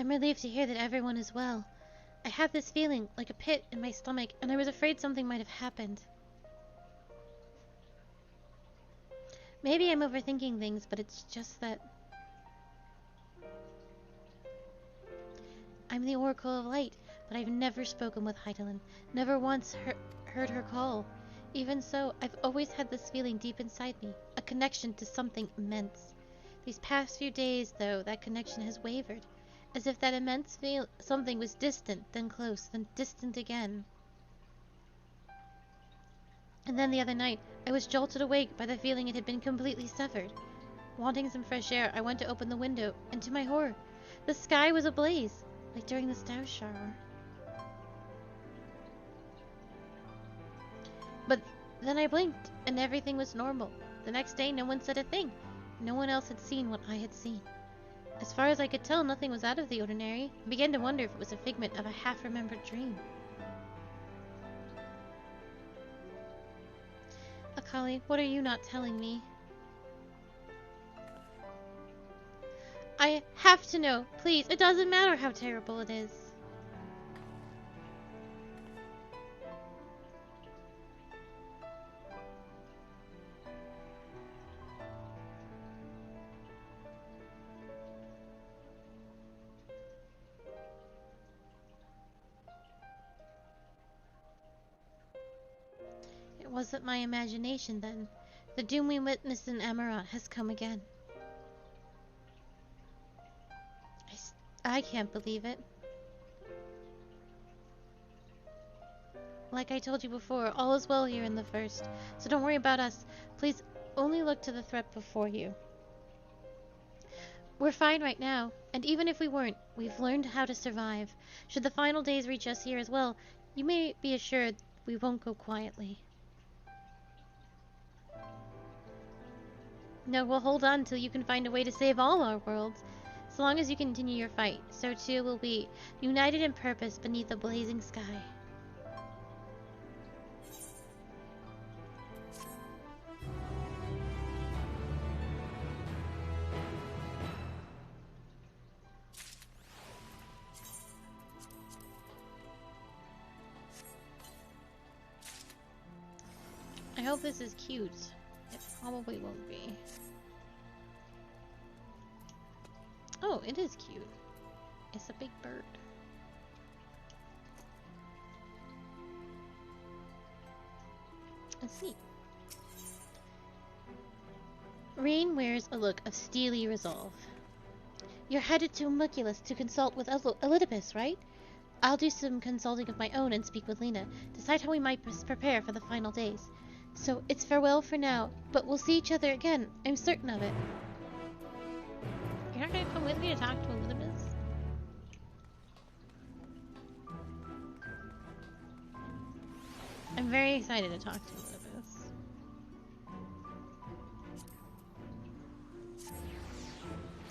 I'm relieved to hear that everyone is well. I have this feeling, like a pit in my stomach, and I was afraid something might have happened. Maybe I'm overthinking things, but it's just that... I'm the Oracle of Light, but I've never spoken with Heidelin, never once heard her call. Even so, I've always had this feeling deep inside me, a connection to something immense. These past few days, though, that connection has wavered. As if that immense something was distant, then close, then distant again. And then the other night, I was jolted awake by the feeling it had been completely severed. Wanting some fresh air, I went to open the window, and to my horror, the sky was ablaze, like during the star shower. But then I blinked, and everything was normal. The next day, no one said a thing. No one else had seen what I had seen. As far as I could tell, nothing was out of the ordinary. I began to wonder if it was a figment of a half-remembered dream. Akali, what are you not telling me? I have to know, please. It doesn't matter how terrible it is. It wasn't my imagination then. The doom we witnessed in Amarat has come again. I can't believe it. Like I told you before, all is well here in the First, so don't worry about us. Please only look to the threat before you. We're fine right now, and even if we weren't, we've learned how to survive. Should the final days reach us here as well, you may be assured we won't go quietly. No, we'll hold on till you can find a way to save all our worlds. So long as you continue your fight, so too will we, united in purpose beneath a blazing sky. I hope this is cute. It probably won't be. Oh, it is cute. It's a big bird. Let's see. Rain wears a look of steely resolve. You're headed to Muculus to consult with Elidibus, right? I'll do some consulting of my own and speak with Lena. Decide how we might prepare for the final days. So, it's farewell for now, but we'll see each other again. I'm certain of it. You're not gonna come with me to talk to Elizabeth? I'm very excited to talk to Elizabeth.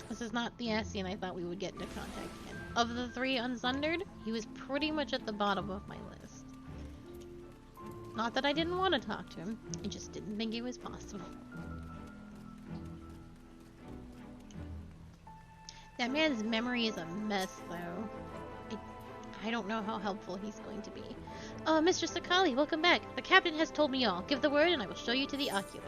This is not the Ascian I thought we would get into contact again. Of the three unsundered, he was pretty much at the bottom of my list. Not that I didn't want to talk to him, I just didn't think it was possible. That man's memory is a mess, though. I don't know how helpful he's going to be. Oh, Mr. Sakali, welcome back. The captain has told me all. Give the word and I will show you to the ocular.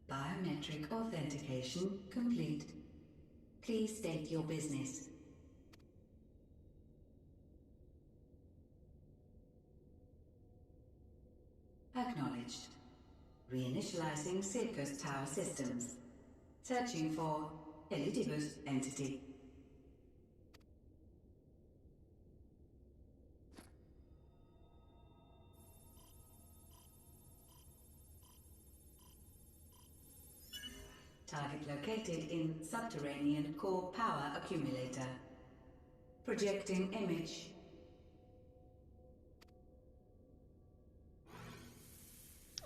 Biometric authentication complete. Please state your business. Acknowledged. Reinitializing Circus Tower systems. Searching for Elidibus entity. Target located in subterranean core power accumulator. Projecting image.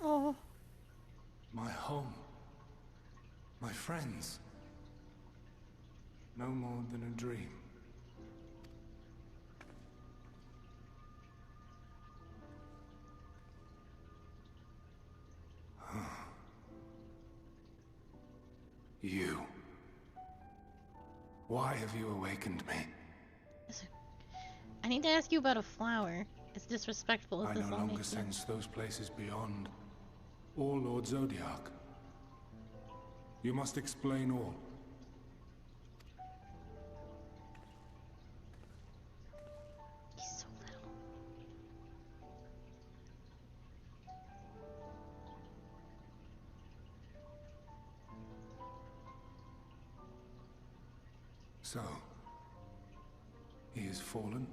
Oh. My home. My friends. No more than a dream. You. Why have you awakened me? I need to ask you about a flower. It's disrespectful if I this no all longer makes sense. sense those places beyond. Or Lord Zodiac. You must explain all. He's so little. So, he is fallen,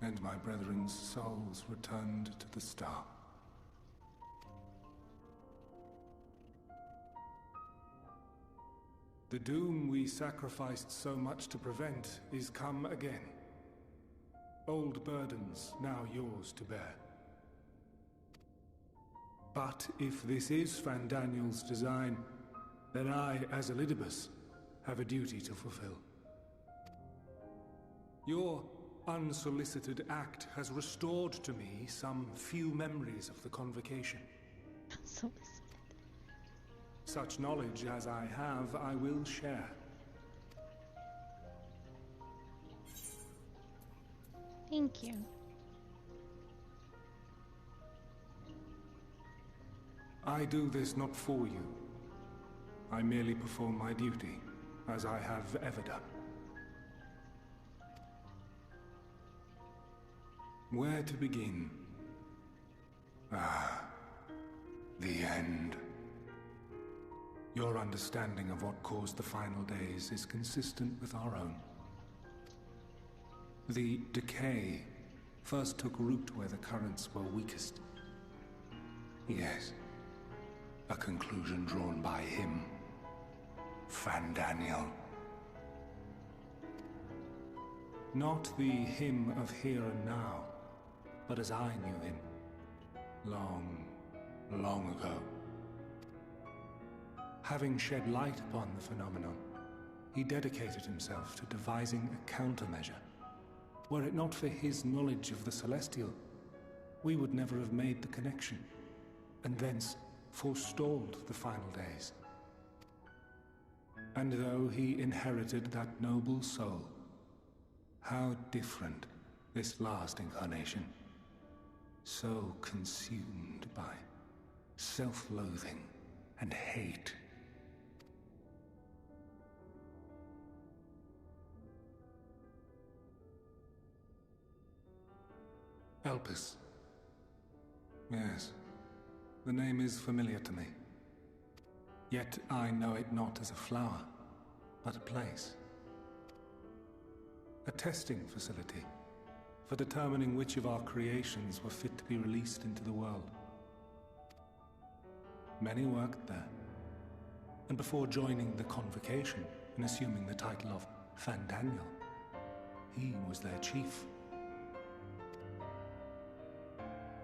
and my brethren's souls returned to the star. The doom we sacrificed so much to prevent is come again. Old burdens now yours to bear. But if this is Fandaniel's design, then I, as Elidibus, have a duty to fulfill. Your unsolicited act has restored to me some few memories of the convocation. Unsolicited. Such knowledge as I have, I will share. Thank you. I do this not for you. I merely perform my duty, as I have ever done. Where to begin? Ah, the end. Your understanding of what caused the final days is consistent with our own. The decay first took root where the currents were weakest. Yes, a conclusion drawn by him, Fandaniel. Not the him of here and now, but as I knew him, long, long ago. Having shed light upon the phenomenon, he dedicated himself to devising a countermeasure. Were it not for his knowledge of the Celestial, we would never have made the connection, and thence forestalled the final days. And though he inherited that noble soul, how different this last incarnation, so consumed by self-loathing and hate. Elpis. Yes, the name is familiar to me. Yet I know it not as a flower, but a place. A testing facility for determining which of our creations were fit to be released into the world. Many worked there, and before joining the convocation and assuming the title of Fandaniel, he was their chief.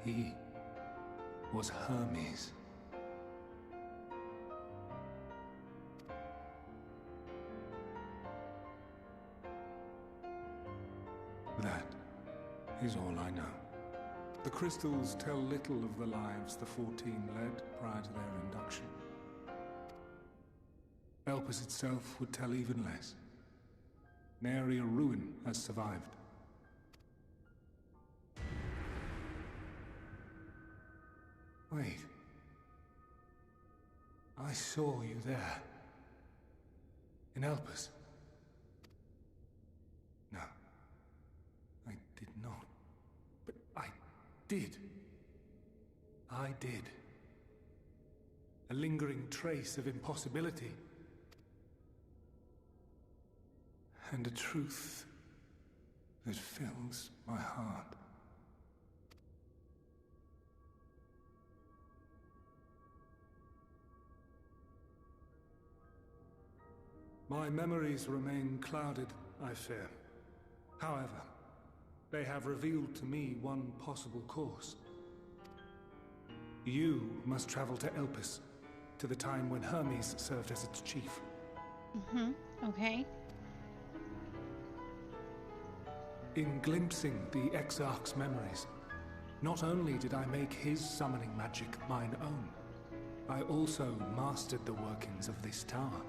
He was Hermes. That is all I know. The crystals tell little of the lives the 14 led prior to their induction. Elpis itself would tell even less. Nary a ruin has survived. Wait. I saw you there. In Elpis. No. I did not. But I did. I did. A lingering trace of impossibility. And a truth that fills my heart. My memories remain clouded, I fear. However, they have revealed to me one possible course. You must travel to Elpis, to the time when Hermes served as its chief. Okay. In glimpsing the Exarch's memories, not only did I make his summoning magic mine own, I also mastered the workings of this tower.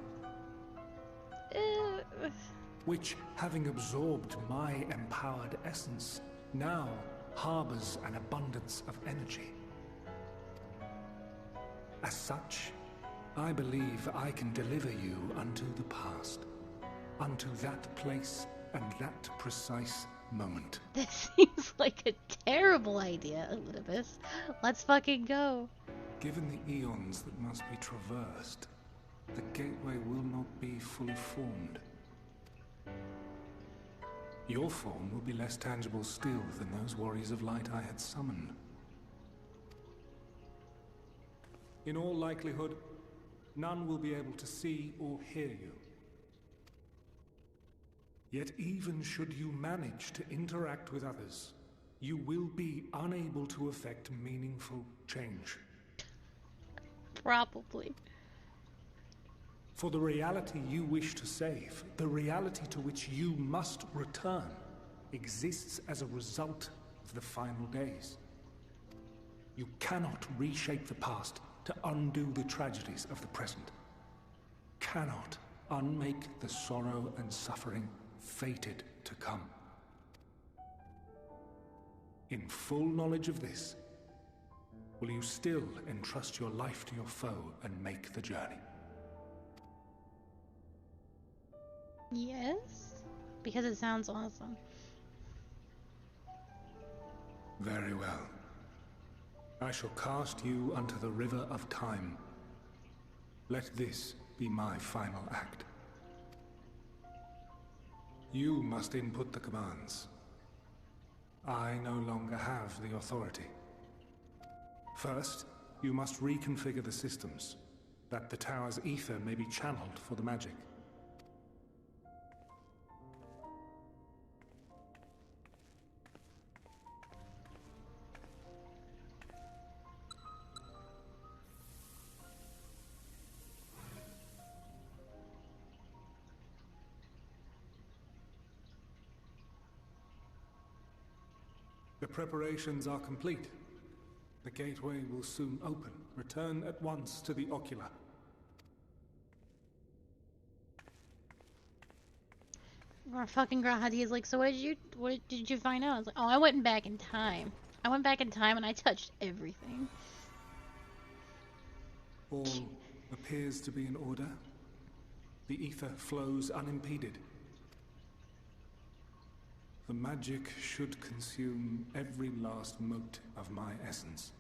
Which, having absorbed my empowered essence, now harbors an abundance of energy. As such, I believe I can deliver you unto the past, unto that place and that precise moment. This seems like a terrible idea, Elizabeth. Let's fucking go. Given the eons that must be traversed, the gateway will not be fully formed. Your form will be less tangible still than those warriors of light I had summoned. In all likelihood, none will be able to see or hear you. Yet even should you manage to interact with others, you will be unable to effect meaningful change. Probably. For the reality you wish to save, the reality to which you must return, exists as a result of the final days. You cannot reshape the past, to undo the tragedies of the present, cannot unmake the sorrow and suffering fated to come. In full knowledge of this, will you still entrust your life to your foe and make the journey? Yes, because it sounds awesome. Very well. I shall cast you unto the river of time. Let this be my final act. You must input the commands. I no longer have the authority. First, you must reconfigure the systems, that the tower's ether may be channeled for the magic. The preparations are complete. The gateway will soon open. Return at once to the ocular. Our fucking Grahadi is like, so what did you find out? I was like, oh, I went back in time. I went back in time and I touched everything. All appears to be in order. The ether flows unimpeded. The magic should consume every last mote of my essence.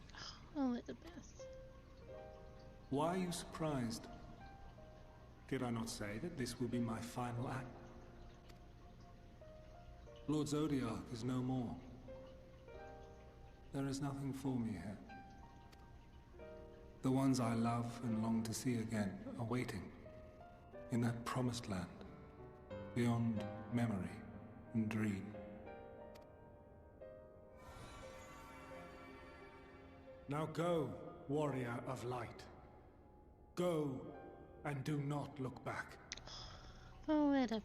Oh, Elizabeth. Why are you surprised? Did I not say that this will be my final act? Lord Zodiac is no more. There is nothing for me here. The ones I love and long to see again are waiting in that promised land, beyond memory and dream. Now go, warrior of light. Go, and do not look back. Oh, Elizabeth.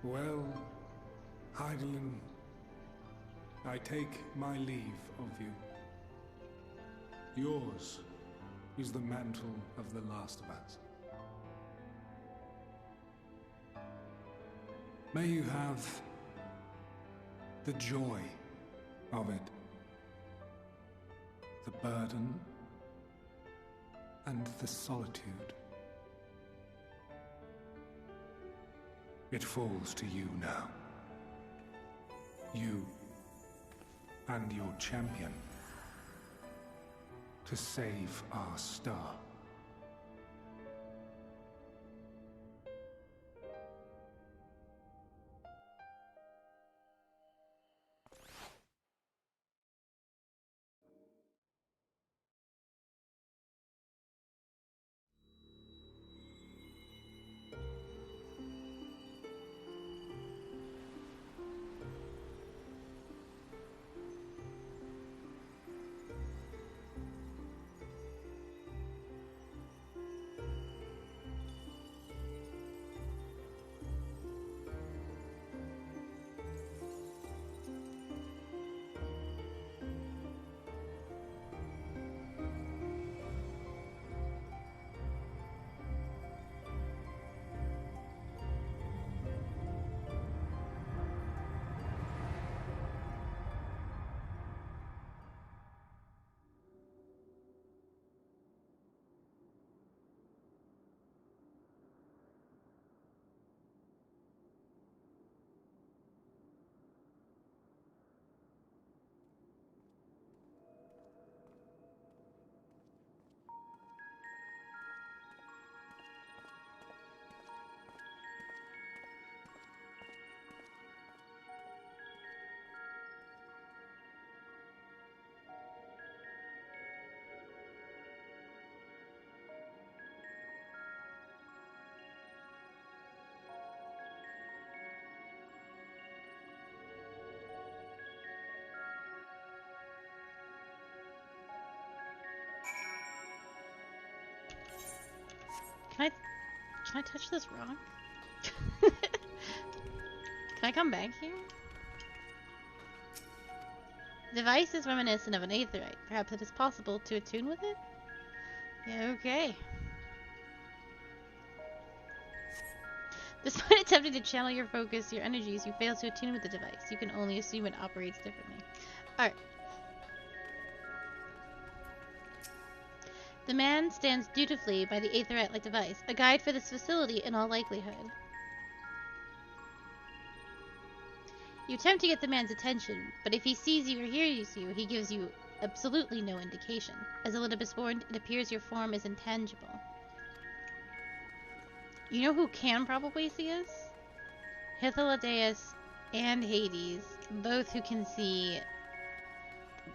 Well, Heidelin, I take my leave of you. Yours is the mantle of the last of us. May you have the joy of it, the burden, and the solitude. It falls to you now. You and your champion to save our star. Can I touch this rock? Can I come back here? The device is reminiscent of an aetherite. Perhaps it is possible to attune with it? Yeah, okay. Despite attempting to channel your focus, your energies, you fail to attune with the device. You can only assume it operates differently. Alright. The man stands dutifully by the aetherite-like device, a guide for this facility in all likelihood. You attempt to get the man's attention, but if he sees you or hears you, he gives you absolutely no indication. As Elidibus warned, it appears your form is intangible. You know who can probably see us? Hythlodaeus and Hades, both who can see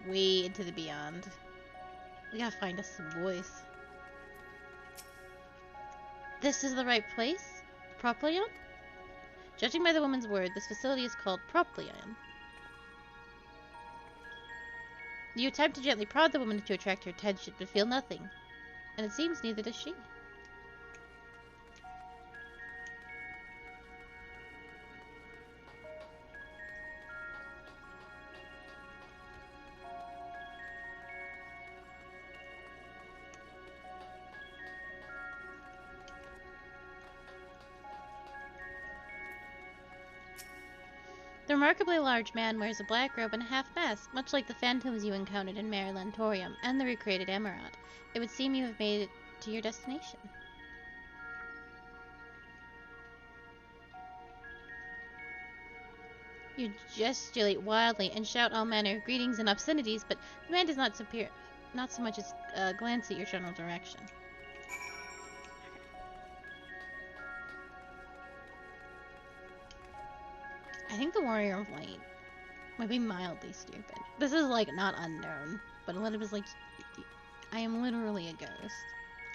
way into the beyond. We gotta find us some boys. This is the right place? Propleon? Judging by the woman's word, this facility is called Propleon. You attempt to gently prod the woman to attract her attention, but feel nothing. And it seems neither does she. The remarkably large man wears a black robe and a half-mask, much like the phantoms you encountered in Mare Lantorium and the recreated Emerald. It would seem you have made it to your destination. You gesticulate wildly and shout all manner of greetings and obscenities, but the man does not so much as glance at your general direction. I think the Warrior of Light might be mildly stupid. This is, like, not unknown, but Elidibus, like, I am literally a ghost.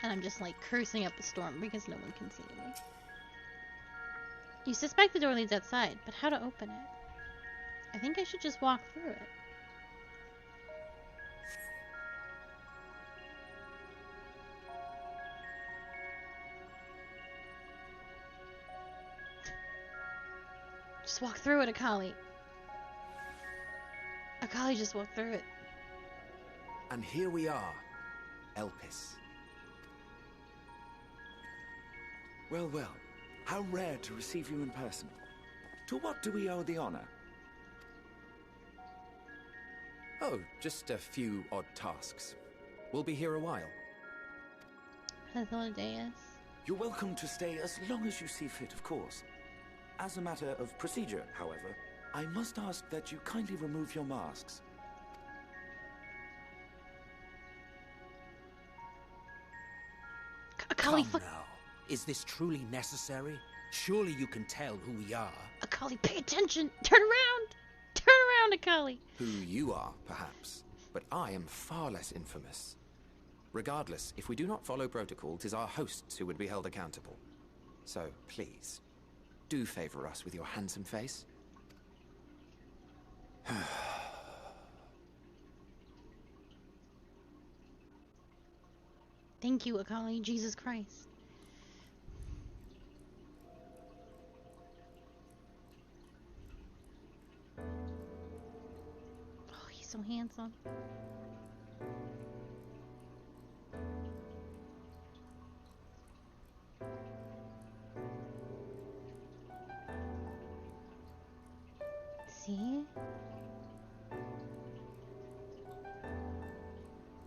And I'm just, like, cursing up a storm because no one can see me. You suspect the door leads outside, but how to open it? I think I should just walk through it. Just walk through it, Akali. Akali, just walk through it. And here we are, Elpis. Well, well. How rare to receive you in person. To what do we owe the honor? Oh, just a few odd tasks. We'll be here a while. Hythlodaeus. You're welcome to stay as long as you see fit, of course. As a matter of procedure, however, I must ask that you kindly remove your masks. Akali, Come now. Is this truly necessary? Surely you can tell who we are. Akali, pay attention! Turn around! Turn around, Akali! Who you are, perhaps. But I am far less infamous. Regardless, if we do not follow protocol, 'tis our hosts who would be held accountable. So, please, do favor us with your handsome face. Thank you, Akali. Jesus Christ. Oh, he's so handsome. See?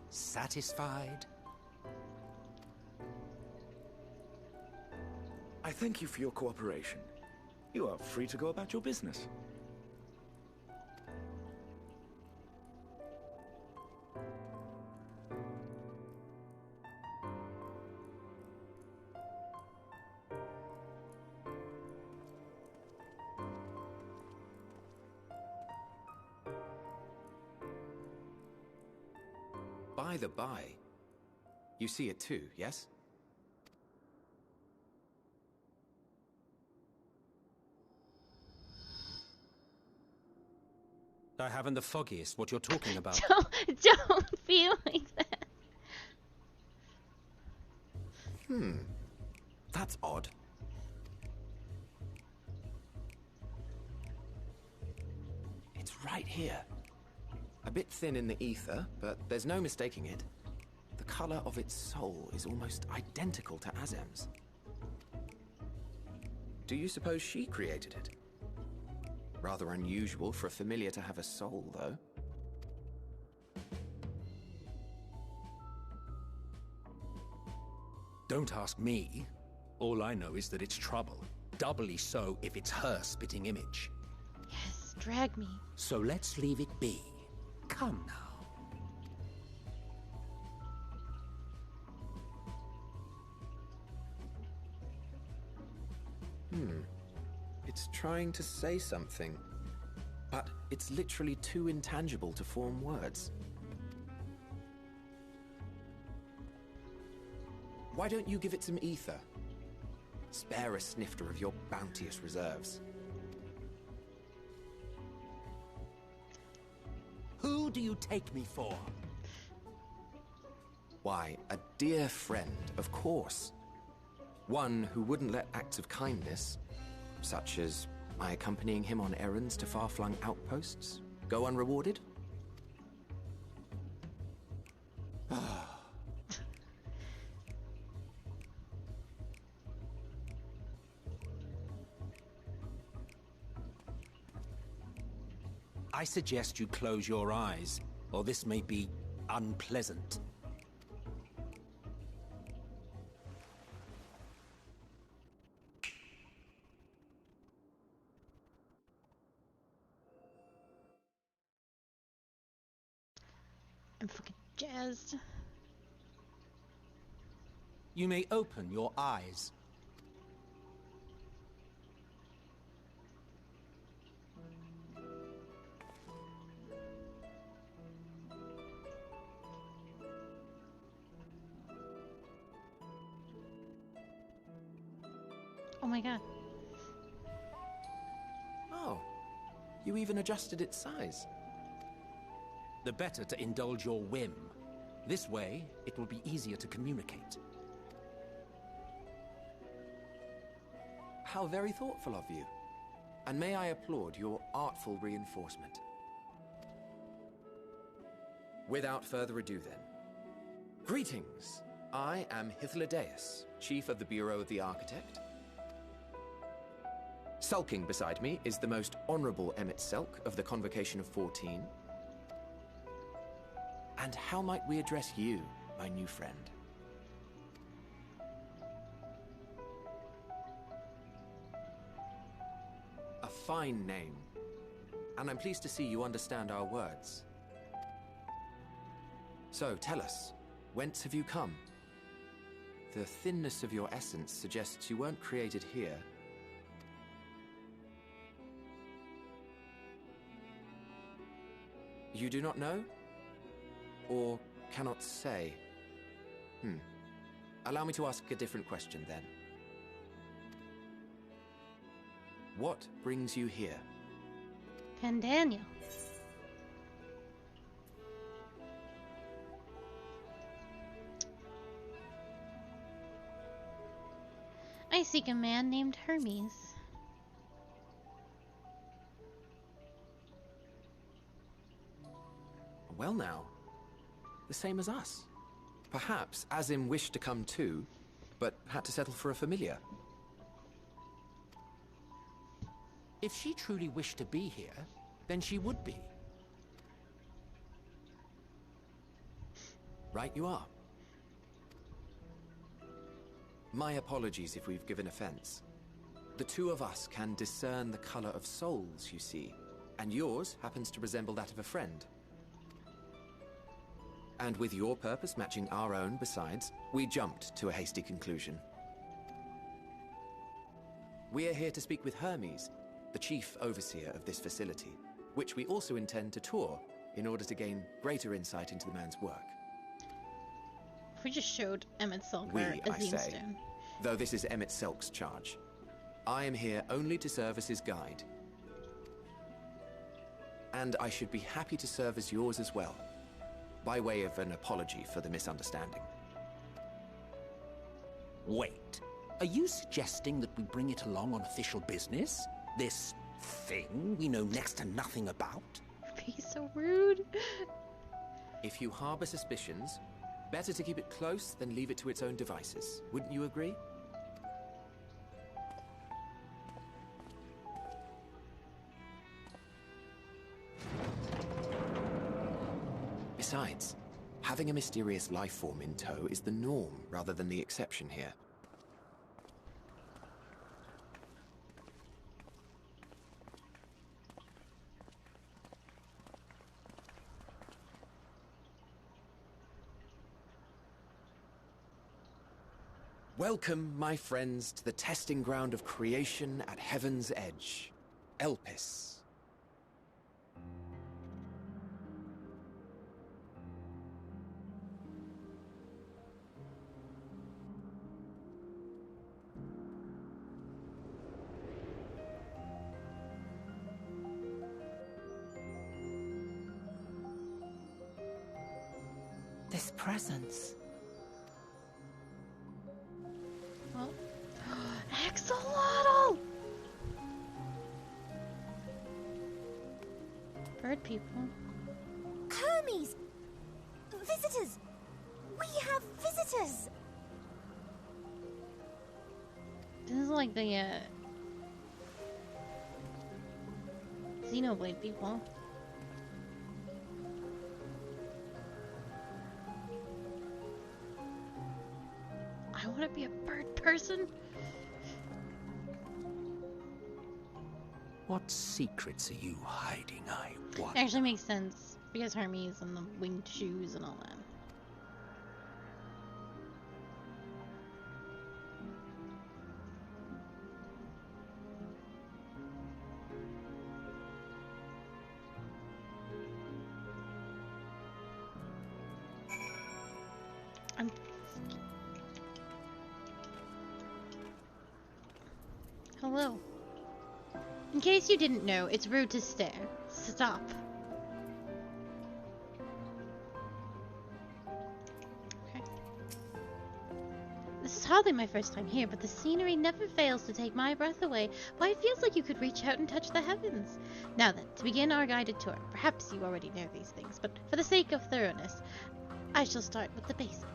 Satisfied? I thank you for your cooperation. You are free to go about your business. By the by, you see it too, yes? I haven't the foggiest what you're talking about. Don't feel like that. That's odd. It's right here. A bit thin in the ether, but there's no mistaking it. The color of its soul is almost identical to Azem's. Do you suppose she created it? Rather unusual for a familiar to have a soul, though. Don't ask me. All I know is that it's trouble. Doubly so if it's her spitting image. Yes, drag me. So let's leave it be. Come now. It's trying to say something, but it's literally too intangible to form words. Why don't you give it some ether? Spare a snifter of your bounteous reserves. Who do you take me for? Why, a dear friend, of course. One who wouldn't let acts of kindness, such as my accompanying him on errands to far-flung outposts, go unrewarded? I suggest you close your eyes, or this may be unpleasant. I'm fucking jazzed. You may open your eyes. Oh my god. Oh, you even adjusted its size. The better to indulge your whim. This way, it will be easier to communicate. How very thoughtful of you. And may I applaud your artful reinforcement. Without further ado then. Greetings! I am Hythlodaeus, Chief of the Bureau of the Architect. Sulking beside me is the most honorable Emmett Selk of the Convocation of 14. And how might we address you, my new friend? A fine name. And I'm pleased to see you understand our words. So, tell us, whence have you come? The thinness of your essence suggests you weren't created here. You do not know? Or cannot say? Allow me to ask a different question then. What brings you here? Pandaniel. I seek a man named Hermes. Well now, the same as us. Perhaps Azim wished to come too, but had to settle for a familiar. If she truly wished to be here, then she would be. Right you are. My apologies if we've given offense. The two of us can discern the color of souls, you see, and yours happens to resemble that of a friend. And with your purpose matching our own besides, we jumped to a hasty conclusion. We are here to speak with Hermes, the chief overseer of this facility, which we also intend to tour in order to gain greater insight into the man's work. We just showed Emmett Selk We, our I Azim say, stone. though this is Emmett Selk's charge. I am here only to serve as his guide. And I should be happy to serve as yours as well, by way of an apology for the misunderstanding. Wait. Are you suggesting that we bring it along on official business? This thing we know next to nothing about? Be so rude. If you harbor suspicions, better to keep it close than leave it to its own devices. Wouldn't you agree? Besides, having a mysterious life form in tow is the norm rather than the exception here. Welcome, my friends, to the testing ground of creation at Heaven's Edge, Elpis. This presence. Oh. Axolotl! Bird people. Hermes! Visitors! We have visitors! This is like the, Xenoblade people. I want to be a bird person. What secrets are you hiding, I wonder? Actually makes sense because Hermes and the winged shoes and all that. Hello. In case you didn't know, it's rude to stare. Stop. Okay. This is hardly my first time here, but the scenery never fails to take my breath away. Why, it feels like you could reach out and touch the heavens. Now then, to begin our guided tour. Perhaps you already know these things, but for the sake of thoroughness, I shall start with the basics.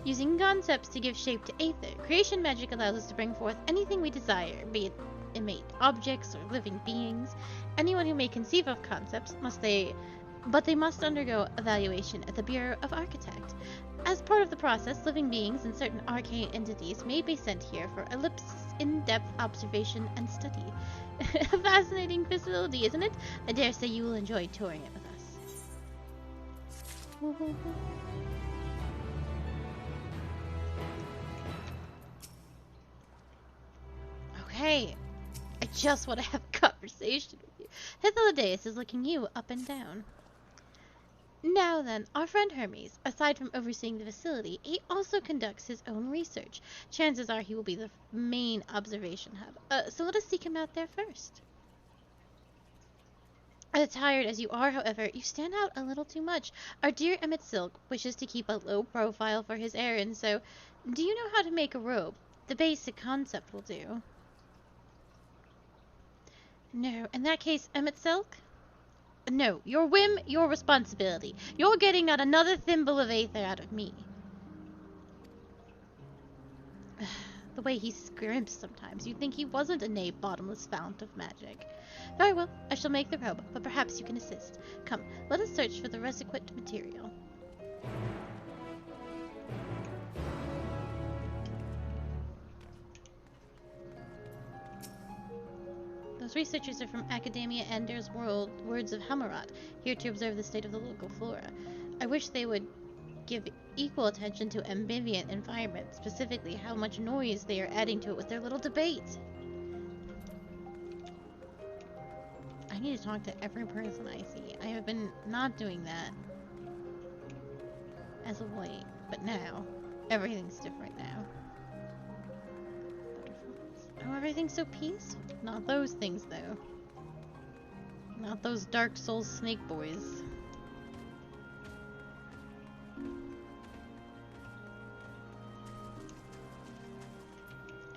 Using concepts to give shape to Aether, creation magic allows us to bring forth anything we desire, be it innate objects or living beings. Anyone who may conceive of concepts must undergo evaluation at the Bureau of Architect. As part of the process, living beings and certain arcane entities may be sent here for in-depth observation and study. A fascinating facility, isn't it? I dare say you will enjoy touring it with us. Okay, I just want to have a conversation with you. Hythlodaeus is looking you up and down. Now then, our friend Hermes, aside from overseeing the facility, he also conducts his own research. Chances are he will be the main observation hub. So let us seek him out there first. As tired as you are, however, you stand out a little too much. Our dear Emmett Silk wishes to keep a low profile for his errands, so do you know how to make a robe? The basic concept will do. No, in that case, Emmett Silk? No, your whim, your responsibility. You're getting not another thimble of Aether out of me. The way he scrimps sometimes, you'd think he wasn't a knave bottomless fount of magic. Very well, I shall make the robe, but perhaps you can assist. Come, let us search for the requisite material. Those researchers are from Academia Ender's Words of Hamarat, here to observe the state of the local flora. I wish they would give equal attention to ambient environment, specifically how much noise they are adding to it with their little debate. I need to talk to every person I see. I have been not doing that as of late, but now everything's different now. Oh, everything's so peaceful. Not those things, though. Not those Dark Souls snake boys.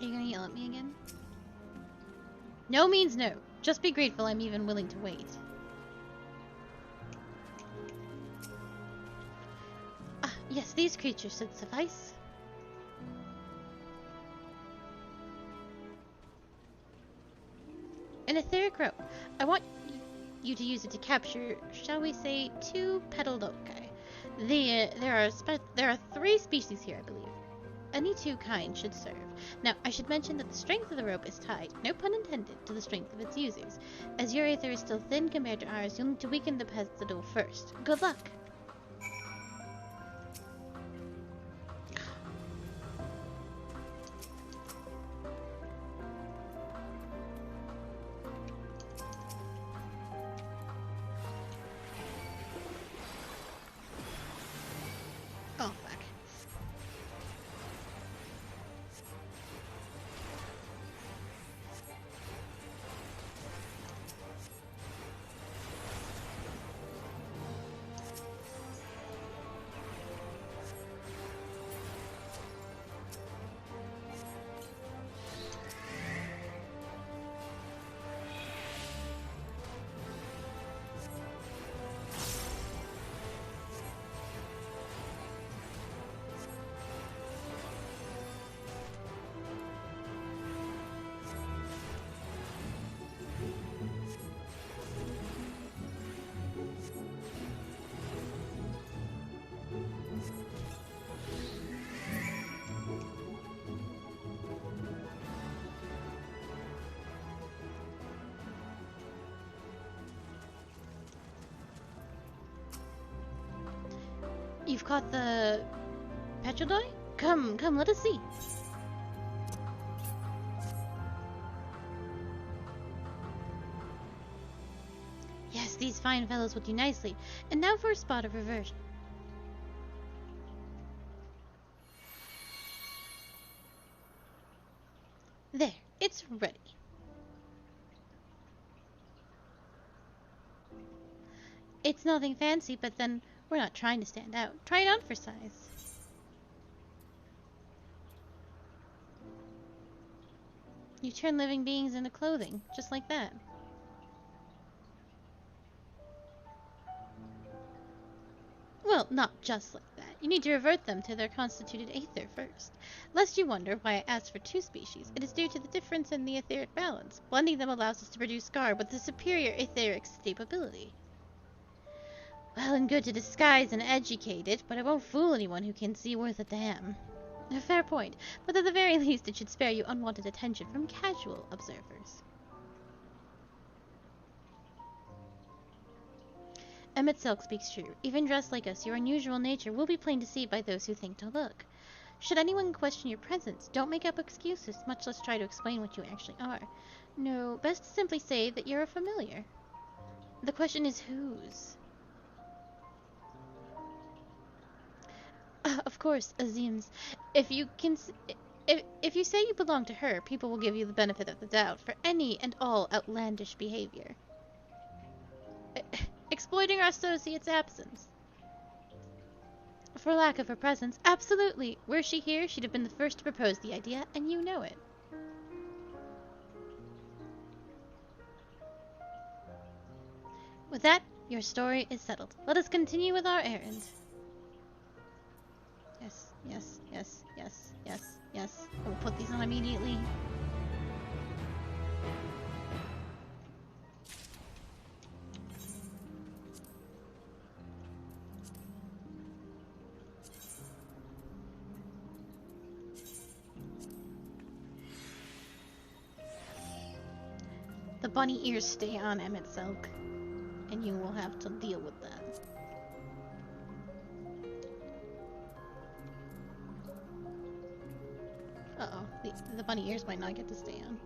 Are you gonna yell at me again? No means no. Just be grateful I'm even willing to wait. Ah, yes, these creatures should suffice. An etheric rope. I want you to use it to capture, shall we say, 2 petaled okai. There are 3 species here, I believe. Any 2 kinds should serve. Now, I should mention that the strength of the rope is tied, no pun intended, to the strength of its users. As your aether is still thin compared to ours, you'll need to weaken the pedestal first. Good luck! Oh, fuck. You've caught the Petrodoi? Come, let us see. Yes, these fine fellows will do nicely. And now for a spot of reversion. There, it's ready. It's nothing fancy, but then we're not trying to stand out. Try it on for size. You turn living beings into clothing, just like that. Well, not just like that. You need to revert them to their constituted aether first. Lest you wonder why I asked for 2 species, it is due to the difference in the etheric balance. Blending them allows us to produce garb with a superior etheric stability. Well and good to disguise and educate it, but it won't fool anyone who can see worth a damn. A fair point, but at the very least it should spare you unwanted attention from casual observers. Emmett Silk speaks true. Even dressed like us, your unusual nature will be plain to see by those who think to look. Should anyone question your presence, don't make up excuses, much less try to explain what you actually are. No, best to simply say that you're a familiar. The question is whose? Of course, Azim's. If you say you belong to her, people will give you the benefit of the doubt for any and all outlandish behavior. Exploiting our associate's absence. For lack of her presence, absolutely. Were she here, she'd have been the first to propose the idea, and you know it. With that, your story is settled. Let us continue with our errand. Yes, yes, yes, yes, yes, yes. I will put these on immediately. The bunny ears stay on Emmett Silk, and you will have to deal with that. Uh-oh, the bunny ears might not get to stay on.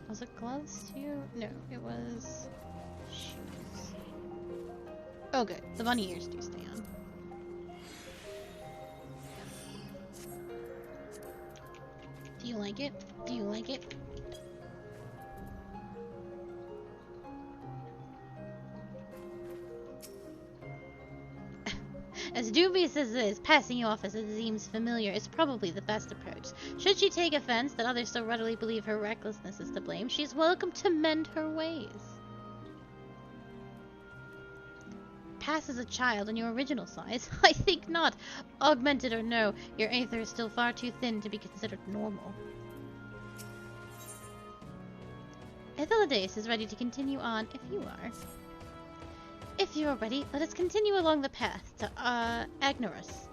Was it gloves too? No, it was shoes. Oh good, the bunny ears do stay on. Do you like it? Do you like it? As dubious as it is, passing you off as it seems familiar is probably the best approach. Should she take offense that others so readily believe her recklessness is to blame, she is welcome to mend her ways. Pass as a child in your original size? I think not. Augmented or no, your aether is still far too thin to be considered normal. Ithildaeus is ready to continue on if you are. If you are ready, let us continue along the path to Agnorus.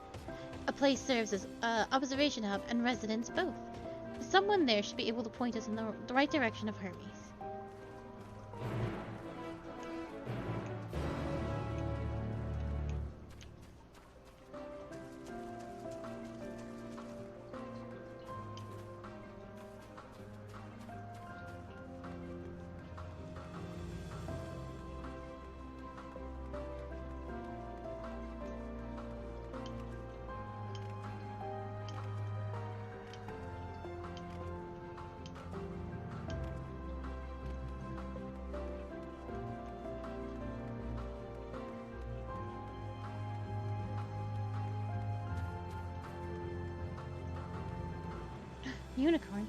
A place serves as observation hub and residence both. Someone there should be able to point us in the right direction of Hermes. Unicorn.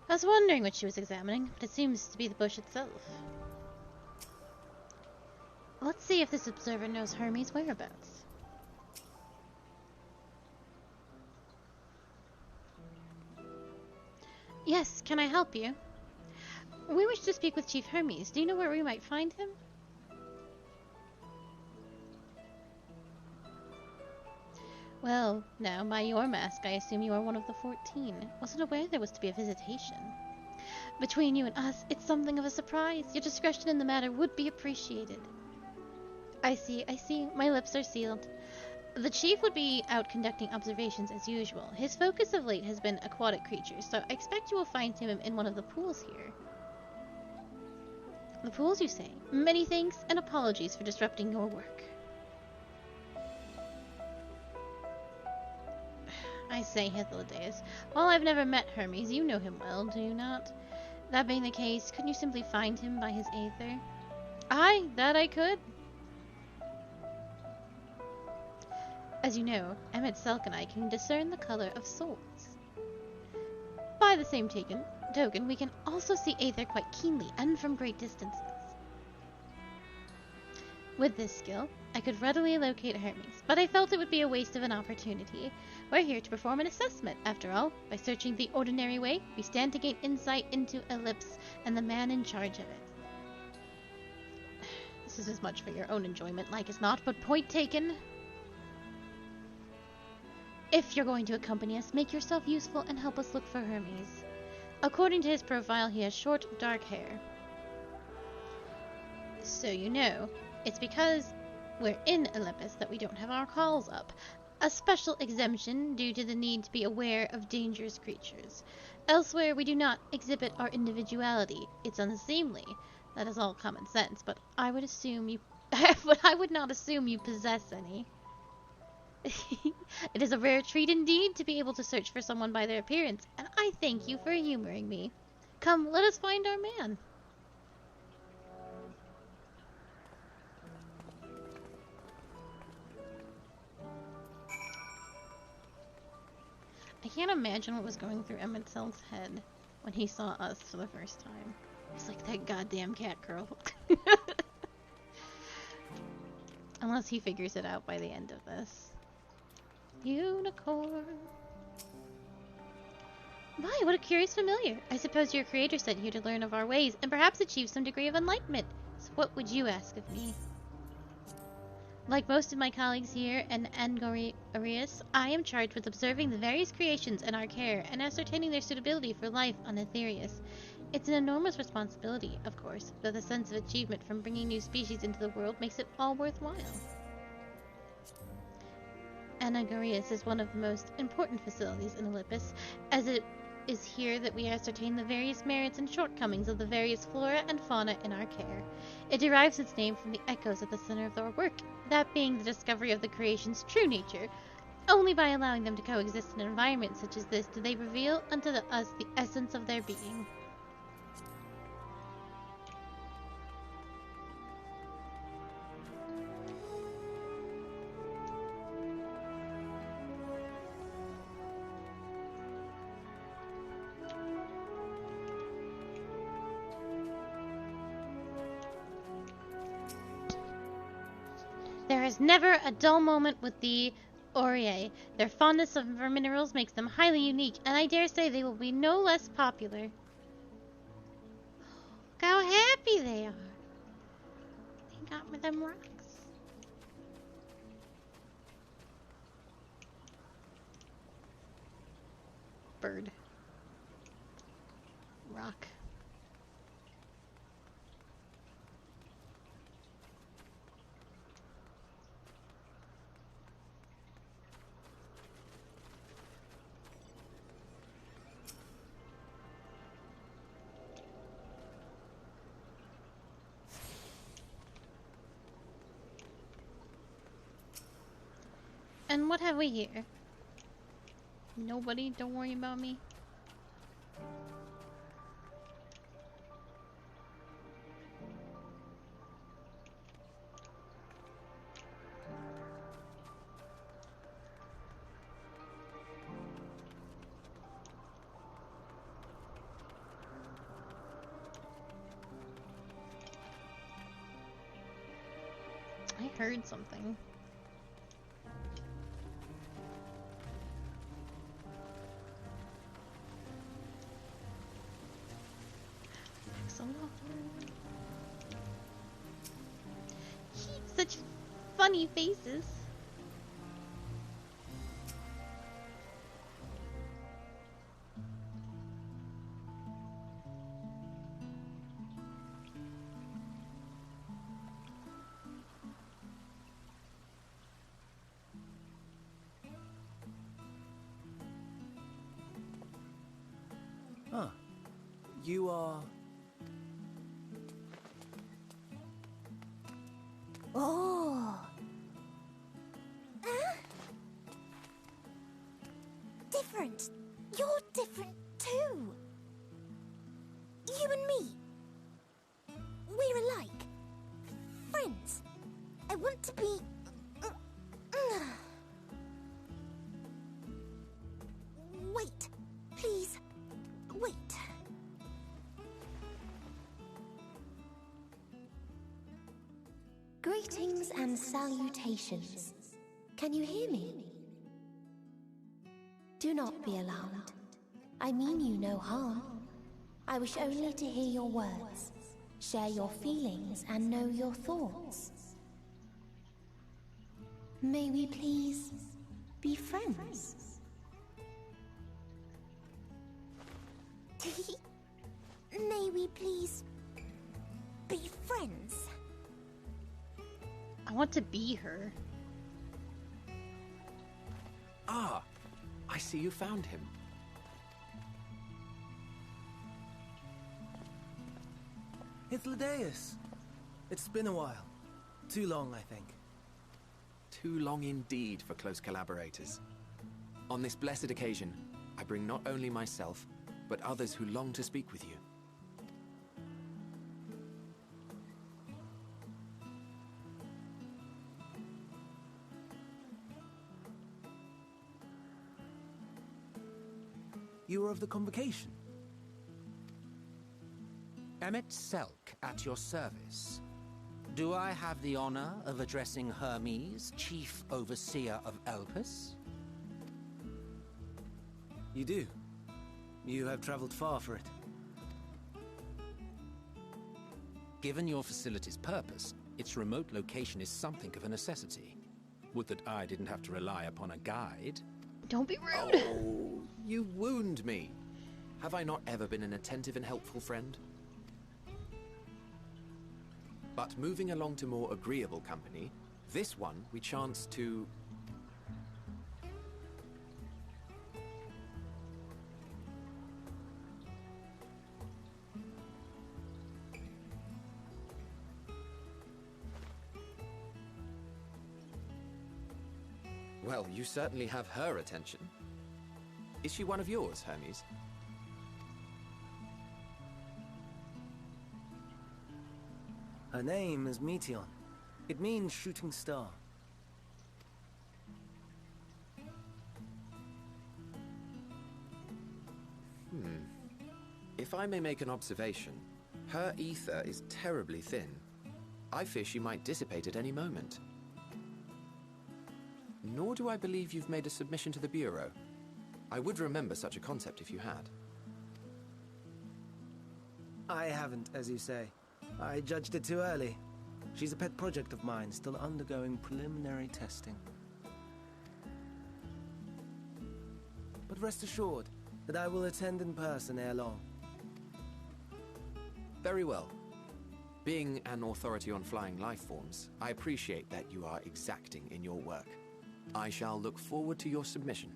I was wondering what she was examining, but it seems to be the bush itself. Let's see if this observer knows Hermes' whereabouts. Yes, can I help you? We wish to speak with Chief Hermes. Do you know where we might find him? Well, now, by your mask, I assume you are one of the 14. Wasn't aware there was to be a visitation. Between you and us, it's something of a surprise. Your discretion in the matter would be appreciated. I see. My lips are sealed. The chief would be out conducting observations as usual. His focus of late has been aquatic creatures, so I expect you will find him in one of the pools here. The pools, you say? Many thanks and apologies for disrupting your work. I say, Ithildaeus, while I've never met Hermes, you know him well, do you not? That being the case, couldn't you simply find him by his aether? Aye, that I could. As you know, Emmet Selk and I can discern the color of souls. By the same token, we can also see aether quite keenly and from great distances. With this skill, I could readily locate Hermes, but I felt it would be a waste of an opportunity. We're here to perform an assessment, after all. By searching the ordinary way, we stand to gain insight into Ellipse and the man in charge of it. This is as much for your own enjoyment, like as not, but point taken. If you're going to accompany us, make yourself useful and help us look for Hermes. According to his profile, he has short, dark hair. So you know, it's because we're in Olympus that we don't have our calls up. A special exemption due to the need to be aware of dangerous creatures. Elsewhere, we do not exhibit our individuality. It's unseemly. That is all common sense, but I would assume you... but I would not assume you possess any. It is a rare treat indeed to be able to search for someone by their appearance, and I thank you for humoring me. Come, let us find our man. I can't imagine what was going through Emmet Selk's head when he saw us for the first time. He's like, that goddamn cat girl. Unless he figures it out by the end of this. Unicorn. My, what a curious familiar. I suppose your creator sent you to learn of our ways and perhaps achieve some degree of enlightenment. So what would you ask of me? Like most of my colleagues here in Angorius, I am charged with observing the various creations in our care and ascertaining their suitability for life on Aetherius. It's an enormous responsibility, of course, but the sense of achievement from bringing new species into the world makes it all worthwhile. Anagorius is one of the most important facilities in Olympus, as it is here that we ascertain the various merits and shortcomings of the various flora and fauna in our care. It derives its name from the echoes at the center of our work, that being the discovery of the creation's true nature. Only by allowing them to coexist in an environment such as this do they reveal unto us the essence of their being. There is never a dull moment with the Aurier. Their fondness for minerals makes them highly unique, and I dare say they will be no less popular. Look how happy they are. They got me them rocks. Bird. Rock. And what have we here? Nobody, don't worry about me. I heard something. Such funny faces. Huh. You are... Oh. Different. You're different too. You and me. We're alike. Friends. I want to be... Wait. Please. Wait. Greetings and salutations. Can you hear me? Do not be alarmed. I mean you no harm. I wish only to hear your words, share your feelings, and know your thoughts. May we please be friends? May we please be friends? I want to be her. Ah, I see you found him. It's Ladeus. It's been a while. Too long, I think. Too long indeed for close collaborators. On this blessed occasion, I bring not only myself, but others who long to speak with you. You were of the convocation. Emmett Selk at your service. Do I have the honor of addressing Hermes, Chief Overseer of Elpis? You do. You have traveled far for it. Given your facility's purpose, its remote location is something of a necessity. Would that I didn't have to rely upon a guide. Don't be rude. Oh, you wound me. Have I not ever been an attentive and helpful friend? But moving along to more agreeable company, this one we chance to... Well, you certainly have her attention. Is she one of yours, Hermes? Her name is Meteon. It means shooting star. If I may make an observation, her ether is terribly thin. I fear she might dissipate at any moment. Nor do I believe you've made a submission to the Bureau. I would remember such a concept if you had. I haven't, as you say. I judged it too early. She's a pet project of mine, still undergoing preliminary testing. But rest assured that I will attend in person ere long. Very well. Being an authority on flying life forms, I appreciate that you are exacting in your work. I shall look forward to your submission.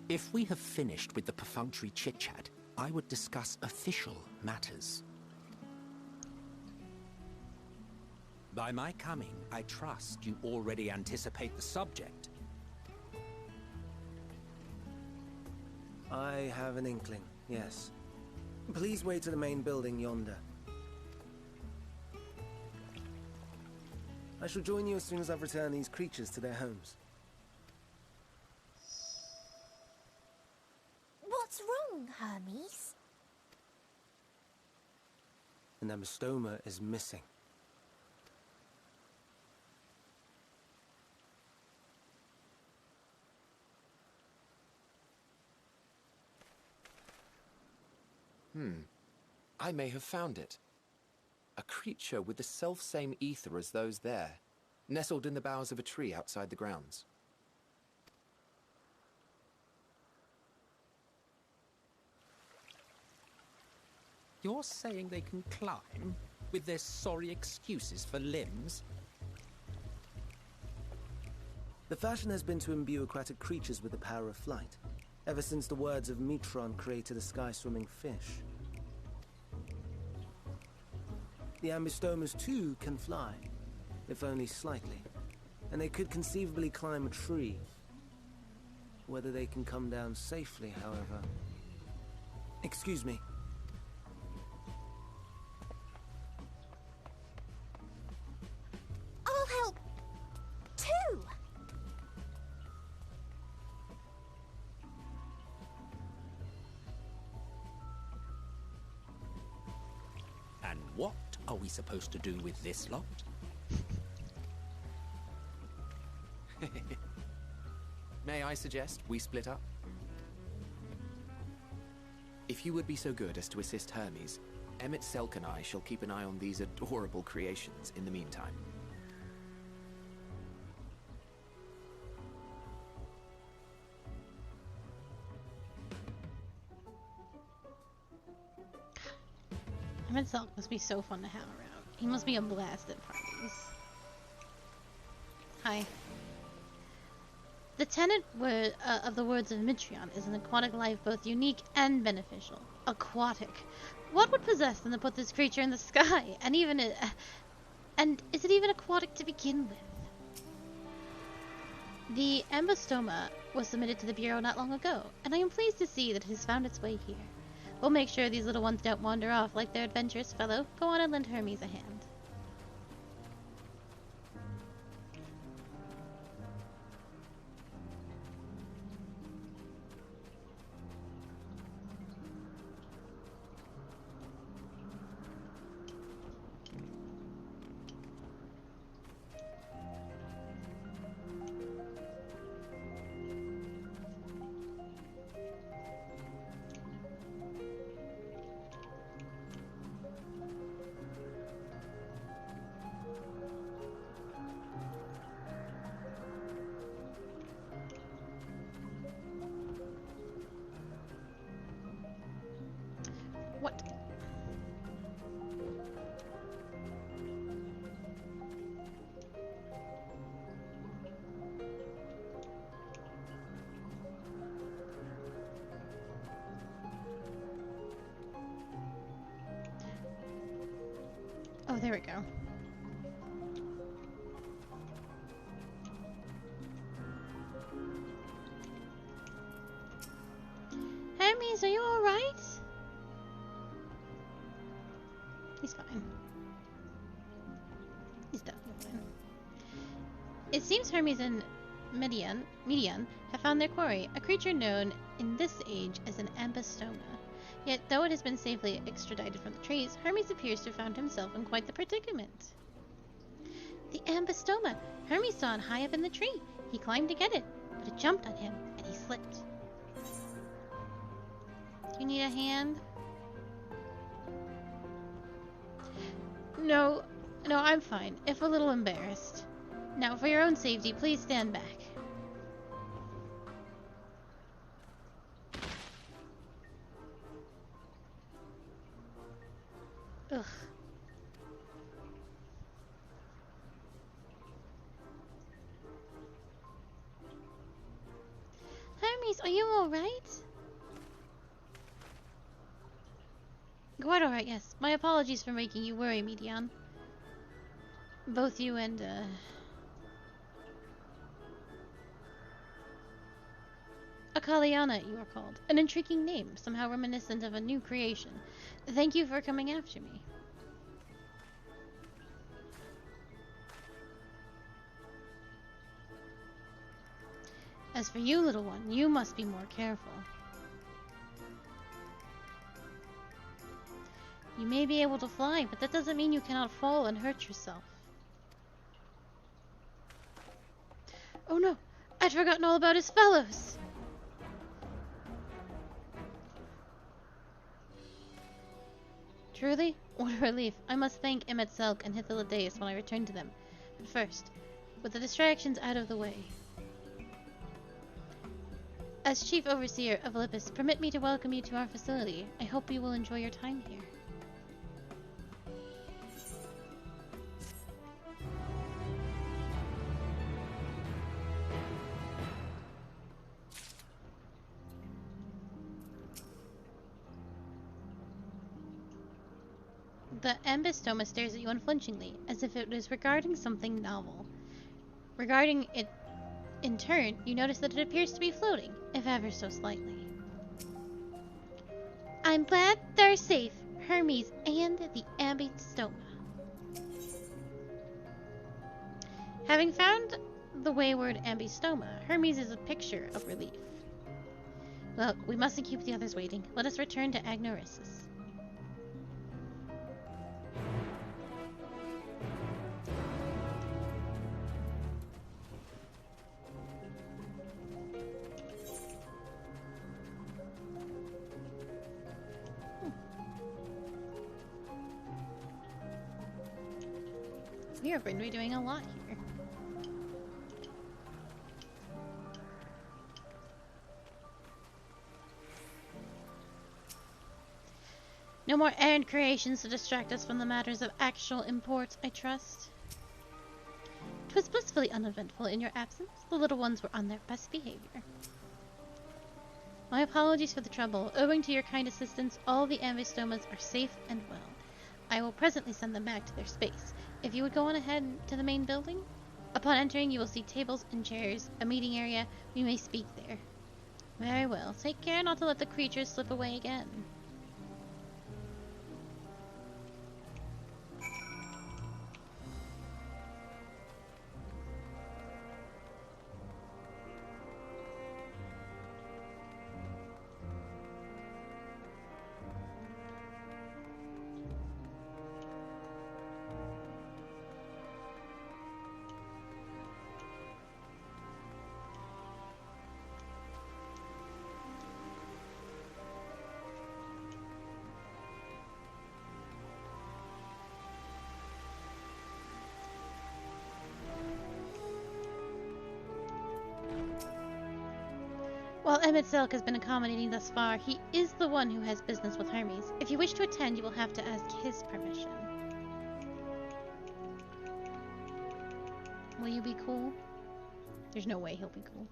If we have finished with the perfunctory chit-chat, I would discuss official matters. By my coming, I trust you already anticipate the subject. I have an inkling, yes. Please wait to the main building yonder. I shall join you as soon as I've returned these creatures to their homes. What's wrong, Hermes? An ambystoma is missing. I may have found it. A creature with the self-same ether as those there, nestled in the boughs of a tree outside the grounds. You're saying they can climb, with their sorry excuses for limbs? The fashion has been to imbue aquatic creatures with the power of flight, ever since the words of Metron created a sky-swimming fish. The ambystomas too can fly, if only slightly, and they could conceivably climb a tree. Whether they can come down safely, however... Excuse me. I'll help, too! And what are we supposed to do with this lot? May I suggest we split up? If you would be so good as to assist Hermes, Emmett Selk and I shall keep an eye on these adorable creations in the meantime. Emmett Selk must be so fun to have around. He must be a blast at parties. Hi. The tenet of the words of Metron is an aquatic life both unique and beneficial. Aquatic. What would possess them to put this creature in the sky? And is it even aquatic to begin with? The ambystoma was submitted to the Bureau not long ago, and I am pleased to see that it has found its way here. We'll make sure these little ones don't wander off like their adventurous fellow. Go on and lend Hermes a hand. What? Oh, there we go. Hermes, are you alright? He's fine. He's definitely fine. It seems Hermes and Median have found their quarry, a creature known in this age as an ambystoma. Yet, though it has been safely extradited from the trees, Hermes appears to have found himself in quite the predicament. The ambystoma! Hermes saw it high up in the tree. He climbed to get it, but it jumped on him, and he slipped. Do you need a hand? No, I'm fine, if a little embarrassed. Now, for your own safety, please stand back. Ugh. Hermes, are you alright? Quite alright, yes. My apologies for making you worry, Median. Both you and, Akaliana, you are called. An intriguing name, somehow reminiscent of a new creation. Thank you for coming after me. As for you, little one, you must be more careful. You may be able to fly, but that doesn't mean you cannot fall and hurt yourself. Oh no! I'd forgotten all about his fellows! Truly? What a relief. I must thank Emet-Selch and Hythlodaeus when I return to them. But first, with the distractions out of the way. As Chief Overseer of Olympus, permit me to welcome you to our facility. I hope you will enjoy your time here. The ambystoma stares at you unflinchingly, as if it was regarding something novel. Regarding it in turn, you notice that it appears to be floating, if ever so slightly. I'm glad they're safe, Hermes and the ambystoma. Having found the wayward ambystoma, Hermes is a picture of relief. Well, we mustn't keep the others waiting. Let us return to Agnorissus. We are going to be doing a lot here. No more errant creations to distract us from the matters of actual import, I trust. 'Twas blissfully uneventful in your absence. The little ones were on their best behavior. My apologies for the trouble. Owing to your kind assistance, all the ambystomas are safe and well. I will presently send them back to their space. If you would go on ahead to the main building, upon entering you will see tables and chairs, a meeting area. We may speak there. Very well. Take care not to let the creatures slip away again. While Emet-Selch has been accommodating thus far, he is the one who has business with Hermes. If you wish to attend, you will have to ask his permission. Will you be cool? There's no way he'll be cool.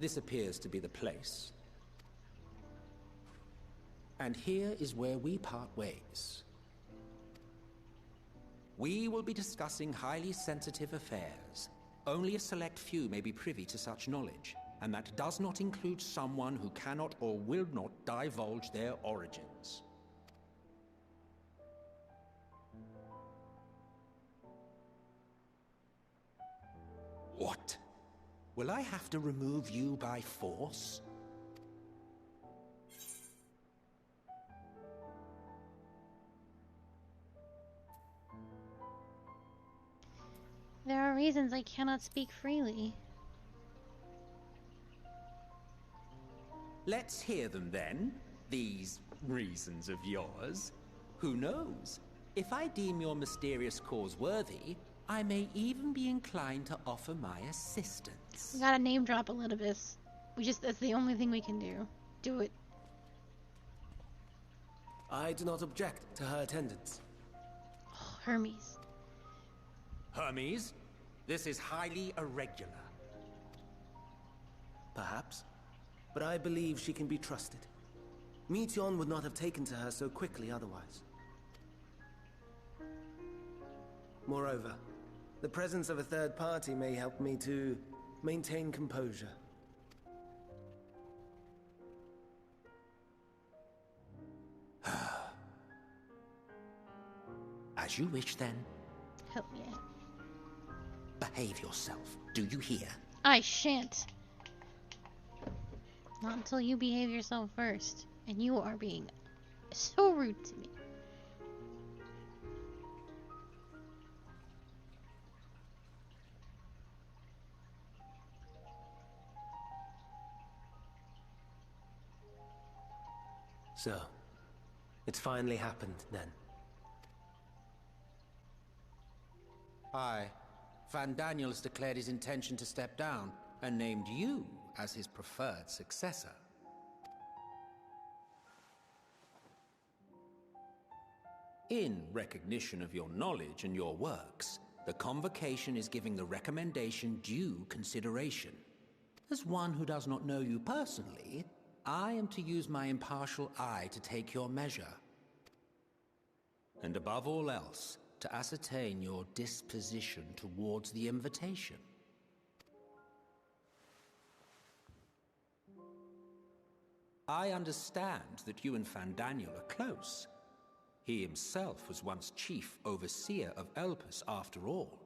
This appears to be the place. And here is where we part ways. We will be discussing highly sensitive affairs. Only a select few may be privy to such knowledge, and that does not include someone who cannot or will not divulge their origins. What? Will I have to remove you by force? There are reasons I cannot speak freely. Let's hear them then, these reasons of yours. Who knows? If I deem your mysterious cause worthy, I may even be inclined to offer my assistance. We gotta name drop Elidibus. That's the only thing we can do. Do it. I do not object to her attendance. Oh, Hermes. Hermes, this is highly irregular. Perhaps, but I believe she can be trusted. Meteion would not have taken to her so quickly otherwise. Moreover, the presence of a third party may help me to maintain composure. As you wish, then. Hell yeah. Behave yourself. Do you hear? I shan't. Not until you behave yourself first. And you are being so rude to me. So, it's finally happened, then. Aye. Fandaniel has declared his intention to step down, and named you as his preferred successor. In recognition of your knowledge and your works, the Convocation is giving the recommendation due consideration. As one who does not know you personally, I am to use my impartial eye to take your measure. And above all else, to ascertain your disposition towards the invitation. I understand that you and Fandaniel are close. He himself was once chief overseer of Elpis after all.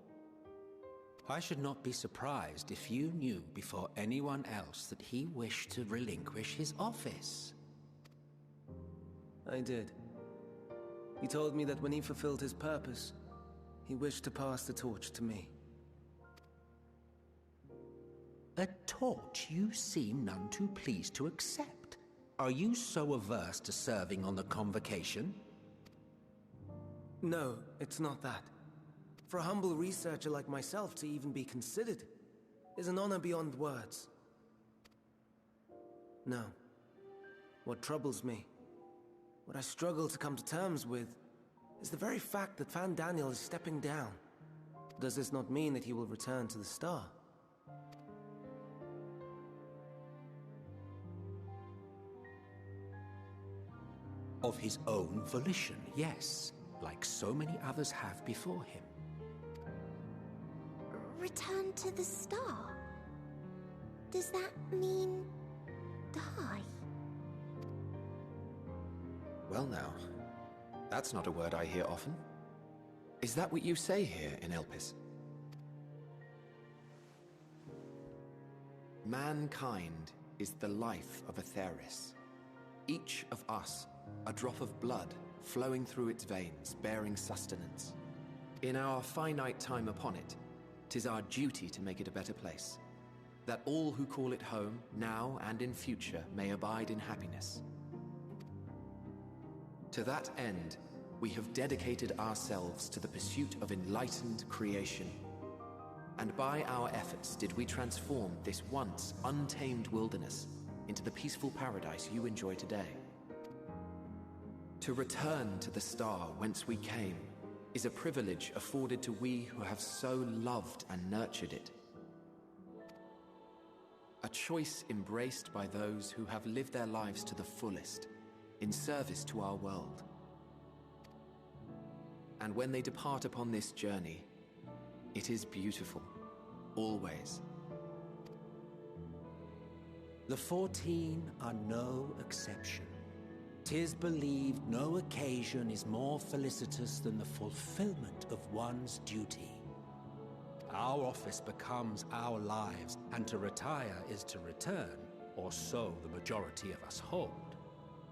I should not be surprised if you knew before anyone else that he wished to relinquish his office. I did. He told me that when he fulfilled his purpose, he wished to pass the torch to me. A torch you seem none too pleased to accept. Are you so averse to serving on the Convocation? No, it's not that. For a humble researcher like myself to even be considered is an honor beyond words. No. What troubles me, what I struggle to come to terms with, is the very fact that Fandaniel is stepping down. Does this not mean that he will return to the Star? Of his own volition, yes, like so many others have before him. Return to the Star? Does that mean die? Well now, that's not a word I hear often. Is that what you say here in Elpis? Mankind is the life of Atheris. Each of us, a drop of blood flowing through its veins, bearing sustenance. In our finite time upon it, 'tis our duty to make it a better place, that all who call it home, now and in future, may abide in happiness. To that end, we have dedicated ourselves to the pursuit of enlightened creation. And by our efforts did we transform this once untamed wilderness into the peaceful paradise you enjoy today. To return to the Star whence we came is a privilege afforded to we who have so loved and nurtured it. A choice embraced by those who have lived their lives to the fullest, in service to our world. And when they depart upon this journey, it is beautiful, always. The 14 are no exception. 'Tis believed no occasion is more felicitous than the fulfillment of one's duty. Our office becomes our lives, and to retire is to return, or so the majority of us hold.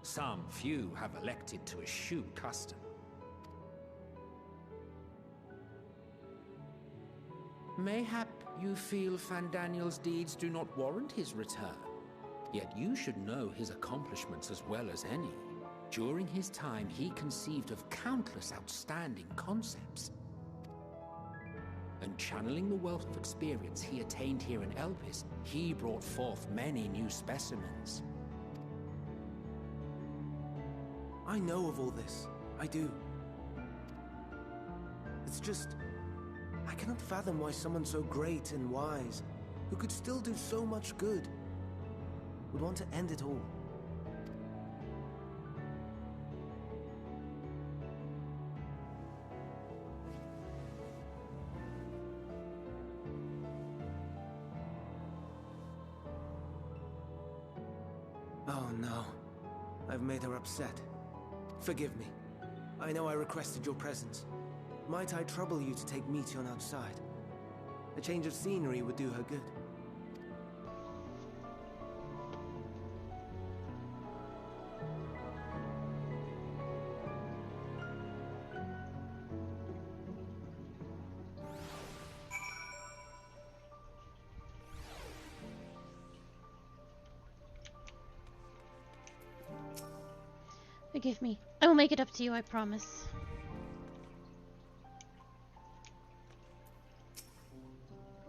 Some few have elected to eschew custom. Mayhap you feel Fandaniel's deeds do not warrant his return. Yet you should know his accomplishments as well as any. During his time, he conceived of countless outstanding concepts. And channeling the wealth of experience he attained here in Elpis, he brought forth many new specimens. I know of all this. I do. It's just... I cannot fathom why someone so great and wise, who could still do so much good, would want to end it all. Oh no. I've made her upset. Forgive me. I know I requested your presence. Might I trouble you to take Meteon outside? A change of scenery would do her good. Forgive me. I will make it up to you, I promise.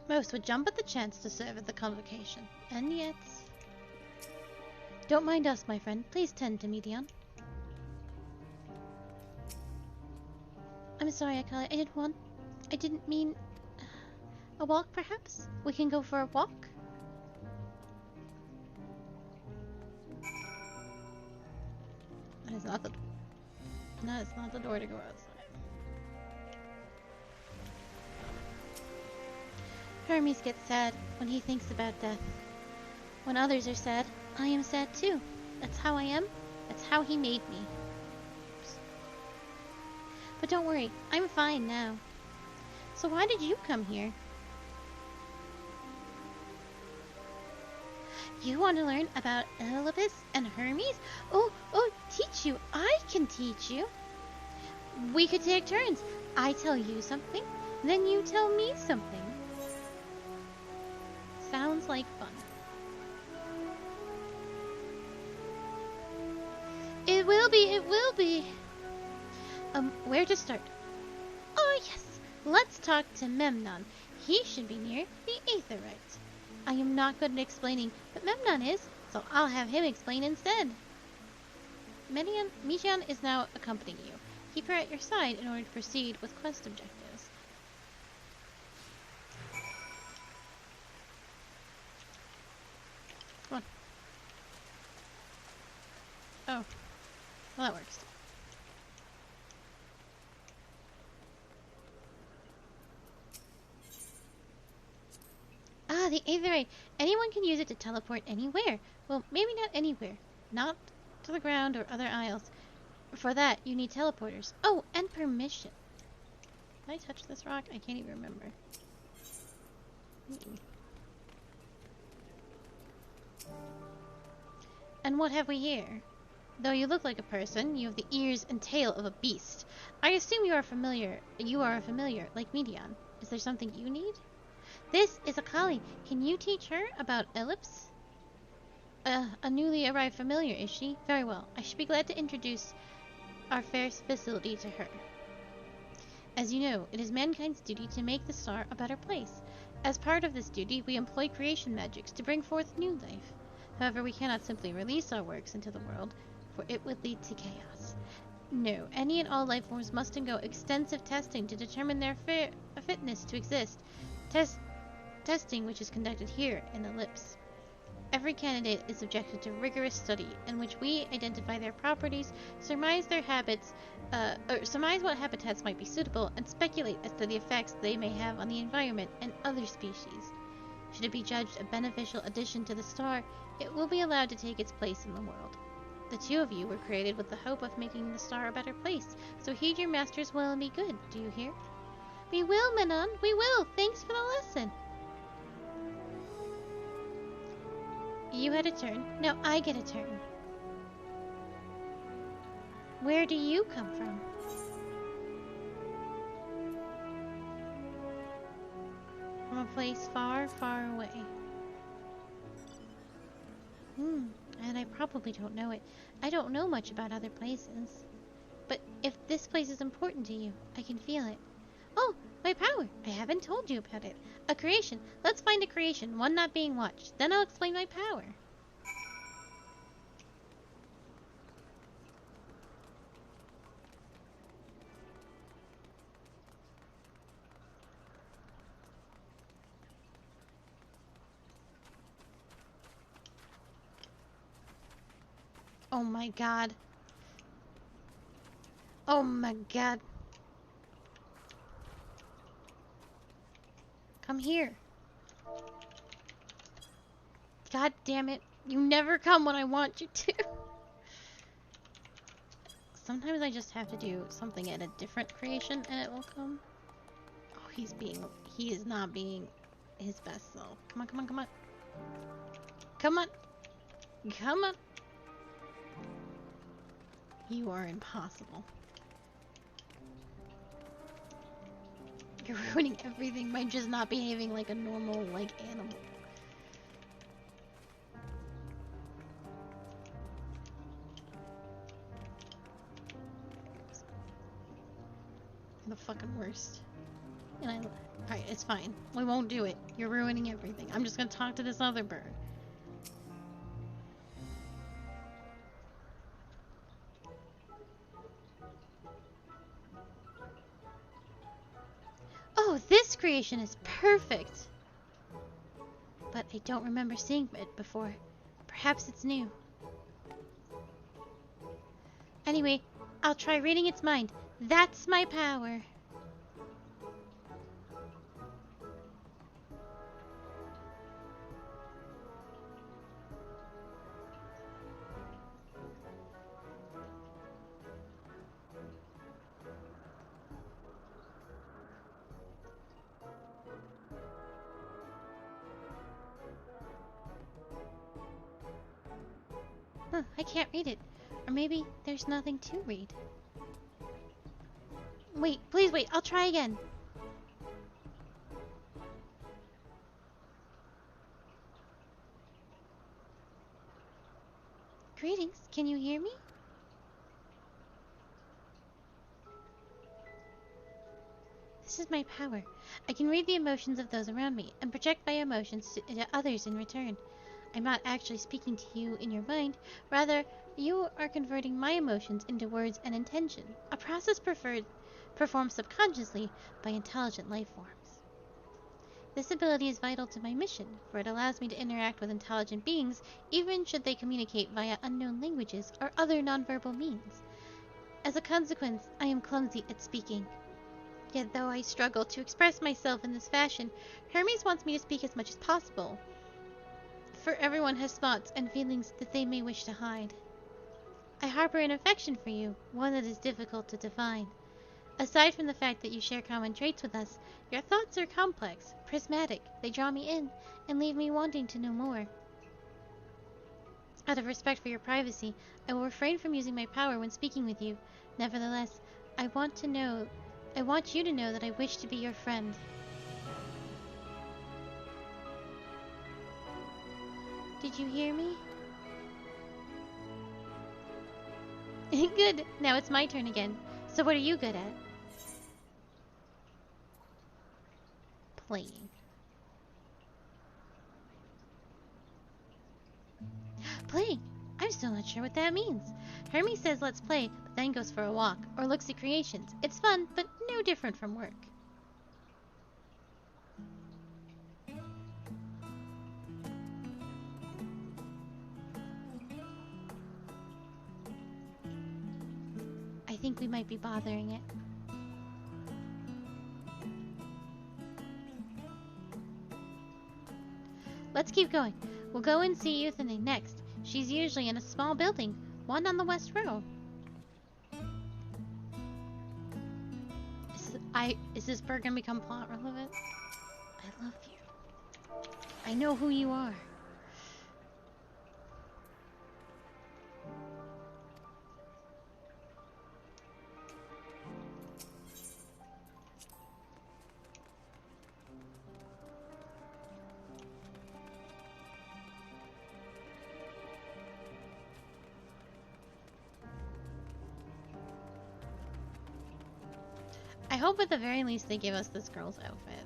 Most would jump at the chance to serve at the convocation, and yet... Don't mind us, my friend. Please tend to Meteon. I'm sorry, Akali. I didn't mean... A walk, perhaps? We can go for a walk? That is not the... That is not the door to go outside. Hermes gets sad when he thinks about death. When others are sad, I am sad too. That's how I am. That's how he made me. Oops. But don't worry, I'm fine now. So why did you come here? You want to learn about Elpis and Hermes? Oh, teach you. I can teach you. We could take turns. I tell you something, then you tell me something. Sounds like fun. It will be. Where to start? Oh, yes. Let's talk to Memnon. He should be near the Aetherite. I am not good at explaining, but Memnon is, so I'll have him explain instead. Meteon is now accompanying you. Keep her at your side in order to proceed with quest objectives. Come on. Oh. Well, that works. Ah, the Aetherite. Anyone can use it to teleport anywhere. Well, maybe not anywhere. Not to the ground or other isles. For that, you need teleporters. Oh, and permission. Did I touch this rock? I can't even remember. And what have we here? Though you look like a person, you have the ears and tail of a beast. I assume you are familiar, like Meteon. Is there something you need? This is Akali. Can you teach her about Elpis? A newly arrived familiar, is she? Very well. I should be glad to introduce our fair facility to her. As you know, it is mankind's duty to make the star a better place. As part of this duty, we employ creation magics to bring forth new life. However, we cannot simply release our works into the world, for it would lead to chaos. No, any and all life forms must undergo extensive testing to determine their fitness to exist. Testing which is conducted here in Elpis. Every candidate is subjected to rigorous study, in which we identify their properties, surmise their habits, or surmise what habitats might be suitable, and speculate as to the effects they may have on the environment and other species. Should it be judged a beneficial addition to the star, it will be allowed to take its place in the world. The two of you were created with the hope of making the star a better place, so heed your master's will and be good, do you hear? We will, Manon, we will! Thanks for the lesson! You had a turn, now I get a turn. Where do you come from? From a place far, far away. And I probably don't know it. I don't know much about other places. But if this place is important to you, I can feel it. Oh, my power! I haven't told you about it. A creation. Let's find a creation, one not being watched. Then I'll explain my power. Oh my god. Oh my god. Come here. God damn it. You never come when I want you to. Sometimes I just have to do something at a different creation and it will come. Oh, he is not being his best self. Come on, come on, come on. Come on. Come on. You are impossible. You're ruining everything by just not behaving like a normal, animal. You're the fucking worst. And alright, it's fine. We won't do it. You're ruining everything. I'm just gonna talk to this other bird. Oh, this creation is perfect! But I don't remember seeing it before. Perhaps it's new. Anyway, I'll try reading its mind. That's my power. Huh, I can't read it. Or maybe there's nothing to read. Wait, please wait. I'll try again. Greetings. Can you hear me? This is my power. I can read the emotions of those around me and project my emotions to others in return. I'm not actually speaking to you in your mind. Rather, you are converting my emotions into words and intention, a process performed subconsciously by intelligent life forms. This ability is vital to my mission, for it allows me to interact with intelligent beings, even should they communicate via unknown languages or other nonverbal means. As a consequence, I am clumsy at speaking. Yet though I struggle to express myself in this fashion, Hermes wants me to speak as much as possible. For everyone has thoughts and feelings that they may wish to hide. I harbor an affection for you, one that is difficult to define. Aside from the fact that you share common traits with us, your thoughts are complex, prismatic, they draw me in, and leave me wanting to know more. Out of respect for your privacy, I will refrain from using my power when speaking with you. Nevertheless, I want you to know that I wish to be your friend. Did you hear me? Good. Now it's my turn again. So what are you good at? Playing. Playing? I'm still not sure what that means. Hermes says let's play, but then goes for a walk, or looks at creations. It's fun, but no different from work. think we might be bothering it. Let's keep going. We'll go and see Euthanae next. She's usually in a small building, one on the west row. Is this bird gonna become plot relevant? I love you. I know who you are. I hope at the very least they give us this girl's outfit.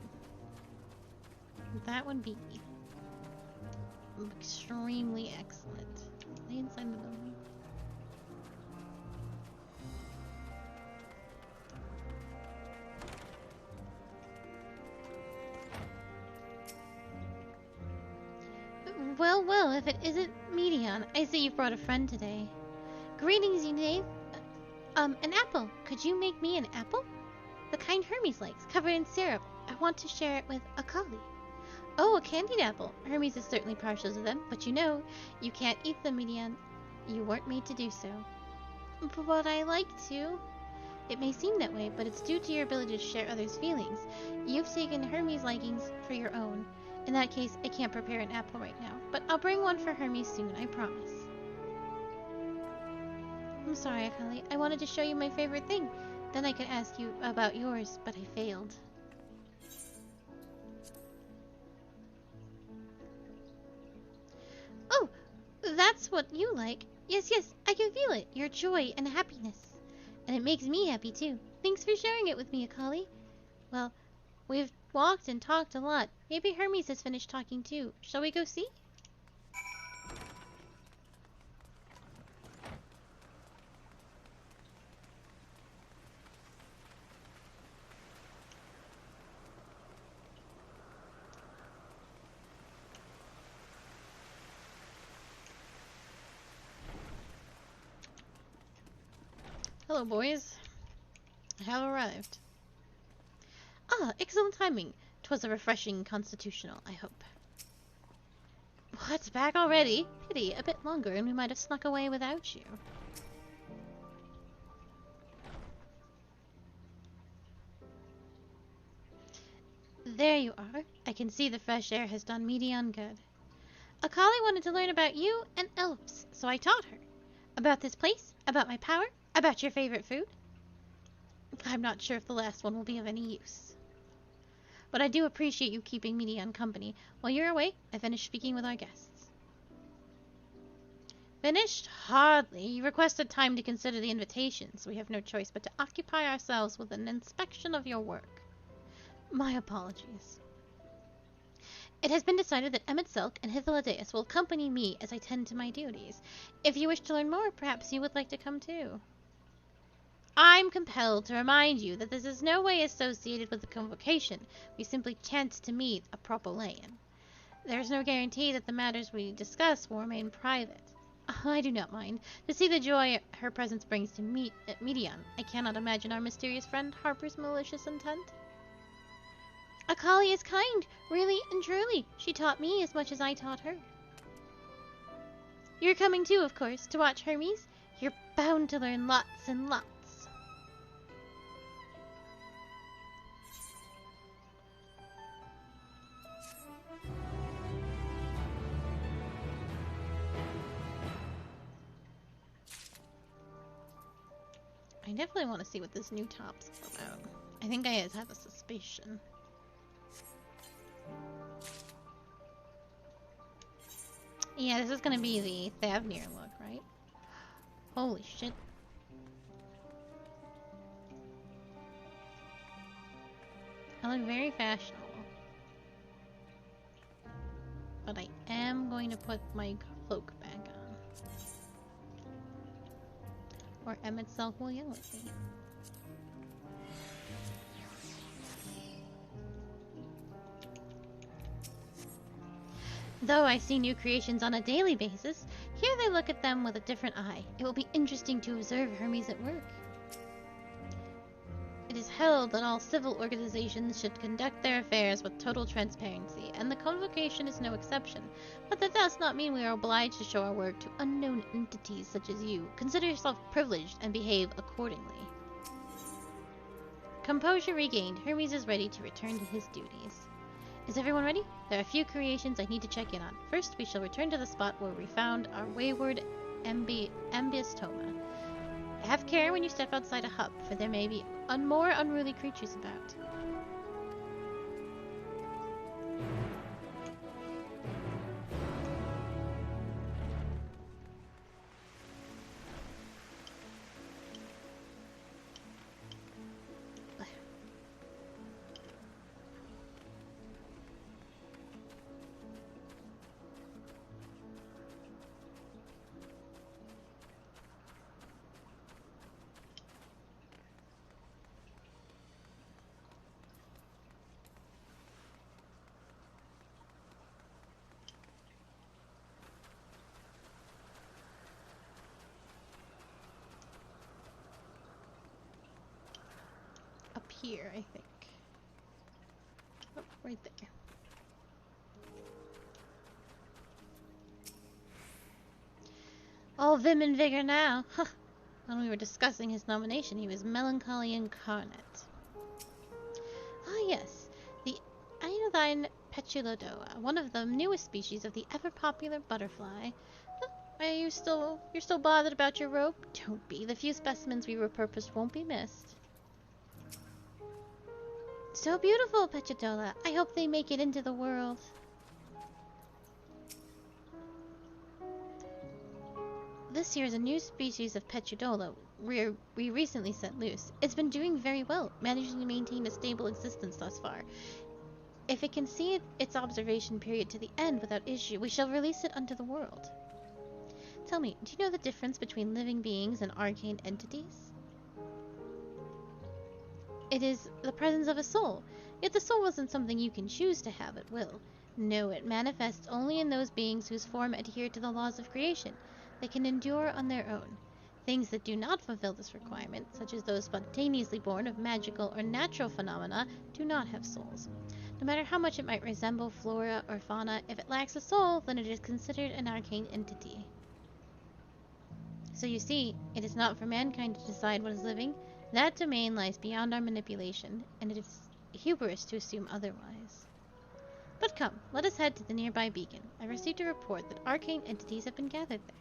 That would be extremely excellent. Are they inside the building? Well, if it isn't Medion, I see you've brought a friend today. Greetings, Euthanae. An apple. Could you make me an apple? The kind Hermes likes, covered in syrup. I want to share it with Akali. Oh, a candied apple. Hermes is certainly partial to them, but you know, you can't eat them, Medion. You weren't made to do so. But I like to. It may seem that way, but it's due to your ability to share others' feelings. You've taken Hermes' likings for your own. In that case, I can't prepare an apple right now, but I'll bring one for Hermes soon, I promise. I'm sorry, Akali. I wanted to show you my favorite thing. Then I could ask you about yours, but I failed. Oh, that's what you like. Yes, I can feel it. Your joy and happiness. And it makes me happy too. Thanks for sharing it with me, Akali. Well, we've walked and talked a lot. Maybe Hermes has finished talking too. Shall we go see? Hello, boys. I have arrived. Ah, excellent timing. 'Twas a refreshing constitutional, I hope. What, back already? Pity, a bit longer and we might have snuck away without you. There you are. I can see the fresh air has done Medion good. Akali wanted to learn about you and elves, so I taught her. About this place, about my power, about your favorite food. I'm not sure if the last one will be of any use. But I do appreciate you keeping Medion company. While you're away, I finished speaking with our guests. Finished? Hardly. You requested time to consider the invitation, so we have no choice but to occupy ourselves with an inspection of your work. My apologies. It has been decided that Emmett Selk and Hythlodaeus will accompany me as I tend to my duties. If you wish to learn more, perhaps you would like to come too. I'm compelled to remind you that this is no way associated with the convocation. We simply chanced to meet a Propylaean. There is no guarantee that the matters we discuss will remain private. I do not mind. To see the joy her presence brings to Medion, I cannot imagine our mysterious friend harbors malicious intent. Akali is kind, really and truly. She taught me as much as I taught her. You're coming too, of course, to watch Hermes. You're bound to learn lots and lots. I definitely want to see what this new top's about. I think I have a suspicion. Yeah, this is gonna be the Thavnir look, right? Holy shit. I look very fashionable. But I am going to put my cloak back on. Or Emmett Selk will yell at me. Though I see new creations on a daily basis, here they look at them with a different eye. It will be interesting to observe Hermes at work. It is held that all civil organizations should conduct their affairs with total transparency, and the convocation is no exception. But that does not mean we are obliged to show our work to unknown entities such as you. Consider yourself privileged and behave accordingly. Composure regained, Hermes is ready to return to his duties. Is everyone ready? There are a few creations I need to check in on. First, we shall return to the spot where we found our wayward Ambiostoma. Have care when you step outside a hub, for there may be more unruly creatures about. Here, I think. Oh, right there. All vim and vigor now. Huh. When we were discussing his nomination, he was melancholy incarnate. Ah, yes. The iodine petulodoa, one of the newest species of the ever-popular butterfly. You're still bothered about your rope? Don't be. The few specimens we repurposed won't be missed. So beautiful, Pechadola. I hope they make it into the world. This year is a new species of Pechadola we recently set loose. It's been doing very well, managing to maintain a stable existence thus far. If it can see its observation period to the end without issue, we shall release it unto the world. Tell me, do you know the difference between living beings and arcane entities? It is the presence of a soul, yet the soul isn't something you can choose to have at will. No, it manifests only in those beings whose form adhere to the laws of creation. They can endure on their own. Things that do not fulfill this requirement, such as those spontaneously born of magical or natural phenomena, do not have souls. No matter how much it might resemble flora or fauna, if it lacks a soul, then it is considered an arcane entity. So you see, it is not for mankind to decide what is living. That domain lies beyond our manipulation, and it is hubris to assume otherwise. But come, let us head to the nearby beacon. I received a report that arcane entities have been gathered there.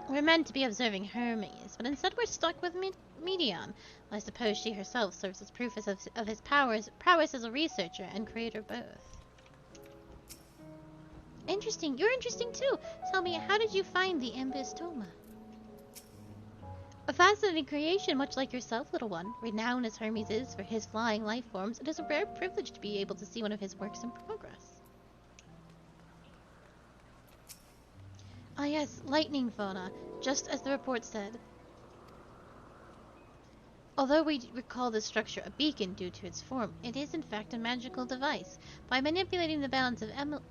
We're meant to be observing Hermes, but instead we're stuck with Medion. I suppose she herself serves as proof of his prowess as a researcher and creator both. Interesting. You're interesting too. Tell me, how did you find the Ambiostoma? A fascinating creation, much like yourself, little one. Renowned as Hermes is for his flying life forms, it is a rare privilege to be able to see one of his works in progress. Ah yes, lightning fauna, just as the report said. Although we recall this structure a beacon due to its form, it is in fact a magical device. By manipulating the balance of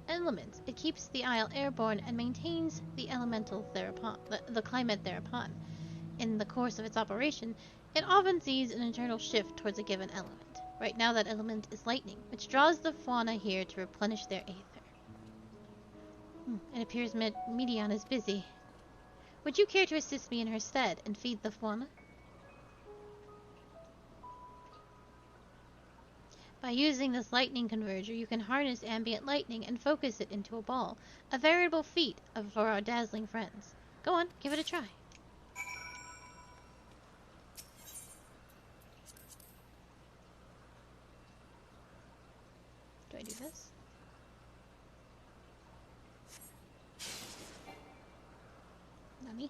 elements, it keeps the isle airborne and maintains the elemental thereupon, the climate thereupon. In the course of its operation, it often sees an internal shift towards a given element. Right now that element is lightning, which draws the fauna here to replenish their aether. It appears Medion is busy. Would you care to assist me in her stead and feed the fauna? By using this lightning converger, you can harness ambient lightning and focus it into a ball. A veritable feat for our dazzling friends. Go on, give it a try. I do this? Nani?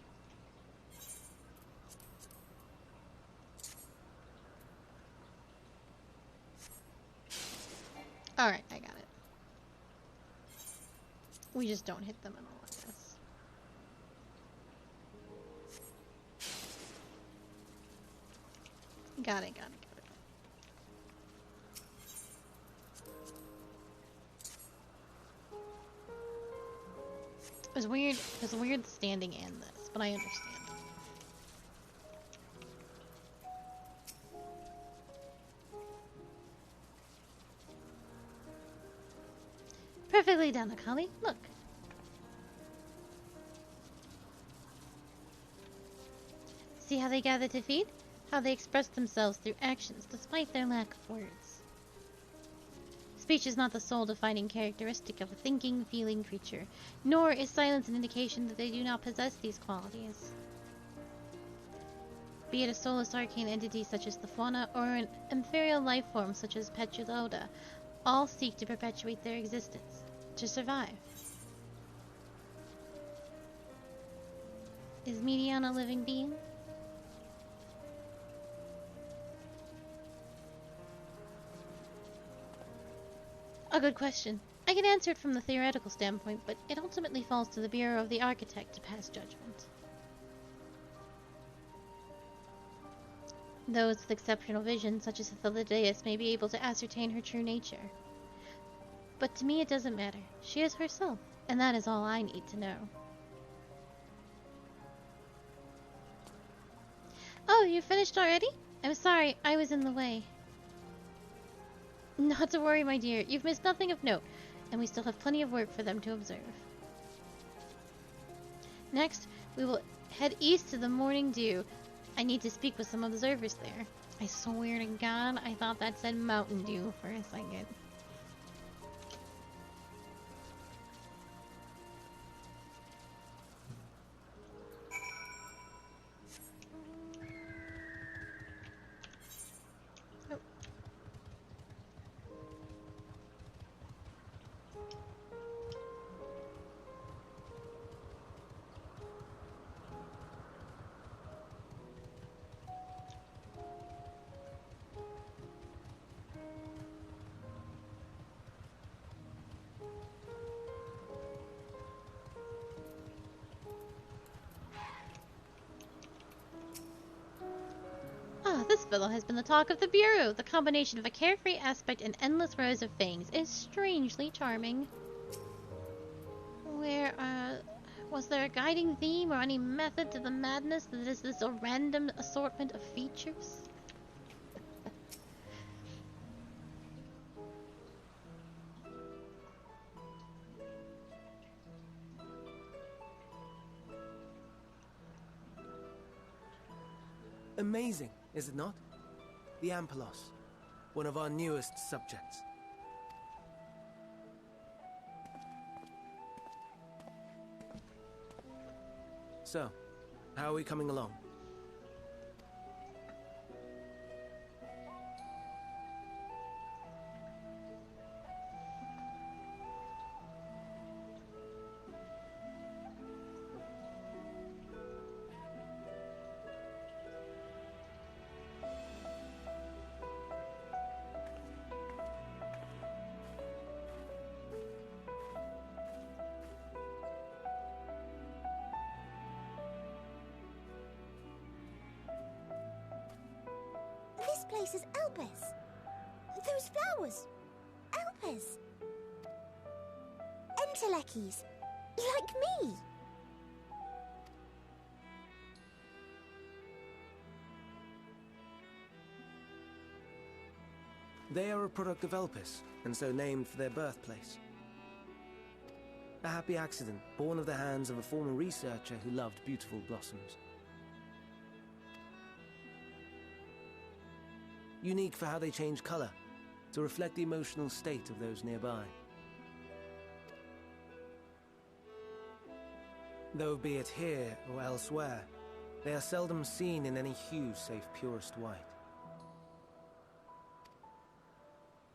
Alright, I got it. We just don't hit them at all, I guess. Got it. It was weird standing in this, but I understand. Perfectly done, Akali. Look. See how they gather to feed? How they express themselves through actions, despite their lack of words. Speech is not the sole defining characteristic of a thinking, feeling creature, nor is silence an indication that they do not possess these qualities. Be it a soulless arcane entity such as the fauna, or an ethereal life form such as Petriloda, all seek to perpetuate their existence, to survive. Is Medion a living being? A good question. I can answer it from the theoretical standpoint, but it ultimately falls to the Bureau of the Architect to pass judgment. Those with exceptional vision, such as Athalideus, may be able to ascertain her true nature. But to me it doesn't matter. She is herself, and that is all I need to know. Oh, you finished already? I'm sorry, I was in the way. Not to worry, my dear. You've missed nothing of note, and we still have plenty of work for them to observe. Next, we will head east to the Morning Dew. I need to speak with some observers there. I swear to God, I thought that said Mountain Dew for a second. This fellow has been the talk of the Bureau. The combination of a carefree aspect and endless rows of fangs is strangely charming. Was there a guiding theme or any method to the madness that is this a random assortment of features? Amazing, is it not? The Ampelos, one of our newest subjects. So, how are we coming along? This place is Elpis. Those flowers. Elpis. Entelekis. Like me. They are a product of Elpis, and so named for their birthplace. A happy accident, born of the hands of a former researcher who loved beautiful blossoms. Unique for how they change color, to reflect the emotional state of those nearby. Though be it here or elsewhere, they are seldom seen in any hue save purest white.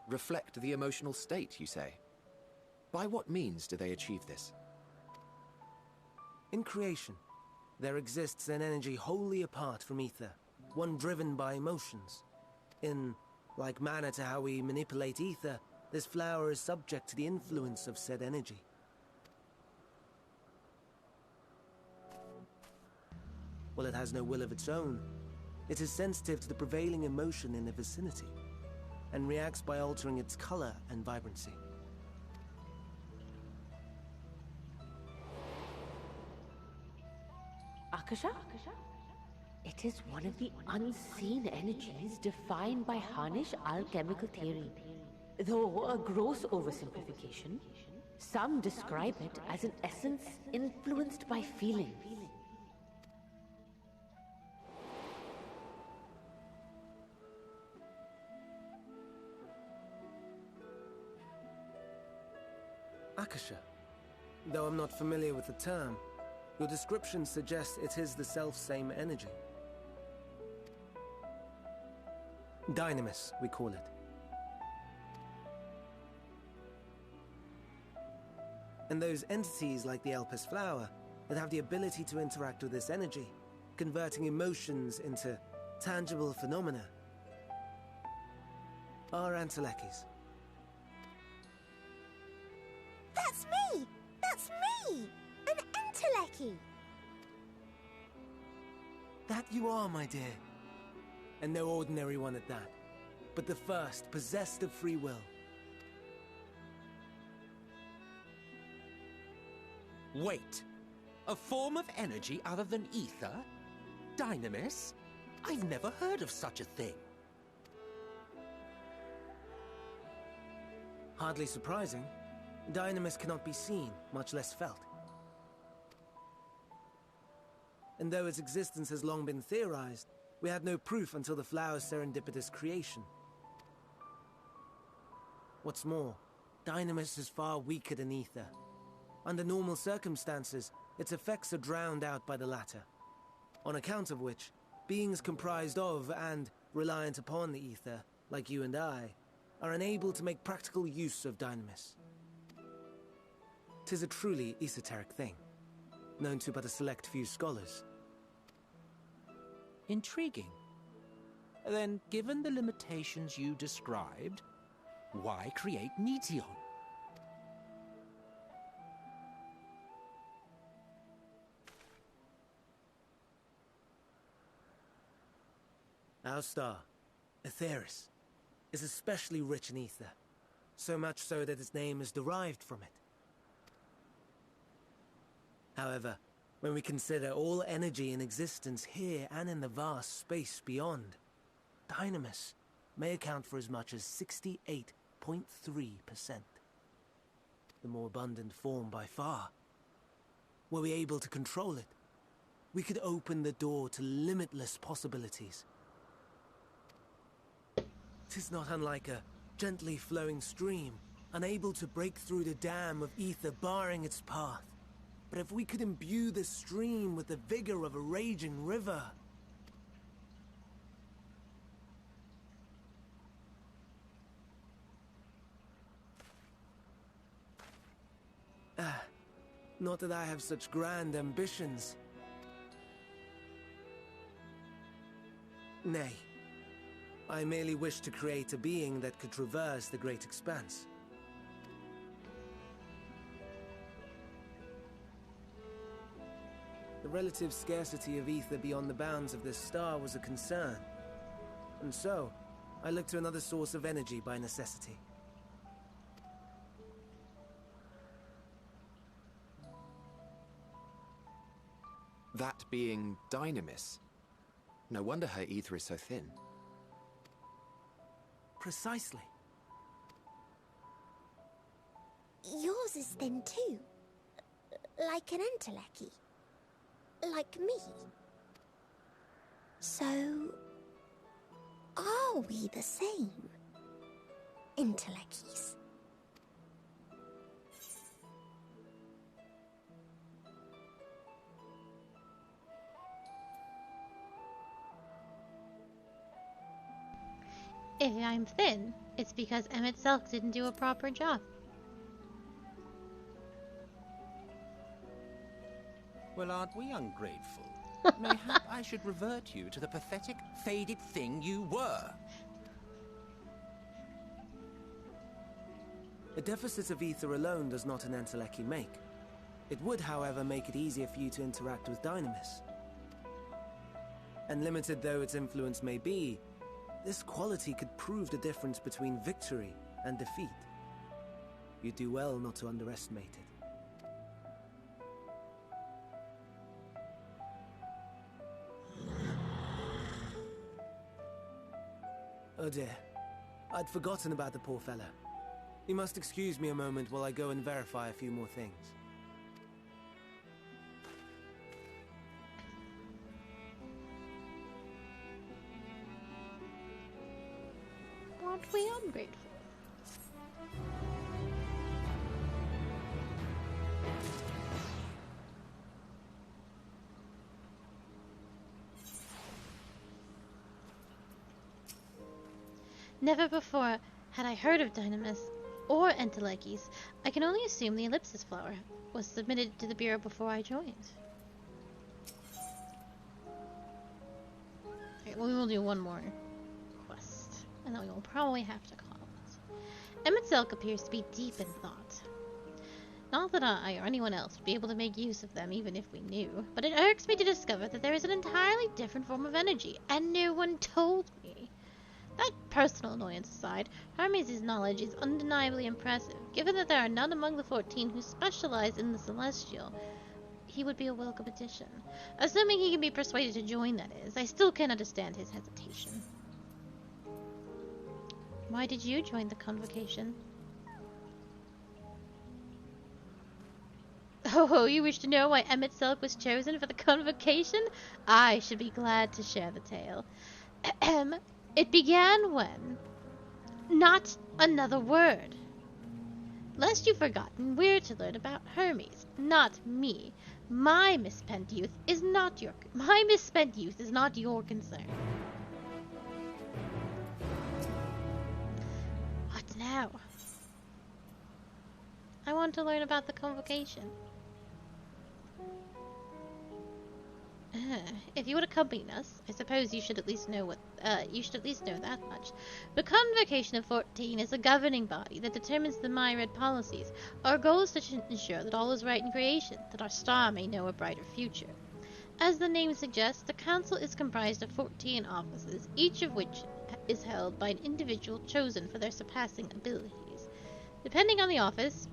reflect the emotional state, you say? By what means do they achieve this? In creation, there exists an energy wholly apart from ether, one driven by emotions. In like manner to how we manipulate ether, this flower is subject to the influence of said energy. While it has no will of its own, it is sensitive to the prevailing emotion in the vicinity, and reacts by altering its color and vibrancy. Akasha? It is one of the unseen energies defined by Harnish alchemical theory. Though a gross oversimplification, some describe it as an essence influenced by feeling. Akasha. Though I'm not familiar with the term, your description suggests it is the self-same energy. Dynamis, we call it. And those entities like the Elpis flower that have the ability to interact with this energy, converting emotions into tangible phenomena, are Antelekis. That's me! That's me! An Enteleki! That you are, my dear. And no ordinary one at that, but the first possessed of free will. Wait. A form of energy other than ether? Dynamis? I've never heard of such a thing. Hardly surprising. Dynamis cannot be seen, much less felt. And though its existence has long been theorized, we had no proof until the flower's serendipitous creation. What's more, Dynamis is far weaker than ether. Under normal circumstances, its effects are drowned out by the latter, on account of which, beings comprised of and reliant upon the ether, like you and I, are unable to make practical use of Dynamis. 'Tis a truly esoteric thing, known to but a select few scholars. Intriguing. Then, given the limitations you described, why create Netion? Our star, Aetheris, is especially rich in ether, so much so that its name is derived from it. However, when we consider all energy in existence here and in the vast space beyond, Dynamis may account for as much as 68.3%. The more abundant form by far. Were we able to control it, we could open the door to limitless possibilities. 'Tis not unlike a gently flowing stream, unable to break through the dam of ether barring its path. But if we could imbue the stream with the vigor of a raging river... Not that I have such grand ambitions. Nay. I merely wish to create a being that could traverse the great expanse. The relative scarcity of ether beyond the bounds of this star was a concern. And so, I looked to another source of energy by necessity. That being Dynamis. No wonder her ether is so thin. Precisely. Yours is thin too. Like an Enteleki. Like me. So... are we the same? Entelekis. If I'm thin, it's because Emmett Selk didn't do a proper job. Well, aren't we ungrateful? Mayhap I should revert you to the pathetic, faded thing you were. A deficit of ether alone does not an Enteleki make. It would, however, make it easier for you to interact with Dynamis. And limited though its influence may be, this quality could prove the difference between victory and defeat. You do well not to underestimate it. Oh dear, I'd forgotten about the poor fellow. You must excuse me a moment while I go and verify a few more things. Aren't we ungrateful? Never before had I heard of Dynamis or Entelekis. I can only assume the ellipsis flower was submitted to the Bureau before I joined. Okay, well, we will do one more quest, and then we will probably have to call it. Emmett Selk appears to be deep in thought. Not that I or anyone else would be able to make use of them even if we knew, but it irks me to discover that there is an entirely different form of energy, and no one told me. That personal annoyance aside, Hermes' knowledge is undeniably impressive. Given that there are none among the 14 who specialize in the Celestial, he would be a welcome addition. Assuming he can be persuaded to join, that is. I still can't understand his hesitation. Why did you join the convocation? Oh, you wish to know why Emmett Selk was chosen for the convocation? I should be glad to share the tale. Ahem. It began when... Not another word. Lest you've forgotten, we're to learn about Hermes, not me. My misspent youth is not your concern. What now? I want to learn about the convocation. If you would accompany us, I suppose you should at least know that much. The Convocation of 14 is a governing body that determines the myriad policies. Our goal is to ensure that all is right in creation, that our star may know a brighter future. As the name suggests, the council is comprised of 14 offices, each of which is held by an individual chosen for their surpassing abilities. Depending on the office,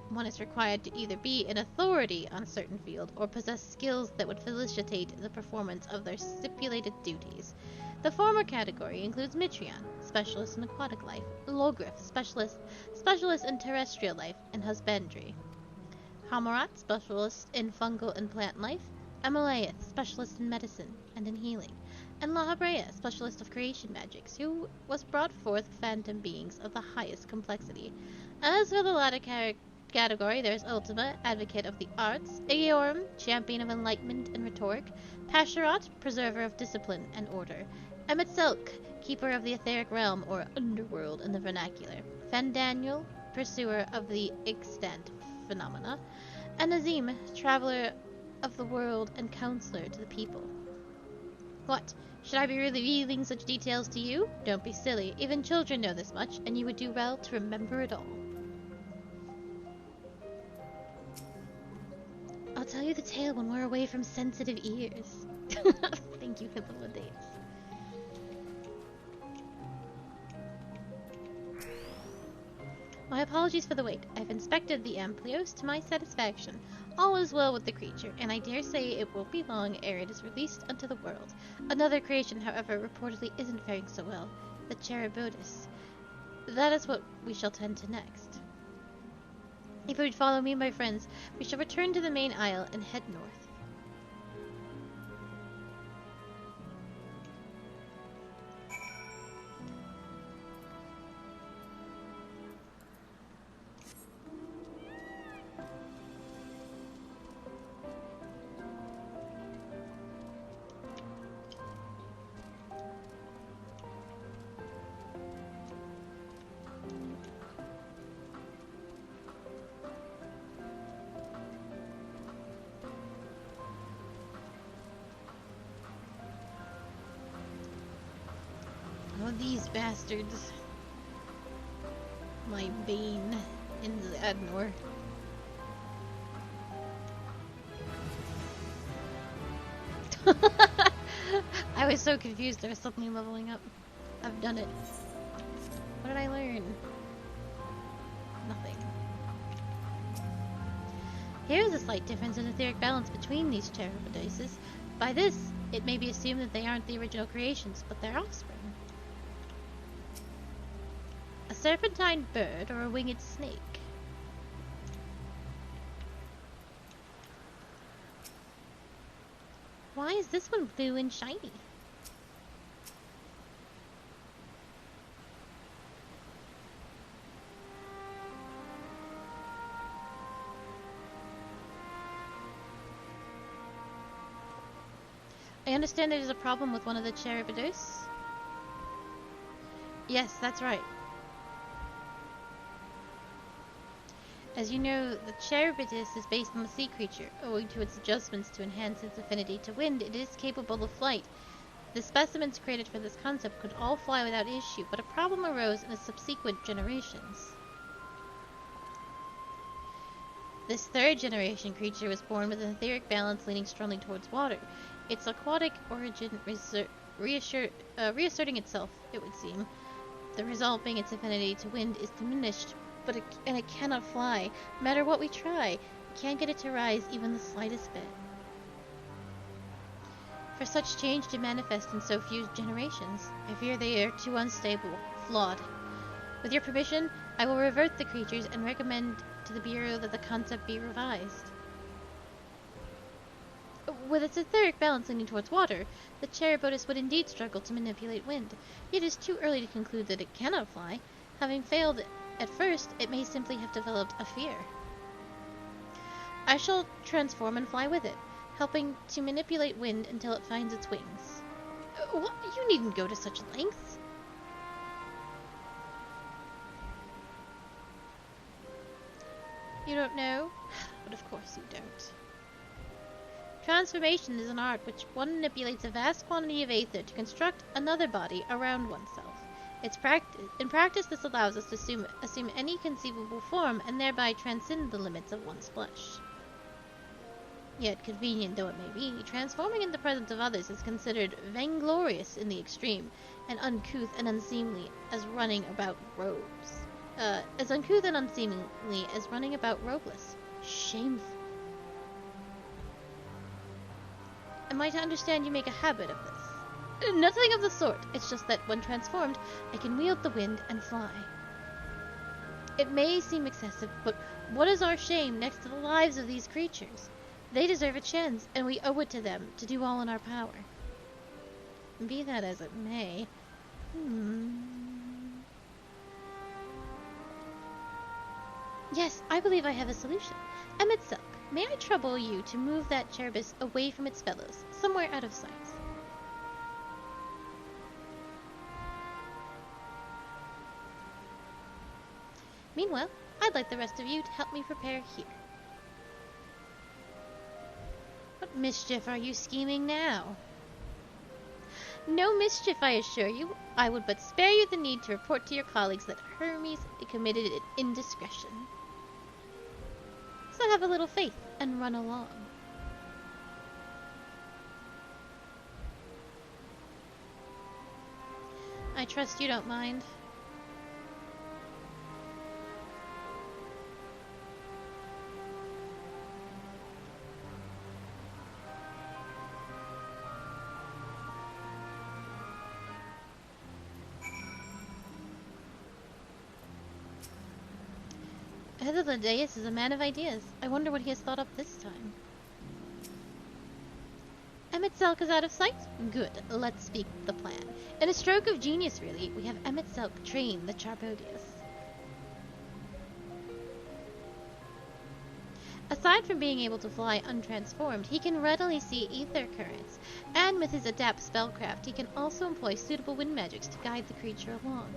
one is required to either be an authority on a certain field or possess skills that would facilitate the performance of their stipulated duties. The former category includes Mitrion, specialist in aquatic life, Logrif, specialist in terrestrial life and husbandry, Hamurat, specialist in fungal and plant life, Amaleath, specialist in medicine and in healing, and Lahabrea, specialist of creation magics, who was brought forth phantom beings of the highest complexity. As for the latter category, there's Ultima, advocate of the arts, Aeorum, champion of enlightenment and rhetoric, Pasherat, preserver of discipline and order, Emmett Selk, keeper of the etheric realm or underworld in the vernacular, Fandaniel, pursuer of the extant phenomena, and Nazim, traveler of the world and counselor to the people. What? Should I be revealing such details to you? Don't be silly. Even children know this much, and you would do well to remember it all. I'll tell you the tale when we're away from sensitive ears. Thank you, Hippolytes. My apologies for the wait. I've inspected the Amplios to my satisfaction. All is well with the creature, and I dare say it won't be long ere it is released unto the world. Another creation, however, reportedly isn't faring so well. The Cherubodus. That is what we shall tend to next. If you would follow me, my friends, we shall return to the main aisle and head north. Oh, these bastards. My bane in the Adnor. I was so confused I was suddenly leveling up. I've done it. What did I learn? Nothing. Here is a slight difference in etheric balance between these Cherubidices. By this, it may be assumed that they aren't the original creations, but their offspring. A serpentine bird or a winged snake? Why is this one blue and shiny? I understand there's a problem with one of the Cherubidos. Yes, that's right. As you know, the Cherubidis is based on a sea creature. Owing to its adjustments to enhance its affinity to wind, it is capable of flight. The specimens created for this concept could all fly without issue, but a problem arose in the subsequent generations. This third generation creature was born with an etheric balance leaning strongly towards water. Its aquatic origin reasserting itself, it would seem. The result being its affinity to wind is diminished, and it cannot fly. No matter what we try, we can't get it to rise even the slightest bit. For such change to manifest in so few generations, I fear they are too unstable, flawed. With your permission, I will revert the creatures and recommend to the Bureau that the concept be revised. With its etheric balance leaning towards water, the Cherubodis would indeed struggle to manipulate wind. It is too early to conclude that it cannot fly. Having failed at first, it may simply have developed a fear. I shall transform and fly with it, helping to manipulate wind until it finds its wings. What? You needn't go to such lengths. You don't know? But of course you don't. Transformation is an art which one manipulates a vast quantity of aether to construct another body around oneself. In practice, this allows us to assume any conceivable form and thereby transcend the limits of one's flesh. Yet, convenient though it may be, transforming in the presence of others is considered vainglorious in the extreme, and uncouth and unseemly as running about robes. As uncouth and unseemly as running about robeless. Shameful. Am I to understand you make a habit of this? Nothing of the sort. It's just that when transformed, I can wield the wind and fly. It may seem excessive, but what is our shame next to the lives of these creatures? They deserve a chance, and we owe it to them to do all in our power. Be that as it may. Yes, I believe I have a solution. Emmett Silk, may I trouble you to move that Cherubis away from its fellows, somewhere out of sight? Meanwhile, I'd like the rest of you to help me prepare here. What mischief are you scheming now? No mischief, I assure you. I would but spare you the need to report to your colleagues that Hermes committed an indiscretion. So have a little faith and run along. I trust you don't mind. Head of the dais is a man of ideas. I wonder what he has thought up this time. Emmett Selk is out of sight? Good. Let's speak the plan. In a stroke of genius, really, we have Emmett Selk train the Charbodius. Aside from being able to fly untransformed, he can readily see ether currents, and with his adept spellcraft, he can also employ suitable wind magics to guide the creature along.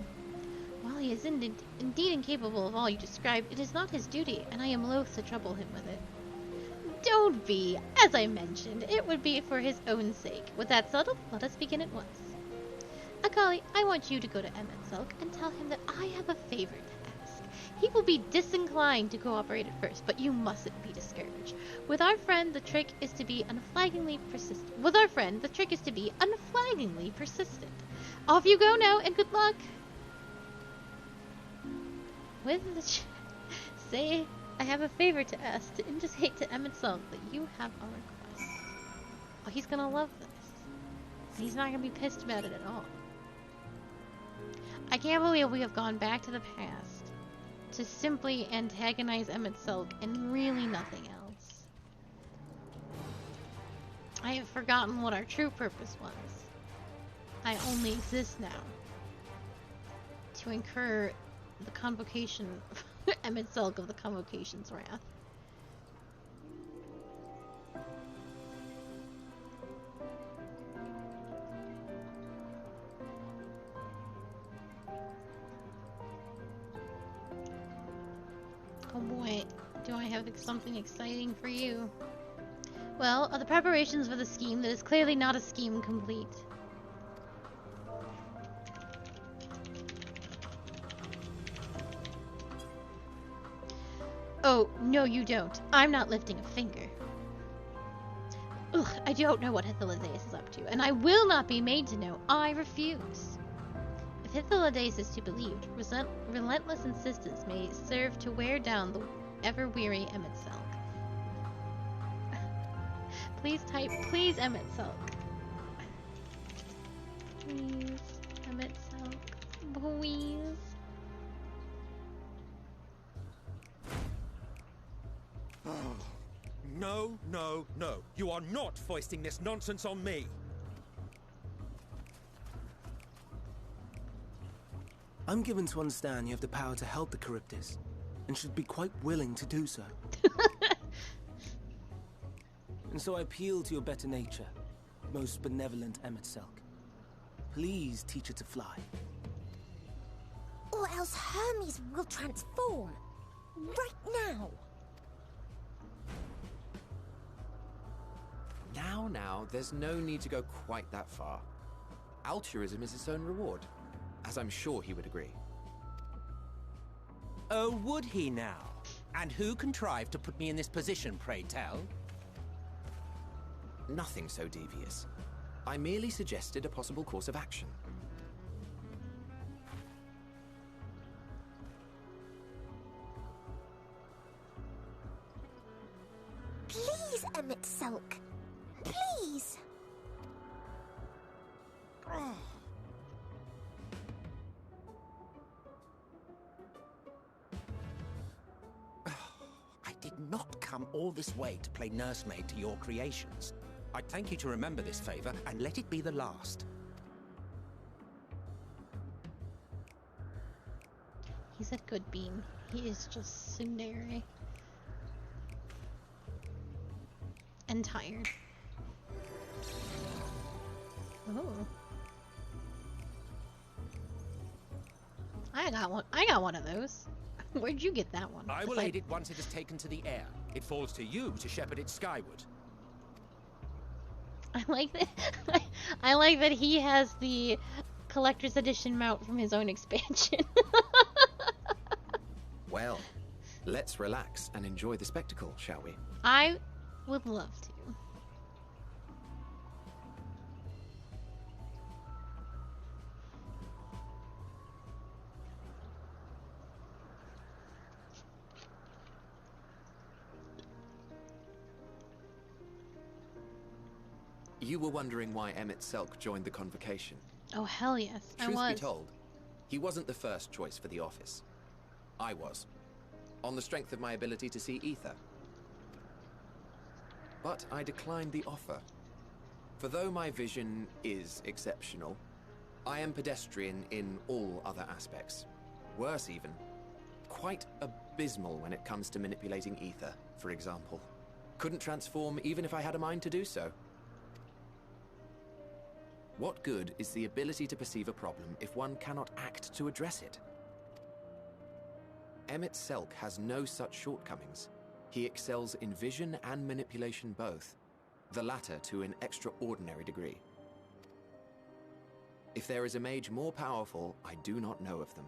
While he is indeed incapable of all you described, it is not his duty, and I am loath to trouble him with it. Don't be. As I mentioned, it would be for his own sake. With that settled, let us begin at once. Akali, I want you to go to Emmett Silk and tell him that I have a favor to ask. He will be disinclined to cooperate at first, but you mustn't be discouraged. With our friend, the trick is to be unflaggingly persistent. Off you go now, and good luck. Say, I have a favor to ask, to indicate to Emmett Silk that you have a request. Oh, he's gonna love this. He's not gonna be pissed about it at all. I can't believe we have gone back to the past to simply antagonize Emmett Silk and really nothing else. I have forgotten what our true purpose was. I only exist now to incur the convocation of Emmett Silk of the Convocation's wrath. Oh boy, do I have something exciting for you. Well, are the preparations for the scheme that is clearly not a scheme complete? Oh, no you don't. I'm not lifting a finger. Ugh, I don't know what Hythlodaeus is up to, and I will not be made to know. I refuse. If Hythlodaeus is to be believed, relentless insistence may serve to wear down the ever-weary Emmett Silk. Please type, please, Emmett Silk. Please, Emmett Silk. Please. No, no, no. You are not foisting this nonsense on me. I'm given to understand you have the power to help the Charybdis, and should be quite willing to do so. And so I appeal to your better nature, most benevolent Emmett Silk. Please teach her to fly. Or else Hermes will transform. Right now. Now, there's no need to go quite that far. Altruism is its own reward, as I'm sure he would agree. Oh, would he now? And who contrived to put me in this position, pray tell? Nothing so devious. I merely suggested a possible course of action. Please, Emmett Silk. Please. I did not come all this way to play nursemaid to your creations. I'd thank you to remember this favor and let it be the last. He's a good bean. He is just tsundere. And tired. Oh. I got one of those. Where'd you get that one? I will aid it once it is taken to the air. It falls to you to shepherd it skyward. I like that. I like that he has the collector's edition mount from his own expansion. Well, let's relax and enjoy the spectacle, shall we? I would love to. You were wondering why Emmett Silk joined the convocation. Oh, hell yes, I was. Truth be told, he wasn't the first choice for the office. I was, on the strength of my ability to see ether. But I declined the offer. For though my vision is exceptional, I am pedestrian in all other aspects. Worse even, quite abysmal when it comes to manipulating ether, for example. Couldn't transform even if I had a mind to do so. What good is the ability to perceive a problem if one cannot act to address it? Emmett Silk has no such shortcomings. He excels in vision and manipulation both, the latter to an extraordinary degree. If there is a mage more powerful, I do not know of them.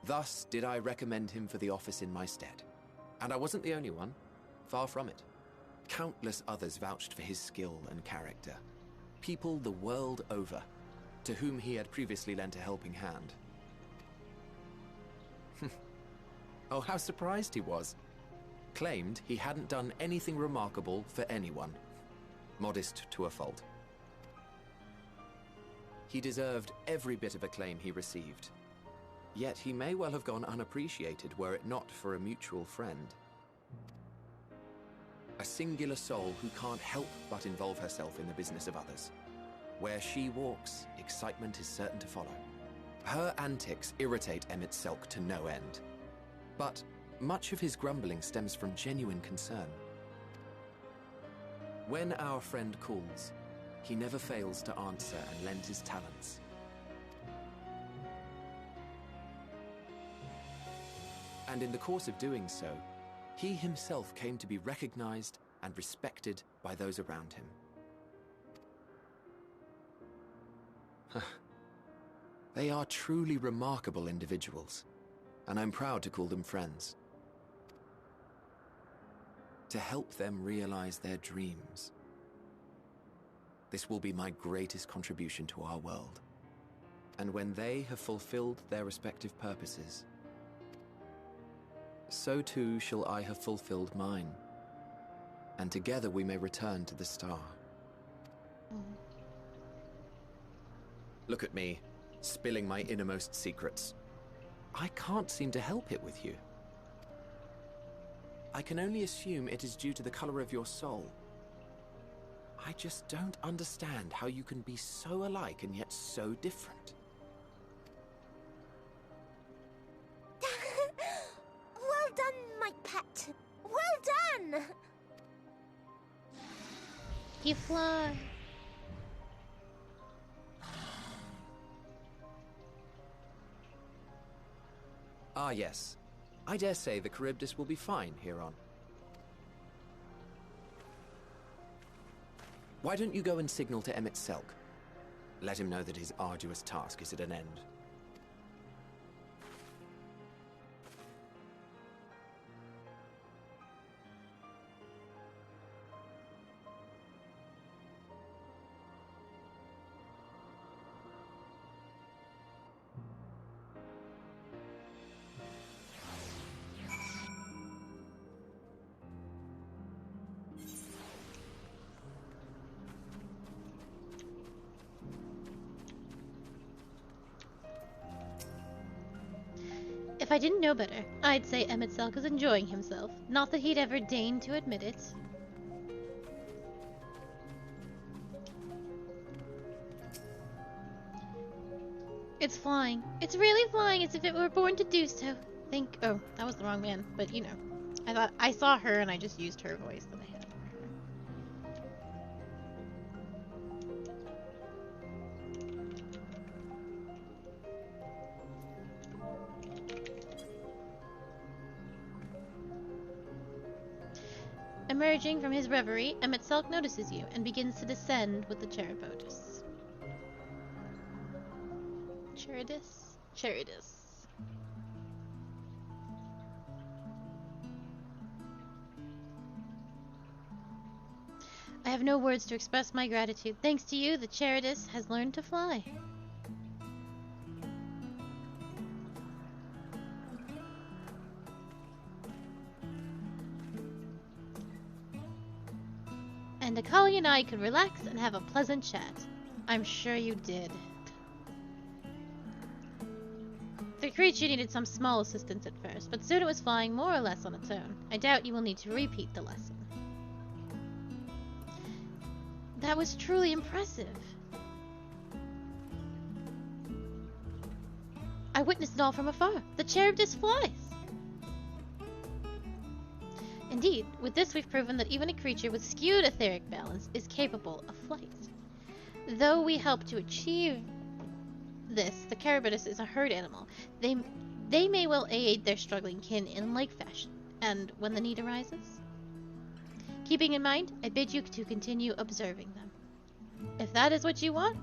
Thus did I recommend him for the office in my stead. And I wasn't the only one. Far from it. Countless others vouched for his skill and character. People the world over, to whom he had previously lent a helping hand. Oh, how surprised he was. Claimed he hadn't done anything remarkable for anyone. Modest to a fault. He deserved every bit of acclaim he received. Yet he may well have gone unappreciated were it not for a mutual friend. A singular soul who can't help but involve herself in the business of others. Where she walks, excitement is certain to follow. Her antics irritate Emmett Selk to no end. But much of his grumbling stems from genuine concern. When our friend calls, he never fails to answer and lend his talents. And in the course of doing so, he himself came to be recognized and respected by those around him. They are truly remarkable individuals, and I'm proud to call them friends. To help them realize their dreams. This will be my greatest contribution to our world. And when they have fulfilled their respective purposes, so too shall I have fulfilled mine, and together we may return to the star. Look at me, spilling my innermost secrets. I can't seem to help it with you. I can only assume it is due to the color of your soul. I just don't understand how you can be so alike and yet so different. Well done, my pet. Well done! You fly. Ah, yes. I dare say the Charybdis will be fine here on. Why don't you go and signal to Emmett Selk? Let him know that his arduous task is at an end. If I didn't know better, I'd say Emmett Selk is enjoying himself. Not that he'd ever deign to admit it. It's flying. It's really flying as if it were born to do so. Oh, that was the wrong man, but you know. I saw her and I just used her voice that I had for her. Emerging from his reverie, Emmett Selk notices you and begins to descend with the Charybdis. Charybdis. I have no words to express my gratitude. Thanks to you, the Charybdis has learned to fly. And Akali and I could relax and have a pleasant chat. I'm sure you did. The creature needed some small assistance at first, but soon it was flying more or less on its own. I doubt you will need to repeat the lesson. That was truly impressive. I witnessed it all from afar. The Charybdis flies. Indeed, with this we've proven that even a creature with skewed etheric balance is capable of flight. Though we help to achieve this, the Charybdis is a herd animal. They may well aid their struggling kin in like fashion, and when the need arises. Keeping in mind, I bid you to continue observing them. If that is what you want.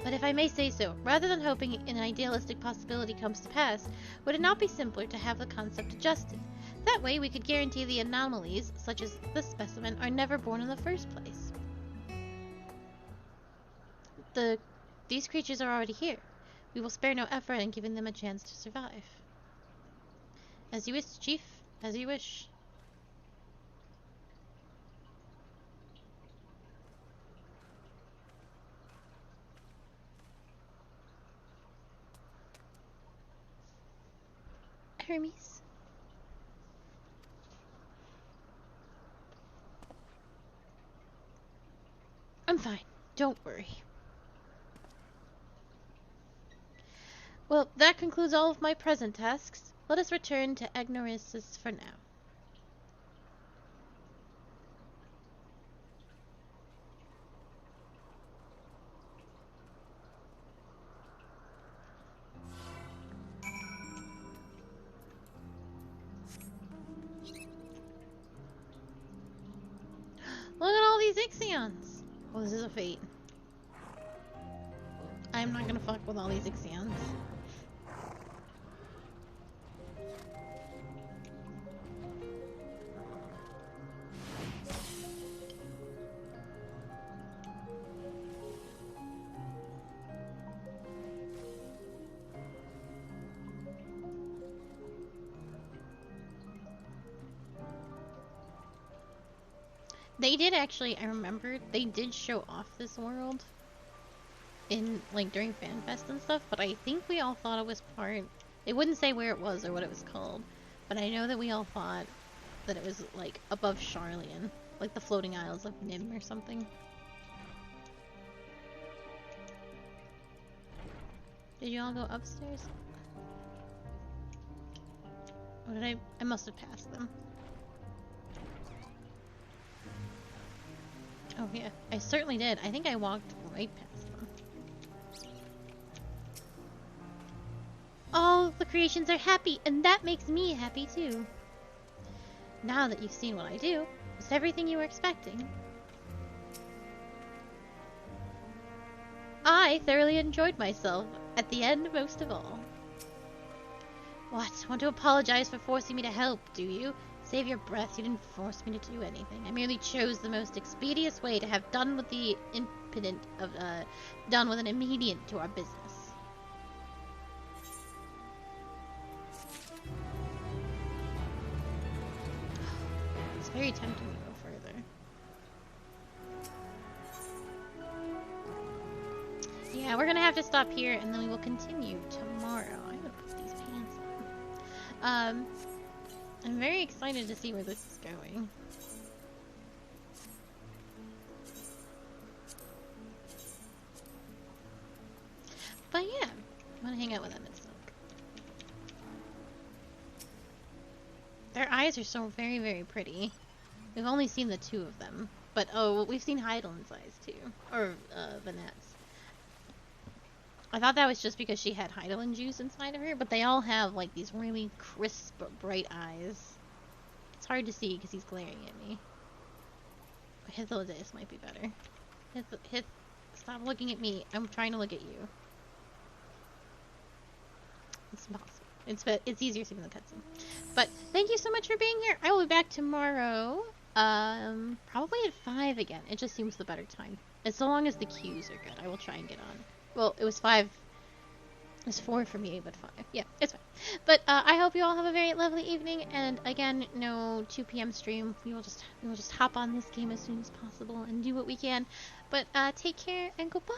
But if I may say so, rather than hoping an idealistic possibility comes to pass, would it not be simpler to have the concept adjusted? That way we could guarantee the anomalies, such as this specimen, are never born in the first place. These creatures are already here. We will spare no effort in giving them a chance to survive. As you wish, Chief. As you wish. Hermes. I'm fine. Don't worry. Well, that concludes all of my present tasks. Let us return to Agnorissus for now. Look at all these Ixions! Oh, this is a fate. I'm not gonna fuck with all these Ixions. They did actually, I remember, they did show off this world in, like, during FanFest and stuff, but I think we all thought it was part, they wouldn't say where it was or what it was called, but I know that we all thought that it was, like, above Charlian, like the floating isles of Nim or something. Did you all go upstairs? Or did I must have passed them. Oh yeah, I certainly did. I think I walked right past them. All the creations are happy, and that makes me happy too. Now that you've seen what I do, was it everything you were expecting? I thoroughly enjoyed myself, at the end most of all. What? Want to apologize for forcing me to help, do you? Save your breath, you didn't force me to do anything. I merely chose the most expeditious way to have done with the impediment of, done with an immediate to our business. It's very tempting to go further. Yeah, we're gonna have to stop here and then we will continue tomorrow. I'm gonna put these pants on. I'm very excited to see where this is going. But yeah, I'm gonna hang out with them and stuff. Their eyes are so very, very pretty. We've only seen the two of them. But, oh, we've seen Heidelin's eyes too. Or, Vanette's. I thought that was just because she had Heidelin juice inside of her, but they all have, like, these really crisp, bright eyes. It's hard to see because he's glaring at me. Hythlodaeus might be better. Stop looking at me. I'm trying to look at you. It's impossible. It's easier seeing the cutscene. But thank you so much for being here. I will be back tomorrow. Probably at 5 again. It just seems the better time. As long as the queues are good, I will try and get on. Well, it was 5. It was 4 for me, but 5. Yeah, it's fine. But I hope you all have a very lovely evening. And again, no 2 p.m. stream. We will just hop on this game as soon as possible and do what we can. But take care and goodbye.